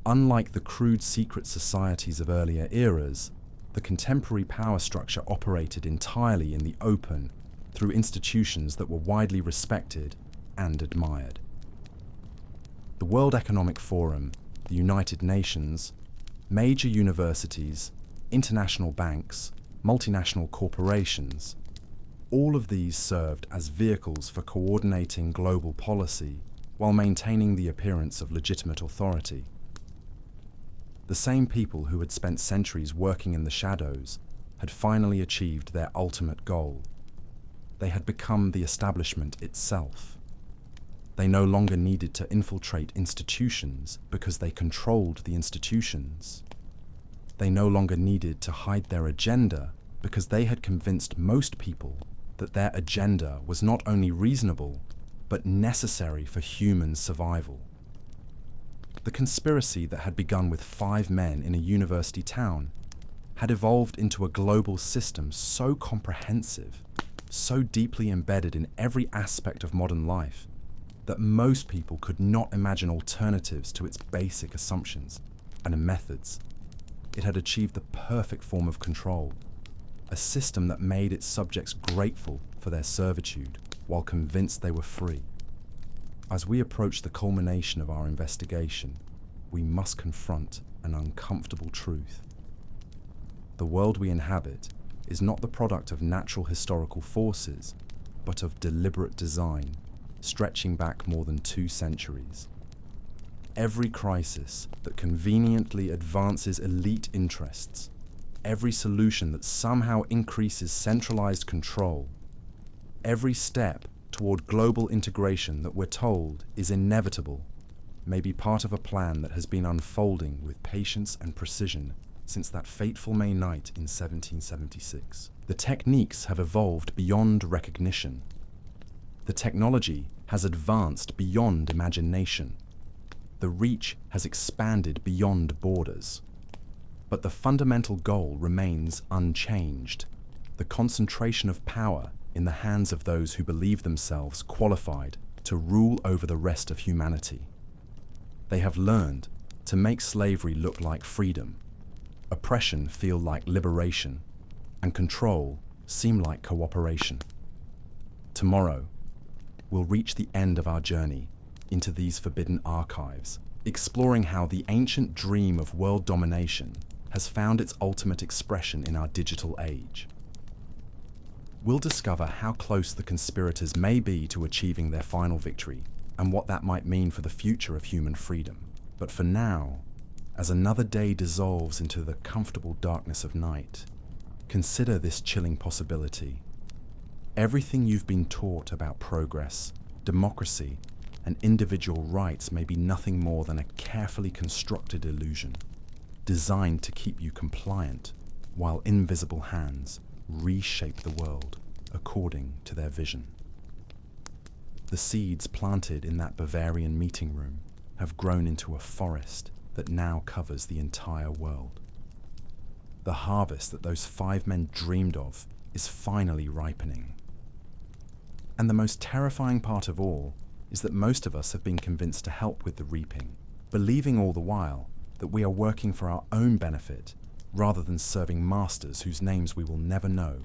Unlike the crude secret societies of earlier eras, the contemporary power structure operated entirely in the open through institutions that were widely respected and admired. The World Economic Forum, the United Nations, major universities, international banks, multinational corporations, all of these served as vehicles for coordinating global policy while maintaining the appearance of legitimate authority. The same people who had spent centuries working in the shadows had finally achieved their ultimate goal. They had become the establishment itself. They no longer needed to infiltrate institutions because they controlled the institutions. They no longer needed to hide their agenda because they had convinced most people that their agenda was not only reasonable, but necessary for human survival. The conspiracy that had begun with 5 men in a university town had evolved into a global system so comprehensive, so deeply embedded in every aspect of modern life, that most people could not imagine alternatives to its basic assumptions and methods. It had achieved the perfect form of control, a system that made its subjects grateful for their servitude while convinced they were free. As we approach the culmination of our investigation, we must confront an uncomfortable truth. The world we inhabit is not the product of natural historical forces, but of deliberate design, stretching back more than 2 centuries. Every crisis that conveniently advances elite interests, every solution that somehow increases centralized control, every step toward global integration that we're told is inevitable may be part of a plan that has been unfolding with patience and precision since that fateful May night in 1776. The techniques have evolved beyond recognition. The technology has advanced beyond imagination. The reach has expanded beyond borders. But the fundamental goal remains unchanged: the concentration of power in the hands of those who believe themselves qualified to rule over the rest of humanity. They have learned to make slavery look like freedom, oppression feel like liberation, and control seem like cooperation. Tomorrow, we'll reach the end of our journey into these forbidden archives, exploring how the ancient dream of world domination has found its ultimate expression in our digital age. We'll discover how close the conspirators may be to achieving their final victory and what that might mean for the future of human freedom. But for now, as another day dissolves into the comfortable darkness of night, consider this chilling possibility. Everything you've been taught about progress, democracy, and individual rights may be nothing more than a carefully constructed illusion, designed to keep you compliant, while invisible hands reshape the world according to their vision. The seeds planted in that Bavarian meeting room have grown into a forest that now covers the entire world. The harvest that those 5 men dreamed of is finally ripening. And the most terrifying part of all is that most of us have been convinced to help with the reaping, believing all the while that we are working for our own benefit rather than serving masters whose names we will never know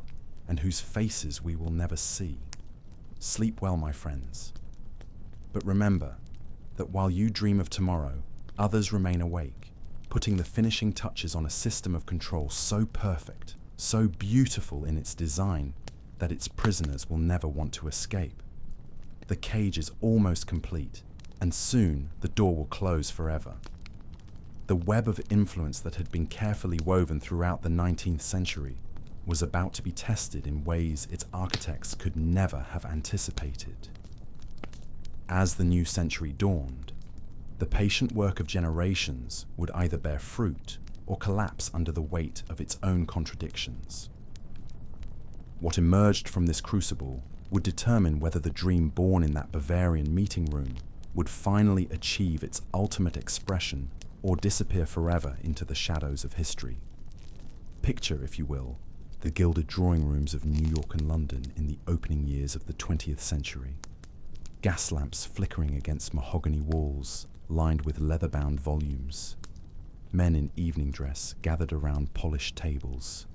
and whose faces we will never see. Sleep well, my friends. But remember that while you dream of tomorrow, others remain awake, putting the finishing touches on a system of control so perfect, so beautiful in its design, that its prisoners will never want to escape. The cage is almost complete, and soon the door will close forever. The web of influence that had been carefully woven throughout the 19th century was about to be tested in ways its architects could never have anticipated. As the new century dawned, the patient work of generations would either bear fruit or collapse under the weight of its own contradictions. What emerged from this crucible would determine whether the dream born in that Bavarian meeting room would finally achieve its ultimate expression or disappear forever into the shadows of history. Picture, if you will, the gilded drawing rooms of New York and London in the opening years of the 20th century. Gas lamps flickering against mahogany walls lined with leather-bound volumes. Men in evening dress gathered around polished tables,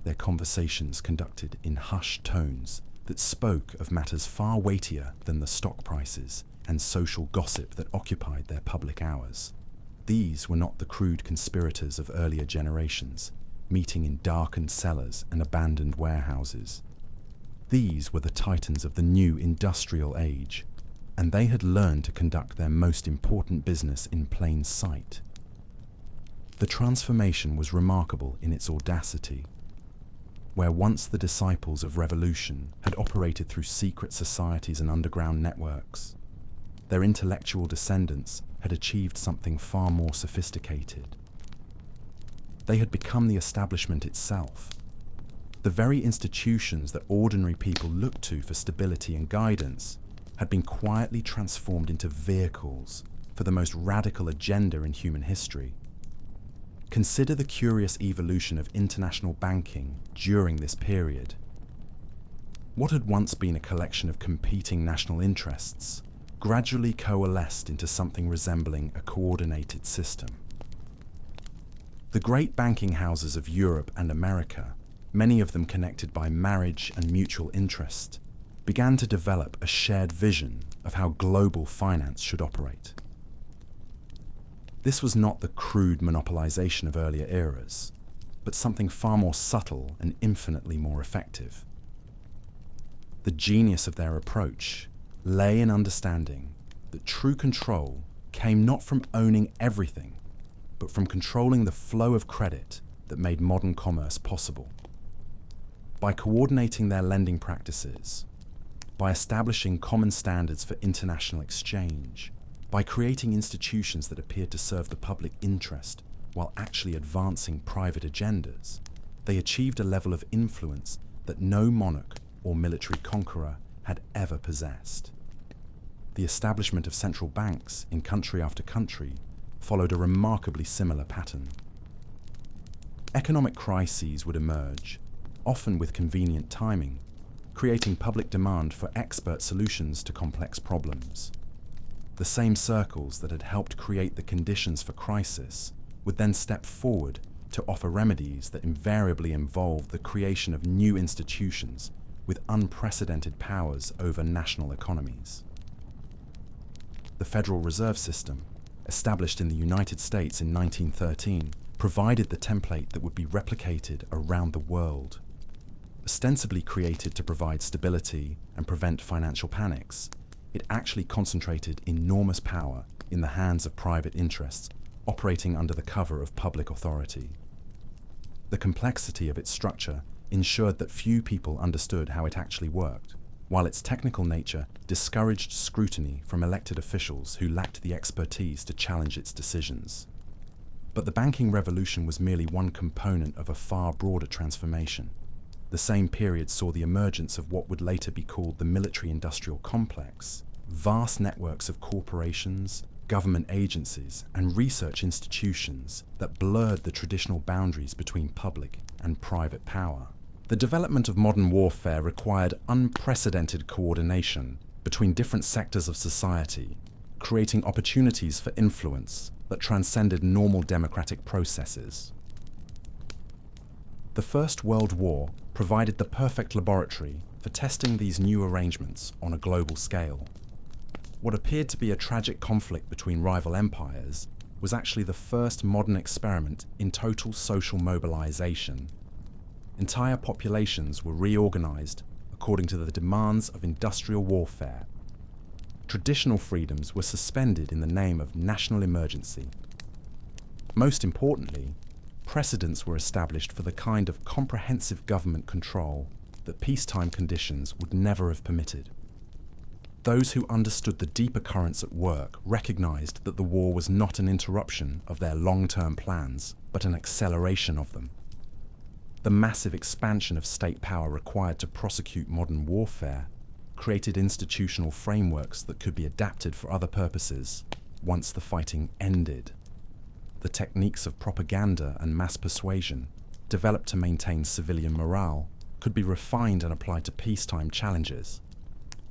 their conversations conducted in hushed tones that spoke of matters far weightier than the stock prices and social gossip that occupied their public hours. These were not the crude conspirators of earlier generations, meeting in darkened cellars and abandoned warehouses. These were the titans of the new industrial age, and they had learned to conduct their most important business in plain sight. The transformation was remarkable in its audacity. Where once the disciples of revolution had operated through secret societies and underground networks, their intellectual descendants had achieved something far more sophisticated. They had become the establishment itself. The very institutions that ordinary people looked to for stability and guidance had been quietly transformed into vehicles for the most radical agenda in human history. Consider the curious evolution of international banking during this period. What had once been a collection of competing national interests gradually coalesced into something resembling a coordinated system. The great banking houses of Europe and America, many of them connected by marriage and mutual interest, began to develop a shared vision of how global finance should operate. This was not the crude monopolization of earlier eras, but something far more subtle and infinitely more effective. The genius of their approach lay in understanding that true control came not from owning everything, but from controlling the flow of credit that made modern commerce possible. By coordinating their lending practices, by establishing common standards for international exchange, by creating institutions that appeared to serve the public interest while actually advancing private agendas, they achieved a level of influence that no monarch or military conqueror had ever possessed. The establishment of central banks in country after country followed a remarkably similar pattern. Economic crises would emerge, often with convenient timing, creating public demand for expert solutions to complex problems. The same circles that had helped create the conditions for crisis would then step forward to offer remedies that invariably involved the creation of new institutions with unprecedented powers over national economies. The Federal Reserve System, established in the United States in 1913, provided the template that would be replicated around the world. Ostensibly created to provide stability and prevent financial panics, it actually concentrated enormous power in the hands of private interests operating under the cover of public authority. The complexity of its structure ensured that few people understood how it actually worked, while its technical nature discouraged scrutiny from elected officials who lacked the expertise to challenge its decisions. But the banking revolution was merely one component of a far broader transformation. The same period saw the emergence of what would later be called the military-industrial complex, vast networks of corporations, government agencies and research institutions that blurred the traditional boundaries between public and private power. The development of modern warfare required unprecedented coordination between different sectors of society, creating opportunities for influence that transcended normal democratic processes. The First World War provided the perfect laboratory for testing these new arrangements on a global scale. What appeared to be a tragic conflict between rival empires was actually the first modern experiment in total social mobilization. Entire populations were reorganized according to the demands of industrial warfare. Traditional freedoms were suspended in the name of national emergency. Most importantly, precedents were established for the kind of comprehensive government control that peacetime conditions would never have permitted. Those who understood the deeper currents at work recognized that the war was not an interruption of their long-term plans, but an acceleration of them. The massive expansion of state power required to prosecute modern warfare created institutional frameworks that could be adapted for other purposes once the fighting ended. The techniques of propaganda and mass persuasion, developed to maintain civilian morale, could be refined and applied to peacetime challenges.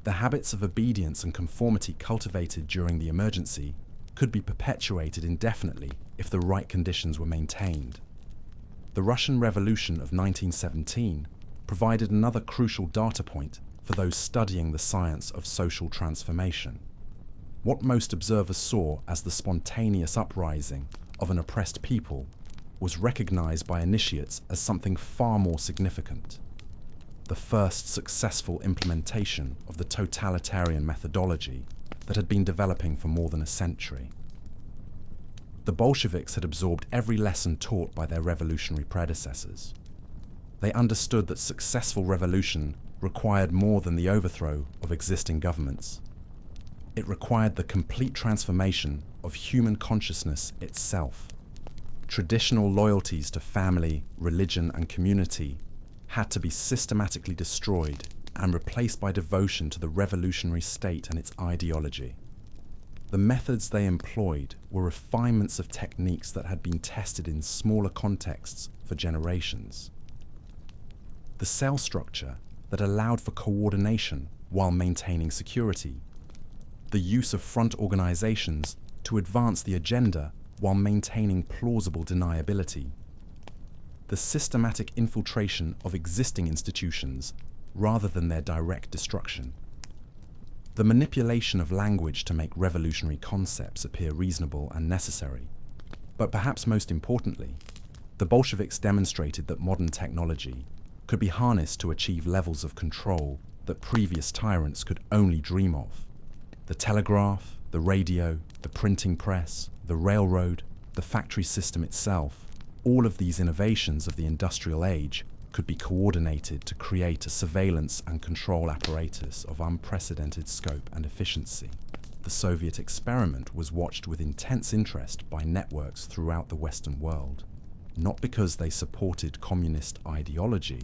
The habits of obedience and conformity cultivated during the emergency could be perpetuated indefinitely if the right conditions were maintained. The Russian Revolution of 1917 provided another crucial data point for those studying the science of social transformation. What most observers saw as the spontaneous uprising of an oppressed people was recognized by initiates as something far more significant: the first successful implementation of the totalitarian methodology that had been developing for more than a century. The Bolsheviks had absorbed every lesson taught by their revolutionary predecessors. They understood that successful revolution required more than the overthrow of existing governments. It required the complete transformation of human consciousness itself. Traditional loyalties to family, religion, and community had to be systematically destroyed and replaced by devotion to the revolutionary state and its ideology. The methods they employed were refinements of techniques that had been tested in smaller contexts for generations. The cell structure that allowed for coordination while maintaining security. The use of front organizations to advance the agenda while maintaining plausible deniability. The systematic infiltration of existing institutions rather than their direct destruction. The manipulation of language to make revolutionary concepts appear reasonable and necessary. But perhaps most importantly, the Bolsheviks demonstrated that modern technology could be harnessed to achieve levels of control that previous tyrants could only dream of. The telegraph, the radio, the printing press, the railroad, the factory system itself, all of these innovations of the industrial age could be coordinated to create a surveillance and control apparatus of unprecedented scope and efficiency. The Soviet experiment was watched with intense interest by networks throughout the Western world, not because they supported communist ideology,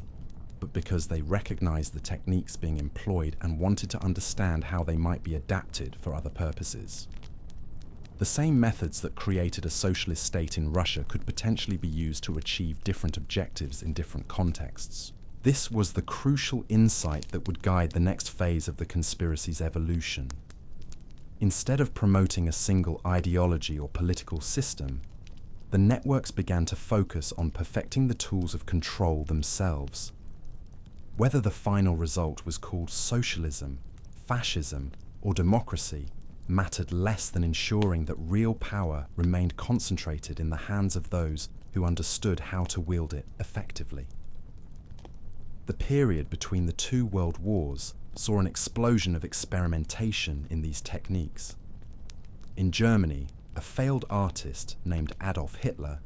but because they recognized the techniques being employed and wanted to understand how they might be adapted for other purposes. The same methods that created a socialist state in Russia could potentially be used to achieve different objectives in different contexts. This was the crucial insight that would guide the next phase of the conspiracy's evolution. Instead of promoting a single ideology or political system, the networks began to focus on perfecting the tools of control themselves. Whether the final result was called socialism, fascism, or democracy mattered less than ensuring that real power remained concentrated in the hands of those who understood how to wield it effectively. The period between the two world wars saw an explosion of experimentation in these techniques. In Germany, a failed artist named Adolf Hitler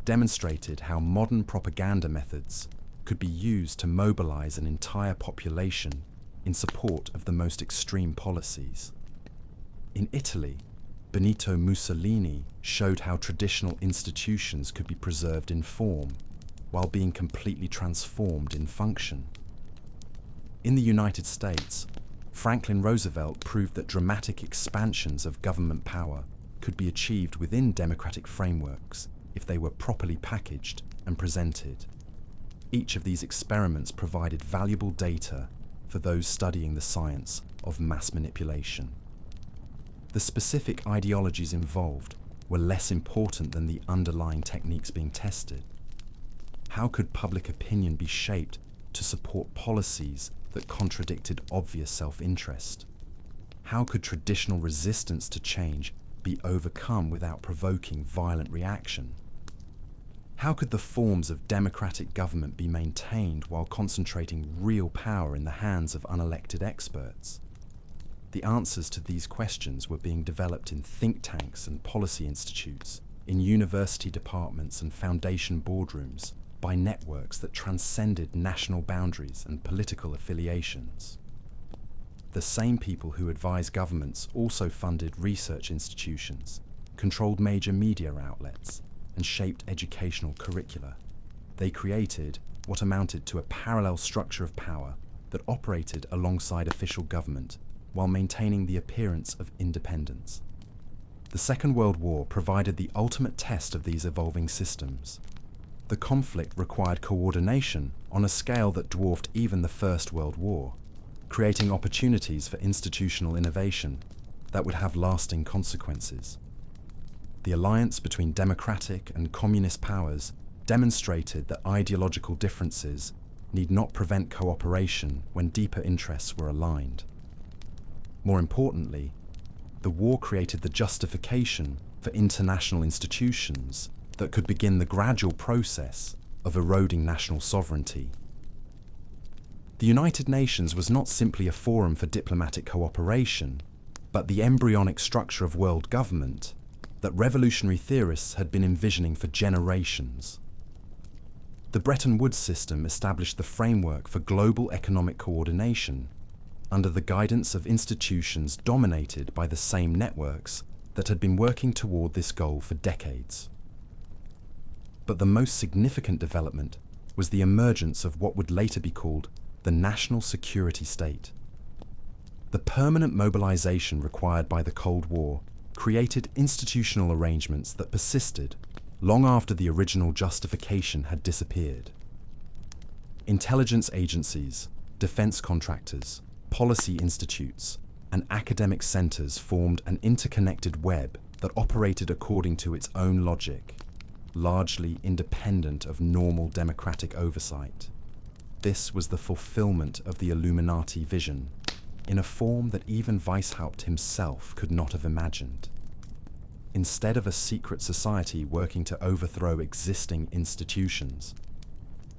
demonstrated how modern propaganda methods could be used to mobilize an entire population in support of the most extreme policies. In Italy, Benito Mussolini showed how traditional institutions could be preserved in form while being completely transformed in function. In the United States, Franklin Roosevelt proved that dramatic expansions of government power could be achieved within democratic frameworks if they were properly packaged and presented. Each of these experiments provided valuable data for those studying the science of mass manipulation. The specific ideologies involved were less important than the underlying techniques being tested. How could public opinion be shaped to support policies that contradicted obvious self-interest? How could traditional resistance to change be overcome without provoking violent reaction? How could the forms of democratic government be maintained while concentrating real power in the hands of unelected experts? The answers to these questions were being developed in think tanks and policy institutes, in university departments and foundation boardrooms, by networks that transcended national boundaries and political affiliations. The same people who advise governments also funded research institutions, controlled major media outlets, and shaped educational curricula. They created what amounted to a parallel structure of power that operated alongside official government while maintaining the appearance of independence. The Second World War provided the ultimate test of these evolving systems. The conflict required coordination on a scale that dwarfed even the First World War, creating opportunities for institutional innovation that would have lasting consequences. The alliance between democratic and communist powers demonstrated that ideological differences need not prevent cooperation when deeper interests were aligned. More importantly, the war created the justification for international institutions that could begin the gradual process of eroding national sovereignty. The United Nations was not simply a forum for diplomatic cooperation, but the embryonic structure of world government that revolutionary theorists had been envisioning for generations. The Bretton Woods system established the framework for global economic coordination under the guidance of institutions dominated by the same networks that had been working toward this goal for decades. But the most significant development was the emergence of what would later be called the national security state. The permanent mobilization required by the Cold War created institutional arrangements that persisted long after the original justification had disappeared. Intelligence agencies, defense contractors, policy institutes, and academic centers formed an interconnected web that operated according to its own logic, largely independent of normal democratic oversight. This was the fulfillment of the Illuminati vision, in a form that even Weishaupt himself could not have imagined. Instead of a secret society working to overthrow existing institutions,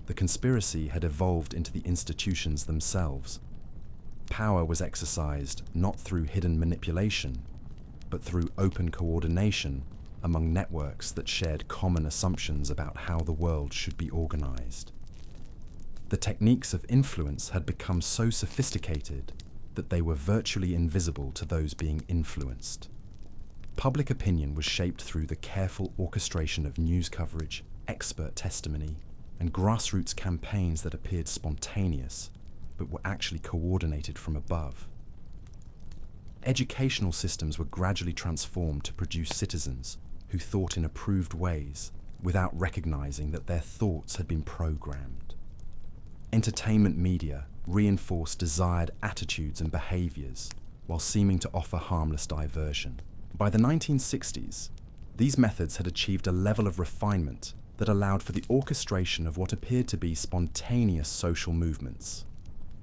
the conspiracy had evolved into the institutions themselves. Power was exercised not through hidden manipulation, but through open coordination among networks that shared common assumptions about how the world should be organized. The techniques of influence had become so sophisticated that they were virtually invisible to those being influenced. Public opinion was shaped through the careful orchestration of news coverage, expert testimony, and grassroots campaigns that appeared spontaneous, but were actually coordinated from above. Educational systems were gradually transformed to produce citizens who thought in approved ways without recognizing that their thoughts had been programmed. Entertainment media reinforced desired attitudes and behaviors while seeming to offer harmless diversion. By the 1960s, these methods had achieved a level of refinement that allowed for the orchestration of what appeared to be spontaneous social movements.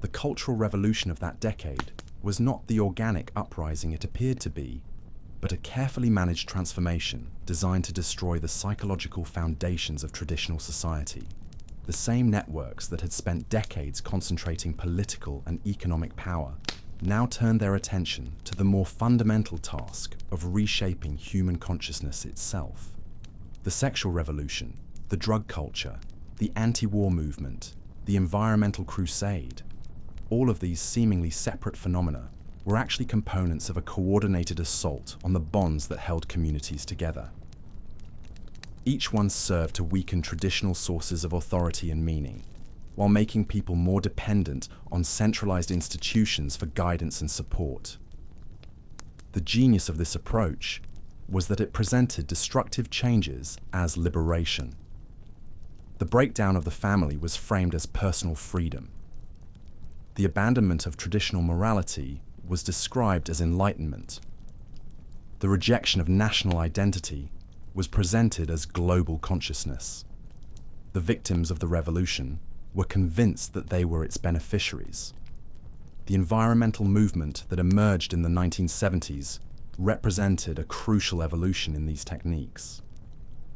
The cultural revolution of that decade was not the organic uprising it appeared to be, but a carefully managed transformation designed to destroy the psychological foundations of traditional society. The same networks that had spent decades concentrating political and economic power now turned their attention to the more fundamental task of reshaping human consciousness itself. The sexual revolution, the drug culture, the anti-war movement, the environmental crusade, all of these seemingly separate phenomena were actually components of a coordinated assault on the bonds that held communities together. Each one served to weaken traditional sources of authority and meaning, while making people more dependent on centralized institutions for guidance and support. The genius of this approach was that it presented destructive changes as liberation. The breakdown of the family was framed as personal freedom. The abandonment of traditional morality was described as enlightenment. The rejection of national identity was presented as global consciousness. The victims of the revolution were convinced that they were its beneficiaries. The environmental movement that emerged in the 1970s represented a crucial evolution in these techniques.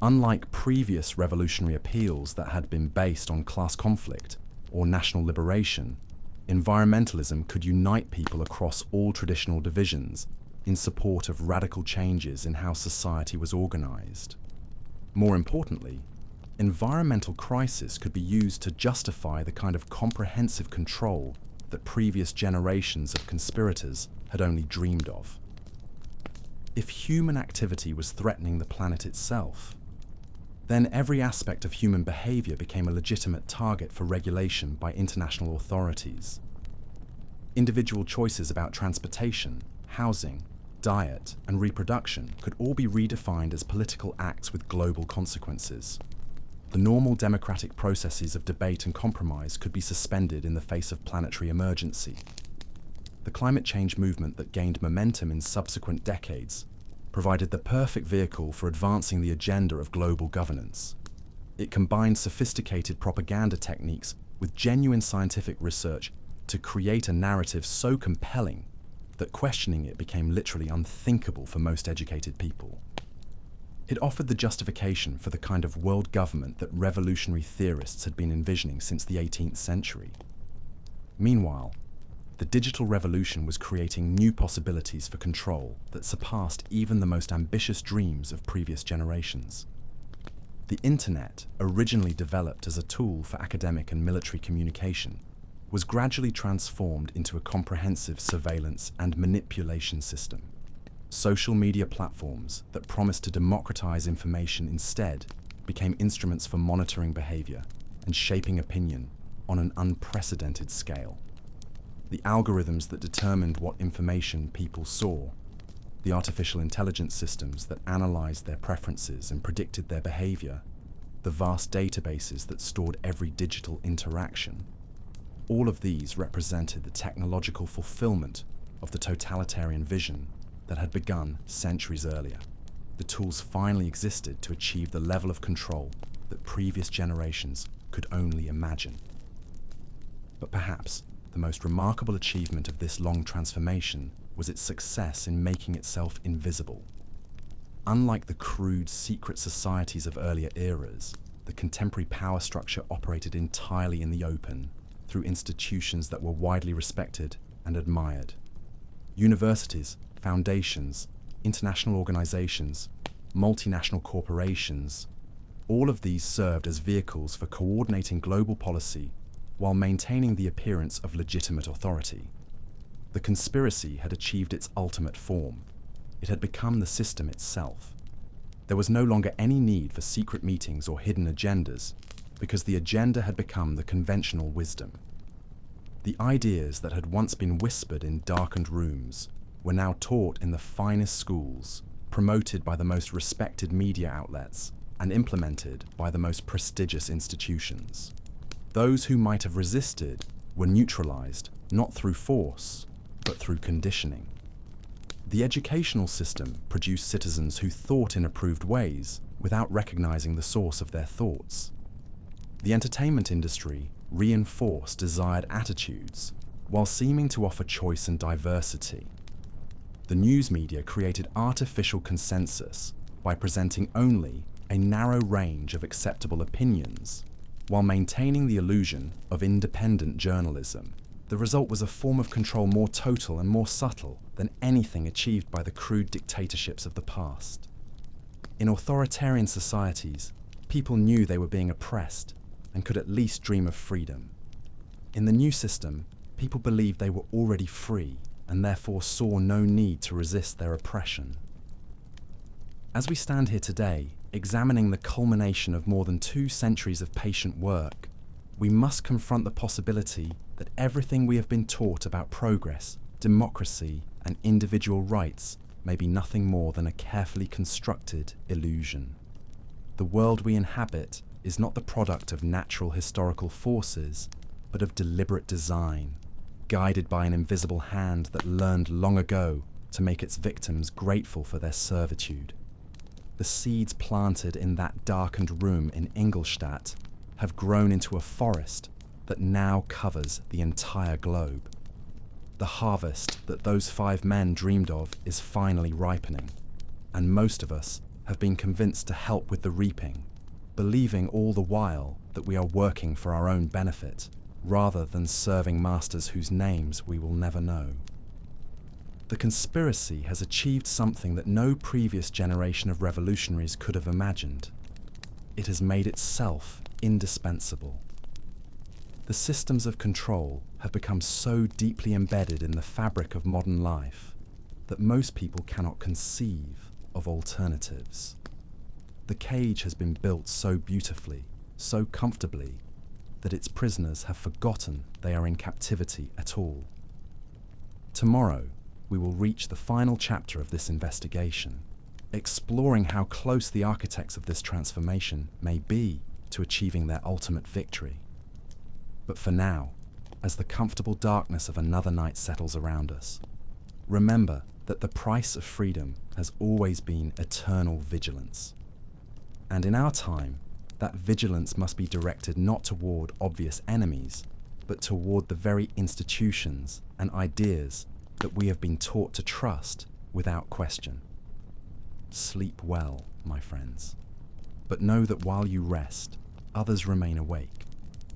Unlike previous revolutionary appeals that had been based on class conflict or national liberation, environmentalism could unite people across all traditional divisions in support of radical changes in how society was organized. More importantly, environmental crisis could be used to justify the kind of comprehensive control that previous generations of conspirators had only dreamed of. If human activity was threatening the planet itself, then every aspect of human behavior became a legitimate target for regulation by international authorities. Individual choices about transportation, housing, diet, and reproduction could all be redefined as political acts with global consequences. The normal democratic processes of debate and compromise could be suspended in the face of planetary emergency. The climate change movement that gained momentum in subsequent decades provided the perfect vehicle for advancing the agenda of global governance. It combined sophisticated propaganda techniques with genuine scientific research to create a narrative so compelling that questioning it became literally unthinkable for most educated people. It offered the justification for the kind of world government that revolutionary theorists had been envisioning since the 18th century. Meanwhile, the digital revolution was creating new possibilities for control that surpassed even the most ambitious dreams of previous generations. The internet, originally developed as a tool for academic and military communication, was gradually transformed into a comprehensive surveillance and manipulation system. Social media platforms that promised to democratize information instead became instruments for monitoring behavior and shaping opinion on an unprecedented scale. The algorithms that determined what information people saw, the artificial intelligence systems that analyzed their preferences and predicted their behavior, the vast databases that stored every digital interaction, all of these represented the technological fulfillment of the totalitarian vision that had begun centuries earlier. The tools finally existed to achieve the level of control that previous generations could only imagine. But perhaps the most remarkable achievement of this long transformation was its success in making itself invisible. Unlike the crude, secret societies of earlier eras, the contemporary power structure operated entirely in the open, through institutions that were widely respected and admired. Universities, foundations, international organizations, multinational corporations, all of these served as vehicles for coordinating global policy while maintaining the appearance of legitimate authority. The conspiracy had achieved its ultimate form. It had become the system itself. There was no longer any need for secret meetings or hidden agendas, because the agenda had become the conventional wisdom. The ideas that had once been whispered in darkened rooms were now taught in the finest schools, promoted by the most respected media outlets, and implemented by the most prestigious institutions. Those who might have resisted were neutralized, not through force, but through conditioning. The educational system produced citizens who thought in approved ways without recognizing the source of their thoughts. The entertainment industry reinforced desired attitudes while seeming to offer choice and diversity. The news media created artificial consensus by presenting only a narrow range of acceptable opinions while maintaining the illusion of independent journalism. The result was a form of control more total and more subtle than anything achieved by the crude dictatorships of the past. In authoritarian societies, people knew they were being oppressed and could at least dream of freedom. In the new system, people believed they were already free and therefore saw no need to resist their oppression. As we stand here today, examining the culmination of more than 2 centuries of patient work, we must confront the possibility that everything we have been taught about progress, democracy, and individual rights may be nothing more than a carefully constructed illusion. The world we inhabit is not the product of natural historical forces, but of deliberate design, guided by an invisible hand that learned long ago to make its victims grateful for their servitude. The seeds planted in that darkened room in Ingolstadt have grown into a forest that now covers the entire globe. The harvest that those 5 men dreamed of is finally ripening, and most of us have been convinced to help with the reaping, believing all the while that we are working for our own benefit, rather than serving masters whose names we will never know. The conspiracy has achieved something that no previous generation of revolutionaries could have imagined. It has made itself indispensable. The systems of control have become so deeply embedded in the fabric of modern life that most people cannot conceive of alternatives. The cage has been built so beautifully, so comfortably, that its prisoners have forgotten they are in captivity at all. Tomorrow, we will reach the final chapter of this investigation, exploring how close the architects of this transformation may be to achieving their ultimate victory. But for now, as the comfortable darkness of another night settles around us, remember that the price of freedom has always been eternal vigilance. And in our time, that vigilance must be directed not toward obvious enemies, but toward the very institutions and ideas that we have been taught to trust without question. Sleep well, my friends, but know that while you rest, others remain awake,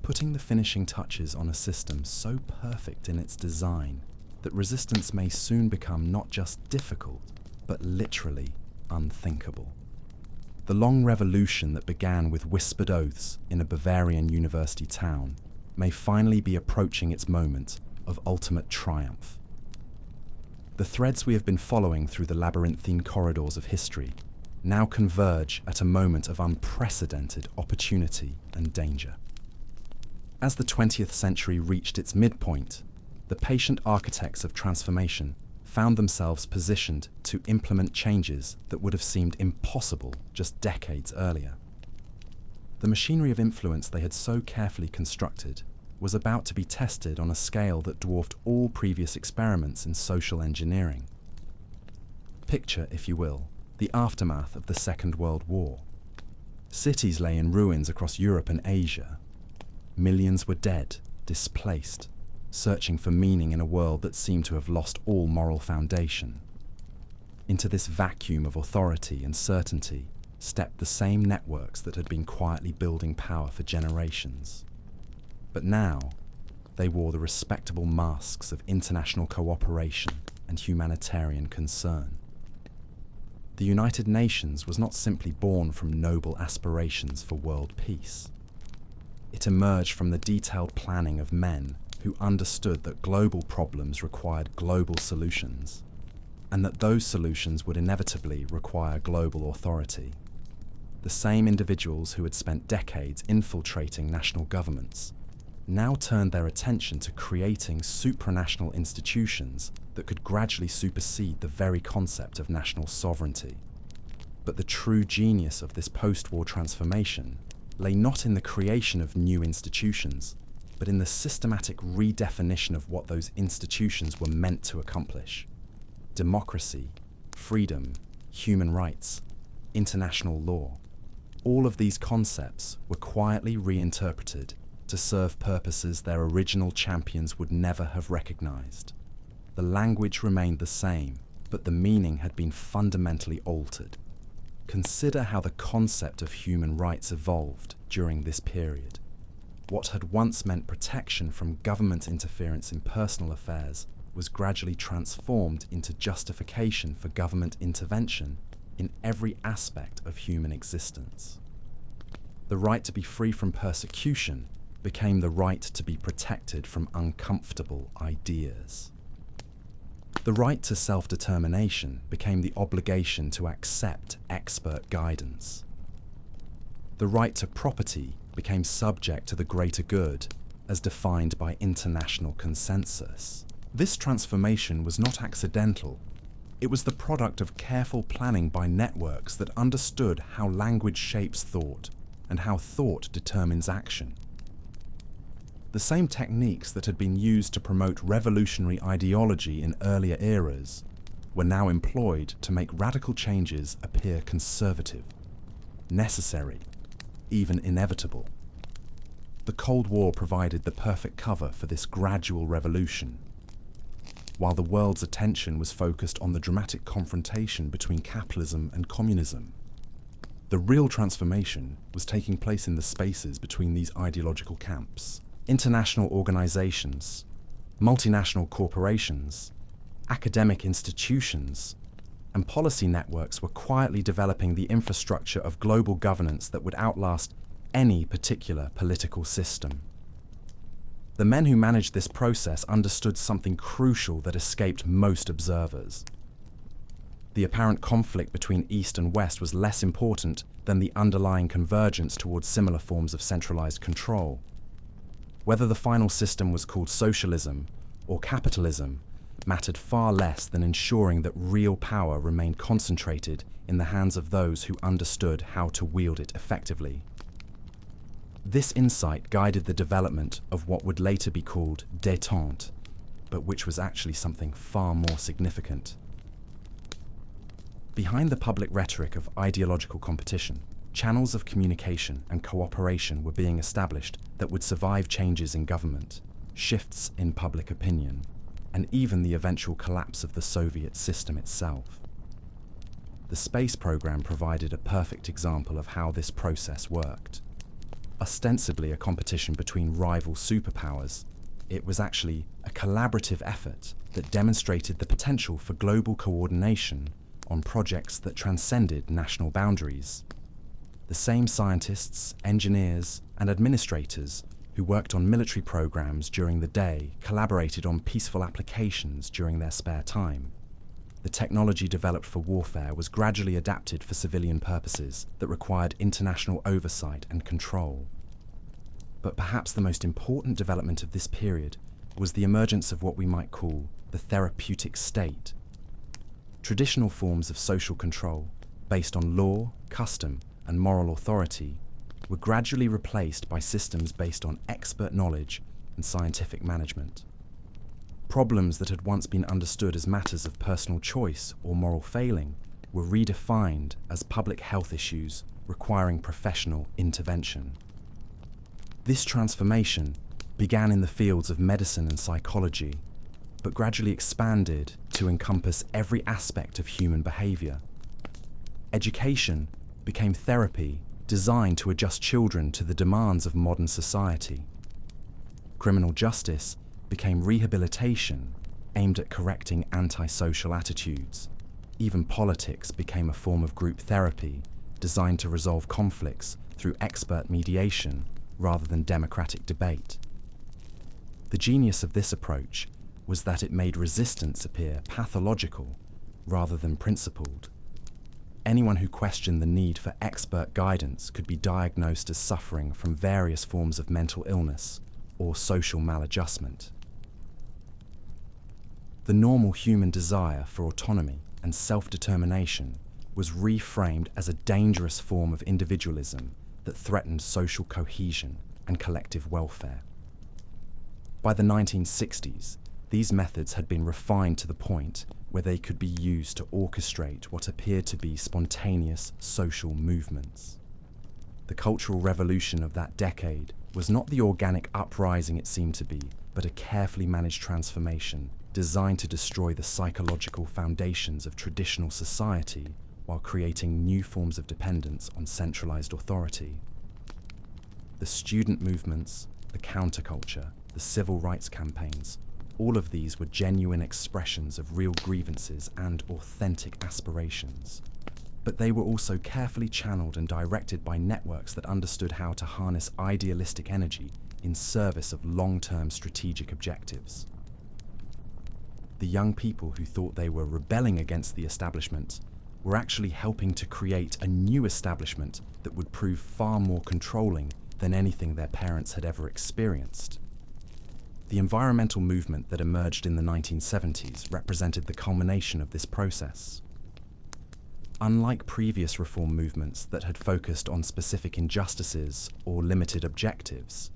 putting the finishing touches on a system so perfect in its design that resistance may soon become not just difficult, but literally unthinkable. The long revolution that began with whispered oaths in a Bavarian university town may finally be approaching its moment of ultimate triumph. The threads we have been following through the labyrinthine corridors of history now converge at a moment of unprecedented opportunity and danger. As the 20th century reached its midpoint, the patient architects of transformation found themselves positioned to implement changes that would have seemed impossible just decades earlier. The machinery of influence they had so carefully constructed was about to be tested on a scale that dwarfed all previous experiments in social engineering. Picture, if you will, the aftermath of the Second World War. Cities lay in ruins across Europe and Asia. Millions were dead, displaced, searching for meaning in a world that seemed to have lost all moral foundation. Into this vacuum of authority and certainty stepped the same networks that had been quietly building power for generations. But now, they wore the respectable masks of international cooperation and humanitarian concern. The United Nations was not simply born from noble aspirations for world peace. It emerged from the detailed planning of men who understood that global problems required global solutions, and that those solutions would inevitably require global authority. The same individuals who had spent decades infiltrating national governments now turned their attention to creating supranational institutions that could gradually supersede the very concept of national sovereignty. But the true genius of this post-war transformation lay not in the creation of new institutions, but in the systematic redefinition of what those institutions were meant to accomplish. Democracy, freedom, human rights, international law. All of these concepts were quietly reinterpreted to serve purposes their original champions would never have recognized. The language remained the same, but the meaning had been fundamentally altered. Consider how the concept of human rights evolved during this period. What had once meant protection from government interference in personal affairs was gradually transformed into justification for government intervention in every aspect of human existence. The right to be free from persecution became the right to be protected from uncomfortable ideas. The right to self-determination became the obligation to accept expert guidance. The right to property became subject to the greater good as defined by international consensus. This transformation was not accidental. It was the product of careful planning by networks that understood how language shapes thought and how thought determines action. The same techniques that had been used to promote revolutionary ideology in earlier eras were now employed to make radical changes appear conservative, necessary, even inevitable. The Cold War provided the perfect cover for this gradual revolution. While the world's attention was focused on the dramatic confrontation between capitalism and communism, the real transformation was taking place in the spaces between these ideological camps. International organizations, multinational corporations, academic institutions, and policy networks were quietly developing the infrastructure of global governance that would outlast any particular political system. The men who managed this process understood something crucial that escaped most observers. The apparent conflict between East and West was less important than the underlying convergence towards similar forms of centralized control. Whether the final system was called socialism or capitalism mattered far less than ensuring that real power remained concentrated in the hands of those who understood how to wield it effectively. This insight guided the development of what would later be called détente, but which was actually something far more significant. Behind the public rhetoric of ideological competition, channels of communication and cooperation were being established that would survive changes in government, shifts in public opinion, and even the eventual collapse of the Soviet system itself. The space program provided a perfect example of how this process worked. Ostensibly a competition between rival superpowers, it was actually a collaborative effort that demonstrated the potential for global coordination on projects that transcended national boundaries. The same scientists, engineers, and administrators who worked on military programs during the day collaborated on peaceful applications during their spare time. The technology developed for warfare was gradually adapted for civilian purposes that required international oversight and control. But perhaps the most important development of this period was the emergence of what we might call the therapeutic state. Traditional forms of social control, based on law, custom, and moral authority, were gradually replaced by systems based on expert knowledge and scientific management. Problems that had once been understood as matters of personal choice or moral failing were redefined as public health issues requiring professional intervention. This transformation began in the fields of medicine and psychology, but gradually expanded to encompass every aspect of human behavior. Education became therapy designed to adjust children to the demands of modern society. Criminal justice became rehabilitation aimed at correcting antisocial attitudes. Even politics became a form of group therapy designed to resolve conflicts through expert mediation rather than democratic debate. The genius of this approach was that it made resistance appear pathological rather than principled. Anyone who questioned the need for expert guidance could be diagnosed as suffering from various forms of mental illness or social maladjustment. The normal human desire for autonomy and self-determination was reframed as a dangerous form of individualism that threatened social cohesion and collective welfare. By the 1960s, these methods had been refined to the point where they could be used to orchestrate what appeared to be spontaneous social movements. The cultural revolution of that decade was not the organic uprising it seemed to be, but a carefully managed transformation designed to destroy the psychological foundations of traditional society while creating new forms of dependence on centralized authority. The student movements, the counterculture, the civil rights campaigns, all of these were genuine expressions of real grievances and authentic aspirations. But they were also carefully channeled and directed by networks that understood how to harness idealistic energy in service of long-term strategic objectives. The young people who thought they were rebelling against the establishment were actually helping to create a new establishment that would prove far more controlling than anything their parents had ever experienced. The environmental movement that emerged in the 1970s represented the culmination of this process. Unlike previous reform movements that had focused on specific injustices or limited objectives,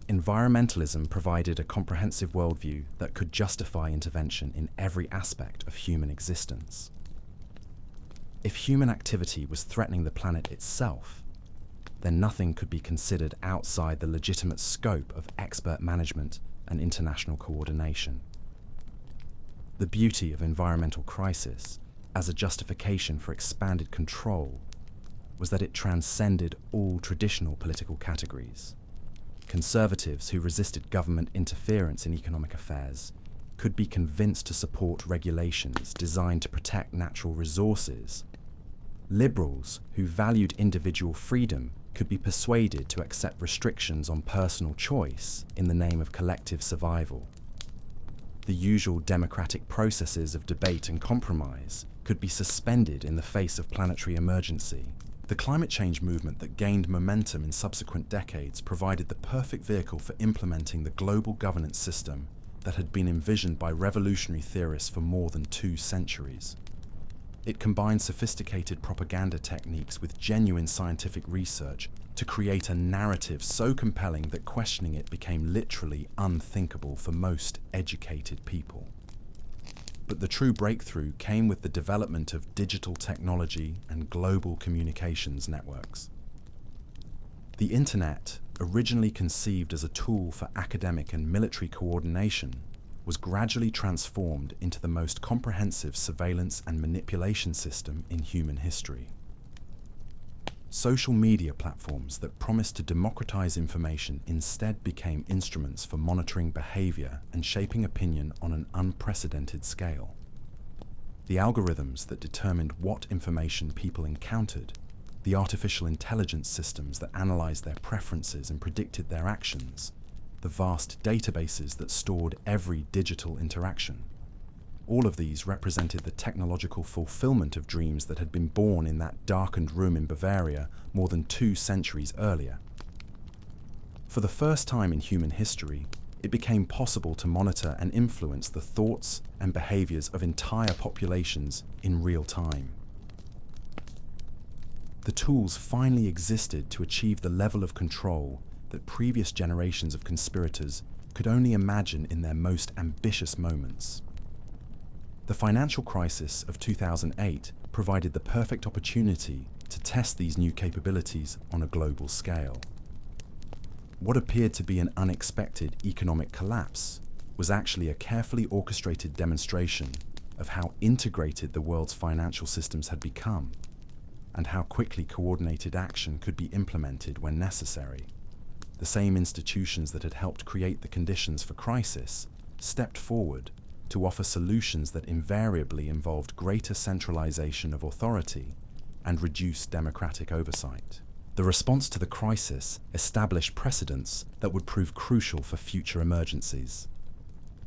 environmentalism provided a comprehensive worldview that could justify intervention in every aspect of human existence. If human activity was threatening the planet itself, then nothing could be considered outside the legitimate scope of expert management and international coordination. The beauty of environmental crisis as a justification for expanded control was that it transcended all traditional political categories. Conservatives who resisted government interference in economic affairs could be convinced to support regulations designed to protect natural resources. Liberals who valued individual freedom could be persuaded to accept restrictions on personal choice in the name of collective survival. The usual democratic processes of debate and compromise could be suspended in the face of planetary emergency. The climate change movement that gained momentum in subsequent decades provided the perfect vehicle for implementing the global governance system that had been envisioned by revolutionary theorists for more than 2 centuries. It combined sophisticated propaganda techniques with genuine scientific research to create a narrative so compelling that questioning it became literally unthinkable for most educated people. But the true breakthrough came with the development of digital technology and global communications networks. The Internet, originally conceived as a tool for academic and military coordination, was gradually transformed into the most comprehensive surveillance and manipulation system in human history. Social media platforms that promised to democratize information instead became instruments for monitoring behavior and shaping opinion on an unprecedented scale. The algorithms that determined what information people encountered, the artificial intelligence systems that analyzed their preferences and predicted their actions, the vast databases that stored every digital interaction. All of these represented the technological fulfillment of dreams that had been born in that darkened room in Bavaria more than 2 centuries earlier. For the first time in human history, it became possible to monitor and influence the thoughts and behaviors of entire populations in real time. The tools finally existed to achieve the level of control that previous generations of conspirators could only imagine in their most ambitious moments. The financial crisis of 2008 provided the perfect opportunity to test these new capabilities on a global scale. What appeared to be an unexpected economic collapse was actually a carefully orchestrated demonstration of how integrated the world's financial systems had become, and how quickly coordinated action could be implemented when necessary. The same institutions that had helped create the conditions for crisis stepped forward to offer solutions that invariably involved greater centralization of authority and reduced democratic oversight. The response to the crisis established precedents that would prove crucial for future emergencies.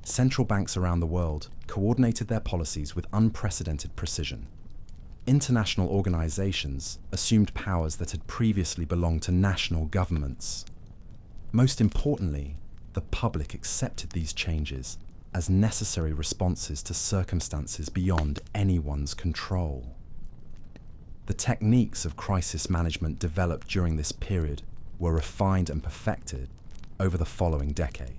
Central banks around the world coordinated their policies with unprecedented precision. International organizations assumed powers that had previously belonged to national governments. Most importantly, the public accepted these changes as necessary responses to circumstances beyond anyone's control. The techniques of crisis management developed during this period were refined and perfected over the following decade.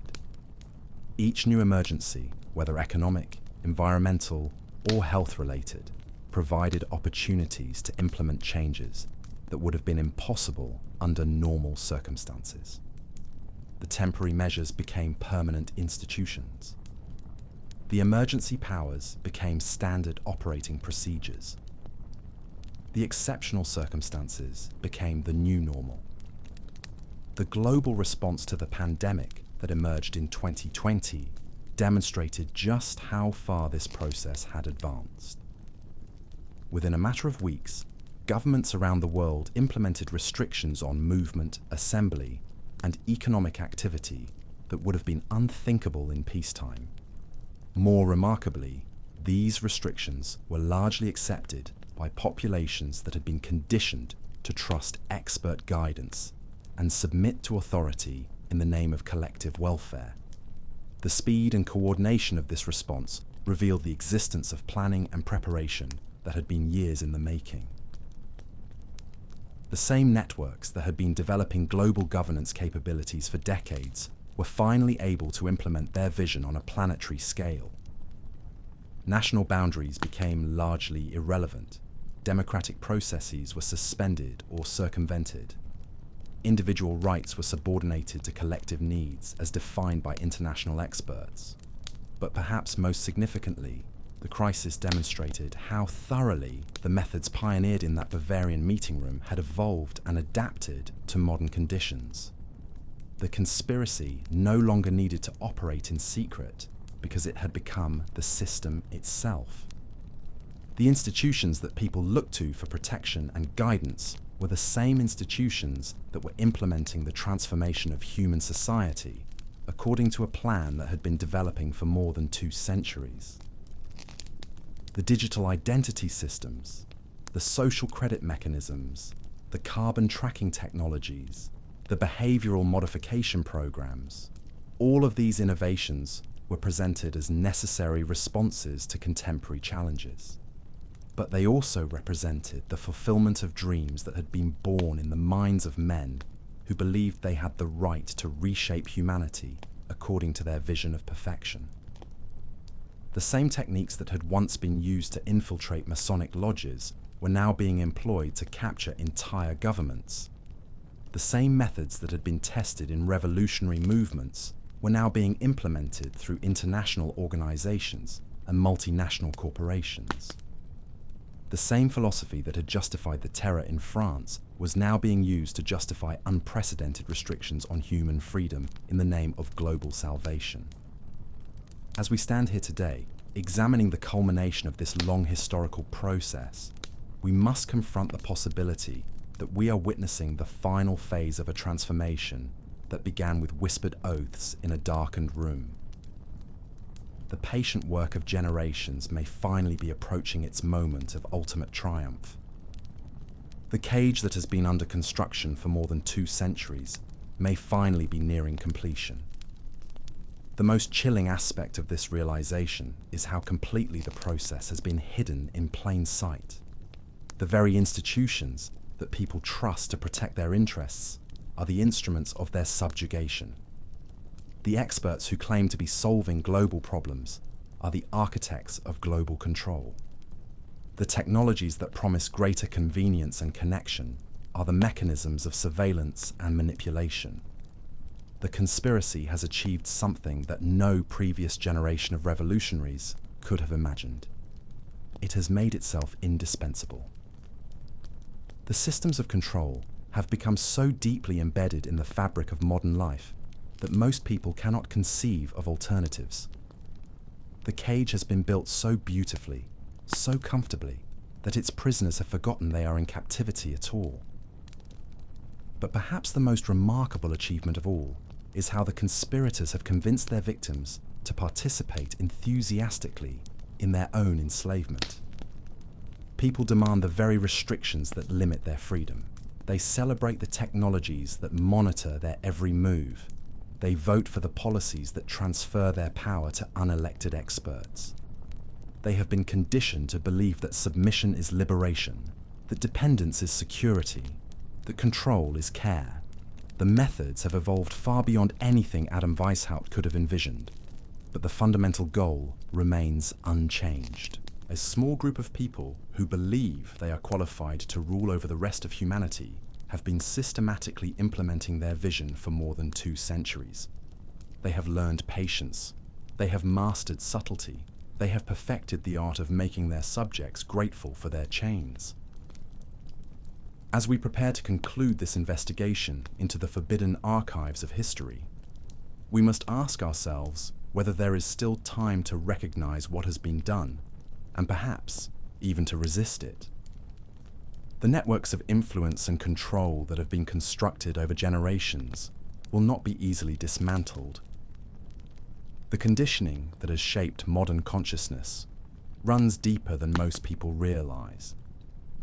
Each new emergency, whether economic, environmental, or health-related, provided opportunities to implement changes that would have been impossible under normal circumstances. The temporary measures became permanent institutions. The emergency powers became standard operating procedures. The exceptional circumstances became the new normal. The global response to the pandemic that emerged in 2020 demonstrated just how far this process had advanced. Within a matter of weeks, governments around the world implemented restrictions on movement, assembly, and economic activity that would have been unthinkable in peacetime. More remarkably, these restrictions were largely accepted by populations that had been conditioned to trust expert guidance and submit to authority in the name of collective welfare. The speed and coordination of this response revealed the existence of planning and preparation that had been years in the making. The same networks that had been developing global governance capabilities for decades were finally able to implement their vision on a planetary scale. National boundaries became largely irrelevant. Democratic processes were suspended or circumvented. Individual rights were subordinated to collective needs as defined by international experts. But perhaps most significantly, the crisis demonstrated how thoroughly the methods pioneered in that Bavarian meeting room had evolved and adapted to modern conditions. The conspiracy no longer needed to operate in secret because it had become the system itself. The institutions that people looked to for protection and guidance were the same institutions that were implementing the transformation of human society according to a plan that had been developing for more than 2 centuries. The digital identity systems, the social credit mechanisms, the carbon tracking technologies, the behavioral modification programs, all of these innovations were presented as necessary responses to contemporary challenges. But they also represented the fulfillment of dreams that had been born in the minds of men who believed they had the right to reshape humanity according to their vision of perfection. The same techniques that had once been used to infiltrate Masonic lodges were now being employed to capture entire governments. The same methods that had been tested in revolutionary movements were now being implemented through international organizations and multinational corporations. The same philosophy that had justified the terror in France was now being used to justify unprecedented restrictions on human freedom in the name of global salvation. As we stand here today, examining the culmination of this long historical process, we must confront the possibility that we are witnessing the final phase of a transformation that began with whispered oaths in a darkened room. The patient work of generations may finally be approaching its moment of ultimate triumph. The cage that has been under construction for more than 2 centuries may finally be nearing completion. The most chilling aspect of this realization is how completely the process has been hidden in plain sight. The very institutions that people trust to protect their interests are the instruments of their subjugation. The experts who claim to be solving global problems are the architects of global control. The technologies that promise greater convenience and connection are the mechanisms of surveillance and manipulation. The conspiracy has achieved something that no previous generation of revolutionaries could have imagined. It has made itself indispensable. The systems of control have become so deeply embedded in the fabric of modern life that most people cannot conceive of alternatives. The cage has been built so beautifully, so comfortably, that its prisoners have forgotten they are in captivity at all. But perhaps the most remarkable achievement of all is how the conspirators have convinced their victims to participate enthusiastically in their own enslavement. People demand the very restrictions that limit their freedom. They celebrate the technologies that monitor their every move. They vote for the policies that transfer their power to unelected experts. They have been conditioned to believe that submission is liberation, that dependence is security, that control is care. The methods have evolved far beyond anything Adam Weishaupt could have envisioned, but the fundamental goal remains unchanged. A small group of people who believe they are qualified to rule over the rest of humanity have been systematically implementing their vision for more than 2 centuries. They have learned patience. They have mastered subtlety. They have perfected the art of making their subjects grateful for their chains. As we prepare to conclude this investigation into the forbidden archives of history, we must ask ourselves whether there is still time to recognize what has been done, and perhaps even to resist it. The networks of influence and control that have been constructed over generations will not be easily dismantled. The conditioning that has shaped modern consciousness runs deeper than most people realize.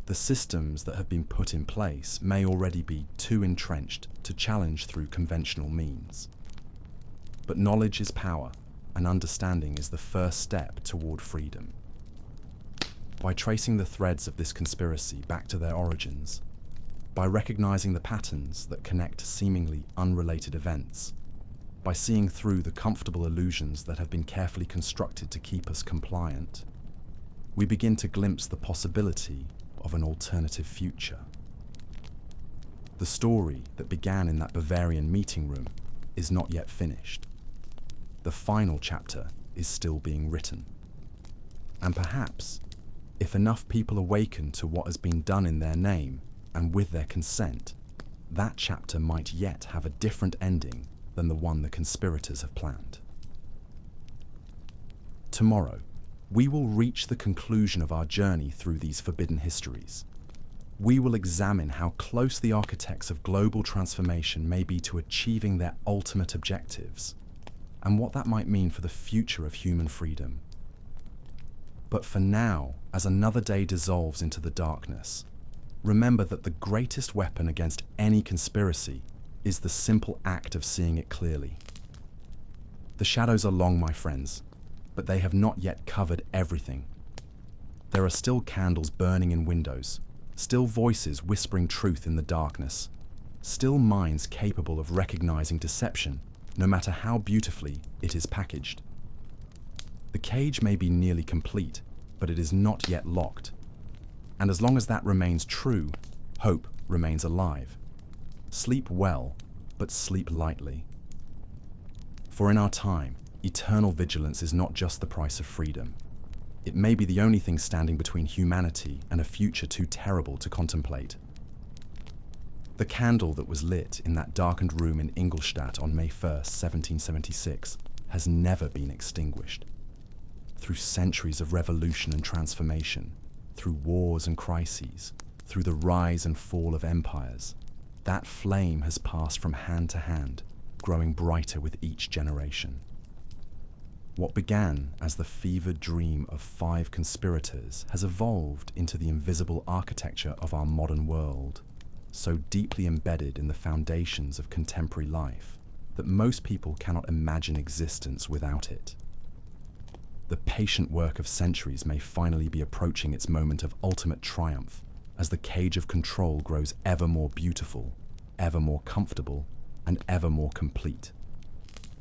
The systems that have been put in place may already be too entrenched to challenge through conventional means. But knowledge is power, and understanding is the first step toward freedom. By tracing the threads of this conspiracy back to their origins, by recognizing the patterns that connect seemingly unrelated events, by seeing through the comfortable illusions that have been carefully constructed to keep us compliant, we begin to glimpse the possibility of an alternative future. The story that began in that Bavarian meeting room is not yet finished. The final chapter is still being written. And perhaps, if enough people awaken to what has been done in their name and with their consent, that chapter might yet have a different ending than the one the conspirators have planned. Tomorrow, we will reach the conclusion of our journey through these forbidden histories. We will examine how close the architects of global transformation may be to achieving their ultimate objectives, and what that might mean for the future of human freedom. But for now, as another day dissolves into the darkness, remember that the greatest weapon against any conspiracy is the simple act of seeing it clearly. The shadows are long, my friends, but they have not yet covered everything. There are still candles burning in windows, still voices whispering truth in the darkness, still minds capable of recognizing deception, no matter how beautifully it is packaged. The cage may be nearly complete, but it is not yet locked. And as long as that remains true, hope remains alive. Sleep well, but sleep lightly. For in our time, eternal vigilance is not just the price of freedom. It may be the only thing standing between humanity and a future too terrible to contemplate. The candle that was lit in that darkened room in Ingolstadt on May 1st, 1776, has never been extinguished. Through centuries of revolution and transformation, through wars and crises, through the rise and fall of empires, that flame has passed from hand to hand, growing brighter with each generation. What began as the fevered dream of 5 conspirators has evolved into the invisible architecture of our modern world, so deeply embedded in the foundations of contemporary life that most people cannot imagine existence without it. The patient work of centuries may finally be approaching its moment of ultimate triumph as the cage of control grows ever more beautiful, ever more comfortable, and ever more complete.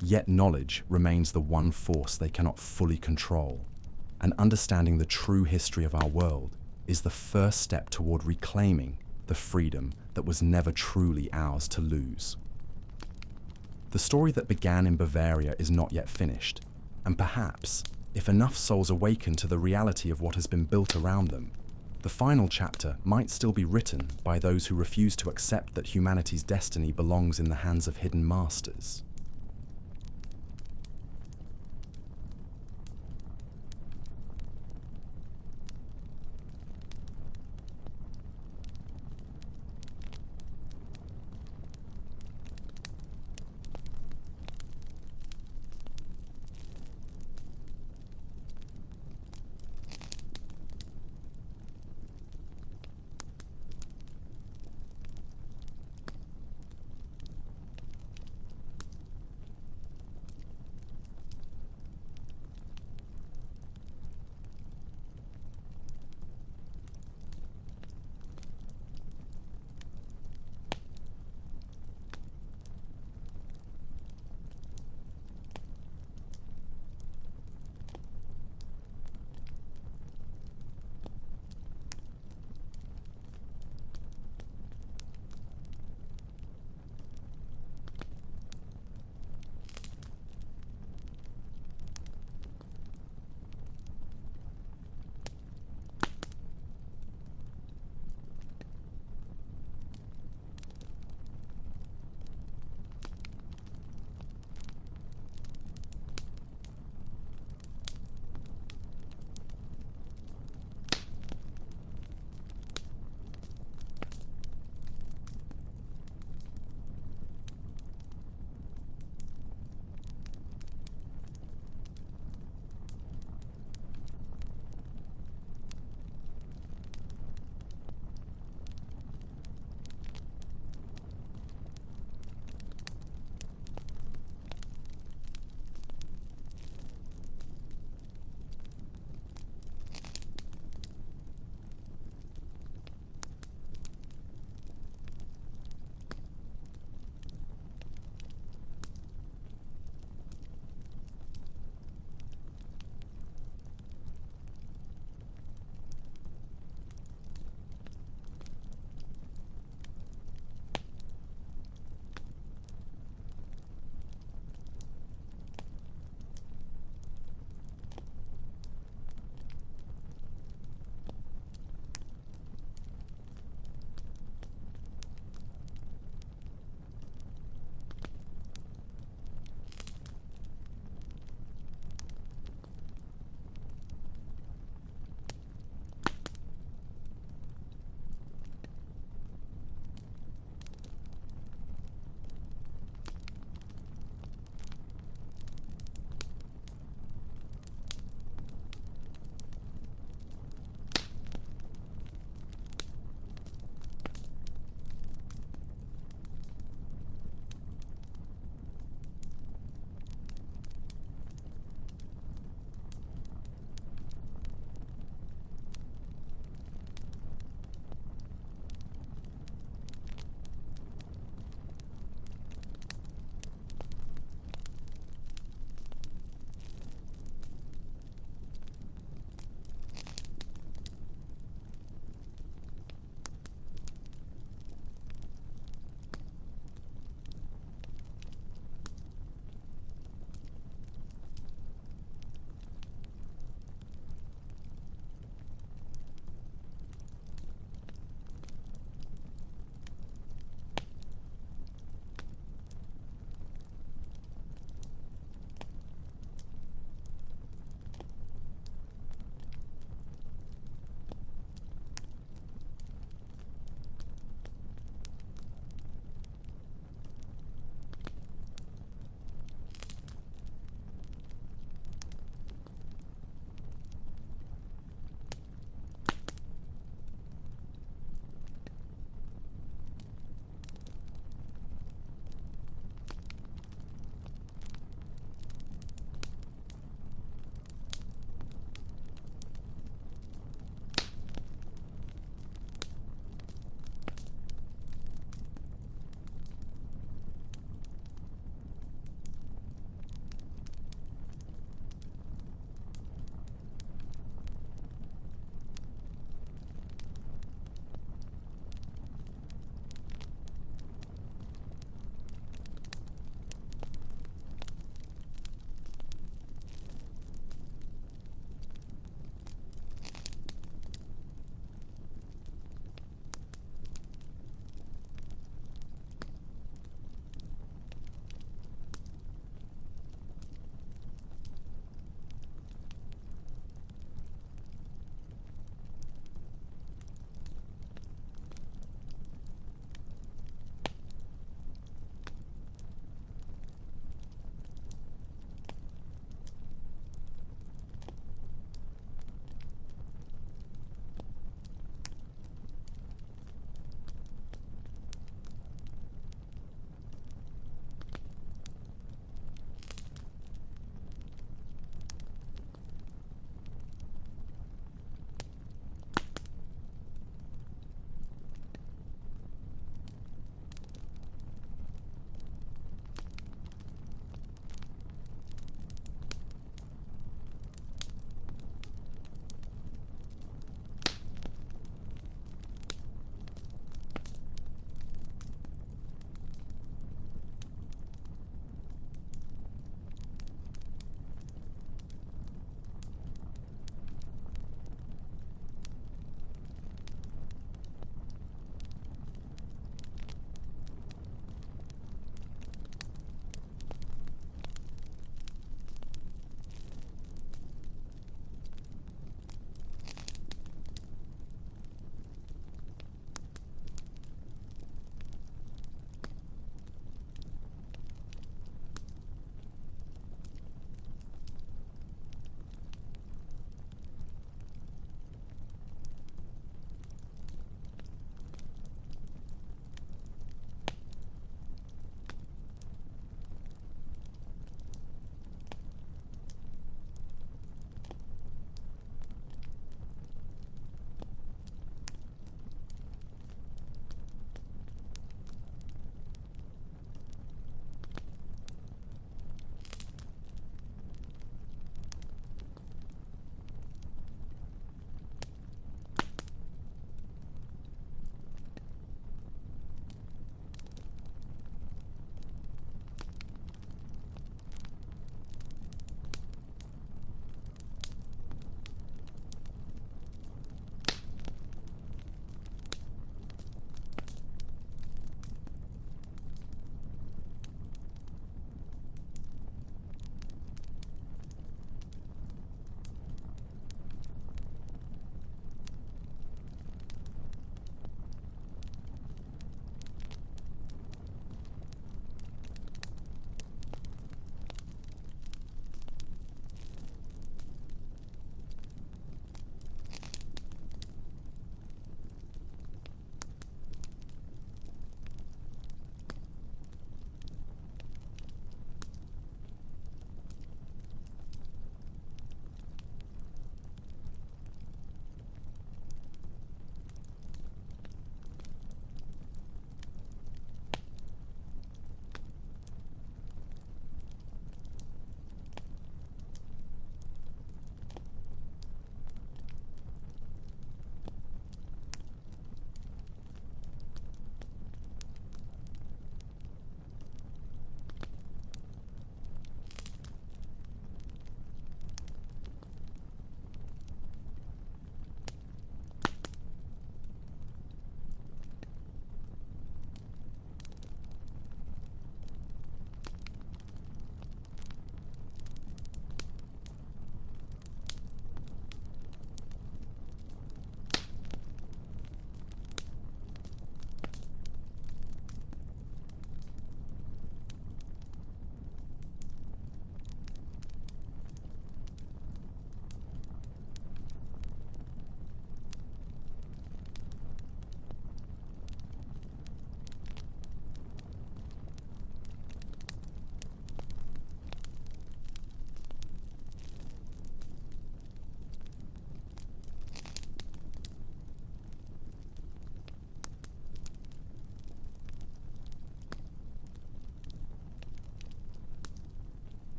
Yet knowledge remains the one force they cannot fully control, and understanding the true history of our world is the first step toward reclaiming the freedom that was never truly ours to lose. The story that began in Bavaria is not yet finished, and perhaps, if enough souls awaken to the reality of what has been built around them, the final chapter might still be written by those who refuse to accept that humanity's destiny belongs in the hands of hidden masters.